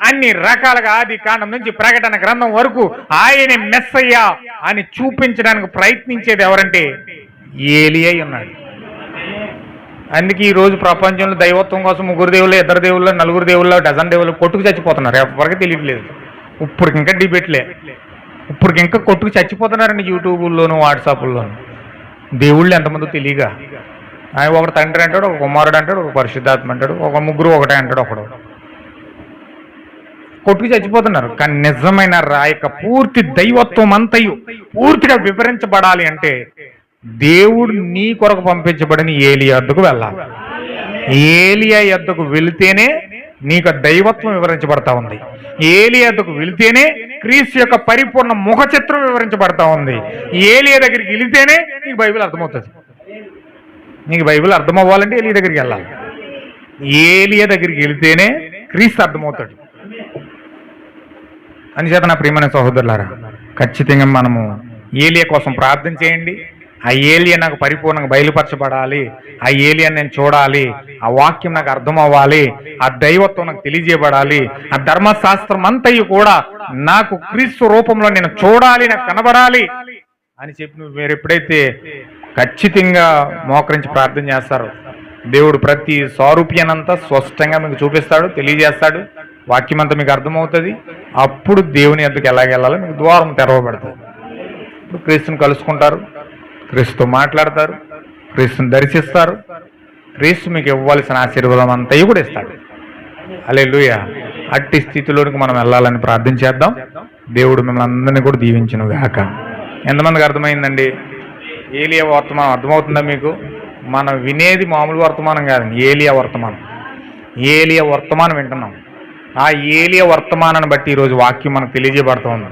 S2: అన్ని రకాలుగా ఆది కాండం నుంచి ప్రకటన గ్రంథం వరకు ఆయనే మెస్సయ్య అని చూపించడానికి ప్రయత్నించేది ఎవరంటే ఏలియా ఉన్నాడు. అందుకే ఈ రోజు ప్రపంచంలో దైవత్వం కోసం 3 దేవుళ్ళు, 2 దేవుళ్ళు, 4 దేవుళ్ళు, డజన్ దేవుళ్ళు కొట్టుకు చచ్చిపోతున్నారు. ఎవరికి తెలియట్లేదు. ఇప్పటికి ఇంకా డిబేట్లే. ఇప్పటికి ఇంకా కొట్టుకు చచ్చిపోతున్నారండి యూట్యూబుల్లోను, వాట్సాప్లోను. దేవుళ్ళు ఎంతమంది తెలియగా ఆయన ఒకడు తండ్రి అంటాడు, ఒక కుమారుడు అంటాడు, ఒక పరిశుద్ధాత్మ అంటాడు, ఒక ముగ్గురు ఒకటే అంటాడు. ఒకడు కొట్టుకు చచ్చిపోతున్నారు. కానీ నిజమైన రాయక పూర్తి దైవత్వం అంతయు పూర్తిగా వివరించబడాలి అంటే దేవుడు నీ కొరకు పంపించబడిన ఏలియా యొద్దకు వెళ్ళాలి. ఏలియా యొద్దకు వెళితేనే నీకు దైవత్వం వివరించబడతా ఉంది. ఏలియా యొద్దకు వెళితేనే క్రీస్తు యొక్క పరిపూర్ణ ముఖ చిత్రం వివరించబడతా ఉంది. ఏలియా దగ్గరికి వెళితేనే నీకు బైబిల్ అర్థమవుతుంది. నీకు బైబిల్ అర్థం అవ్వాలంటే ఏలియా దగ్గరికి వెళ్ళాలి. ఏలియా దగ్గరికి వెళితేనే క్రీస్తు అర్థమవుతాడు. అందుచేత నా ప్రియమైన సహోదరులారా, ఖచ్చితంగా మనము ఏలియా కోసం ప్రార్థన చేయండి. ఆ ఏలియా నాకు పరిపూర్ణంగా బయలుపరచబడాలి, ఆ ఏలియా నేను చూడాలి, ఆ వాక్యం నాకు అర్థం అవ్వాలి, ఆ దైవత్వం నాకు తెలియజేయబడాలి, ఆ ధర్మశాస్త్రం అంతయు కూడా నాకు క్రీస్తు రూపంలో నేను చూడాలి, నాకు కనబడాలి అని చెప్పి మీరు ఎప్పుడైతే ఖచ్చితంగా మోకరించి ప్రార్థన చేస్తారో దేవుడు ప్రతి సారూప్యానంతా స్పష్టంగా మీకు చూపిస్తాడు, తెలియజేస్తాడు. వాక్యం అంతా మీకు అర్థమవుతుంది. అప్పుడు దేవుని యొద్దకు ఎలాగెళ్ళాలో మీకు ద్వారం తెరవబడుతుంది. ఇప్పుడు క్రీస్తుని కలుసుకుంటారు, క్రీస్తుతో మాట్లాడతారు, క్రీస్తుని దర్శిస్తారు. క్రీస్తు మీకు ఇవ్వాల్సిన ఆశీర్వాదం అంతా కూడా ఇస్తాడు. హల్లెలూయా. అట్టి స్థితిలోనికి మనం వెళ్ళాలని ప్రార్థన చేద్దాం. దేవుడు మిమ్మల్ని అందరినీ కూడా దీవించును గాక. ఎంతమందికి అర్థమైందండి? ఏలియా వర్తమానం అర్థమవుతుందా మీకు? మనం వినేది మామూలు వర్తమానం కాదండి, ఏలియా వర్తమానం. ఏలియా వర్తమానం వింటున్నాం. ఆ ఏలియా వర్తమానాన్ని బట్టి ఈరోజు వాక్యం మనకు తెలియజేయబడతా ఉంది.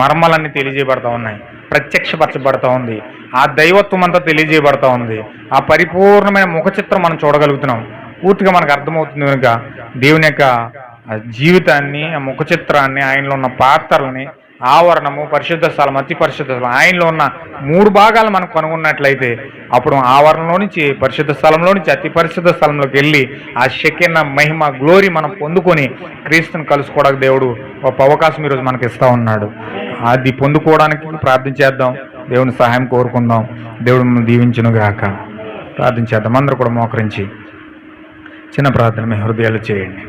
S2: మర్మలన్నీ తెలియజేయబడతా ఉన్నాయి, ప్రత్యక్షపరచబడతా ఉంది. ఆ దైవత్వం అంతా తెలియజేయబడతా ఉంది. ఆ పరిపూర్ణమైన ముఖ చిత్రం మనం చూడగలుగుతున్నాం. పూర్తిగా మనకు అర్థమవుతుంది కనుక దేవుని యొక్క జీవితాన్ని, ఆ ముఖ చిత్రాన్ని, ఆయనలో ఉన్న పాత్రలని, ఆవరణము, పరిశుద్ధ స్థలం, అతి పరిశుద్ధ స్థలం, ఆయనలో ఉన్న 3 భాగాలు మనం కనుగొన్నట్లయితే అప్పుడు ఆవరణలో నుంచి, పరిశుద్ధ స్థలంలో నుంచి అతి పరిశుద్ధ స్థలంలోకి వెళ్ళి ఆ షెకెన మహిమ గ్లోరీ మనం పొందుకొని క్రీస్తుని కలుసుకోవడానికి దేవుడు ఒక అవకాశం ఈరోజు మనకి ఇస్తూ ఉన్నాడు. అది పొందుకోవడానికి ప్రార్థన చేద్దాం, దేవుని సహాయం కోరుకుందాం. దేవుడు మనం దీవించును గాక. ప్రార్థన చేద్దాం. అందరూ కూడా మోకరించి చిన్న ప్రార్థన మీ హృదయాలు చేయండి.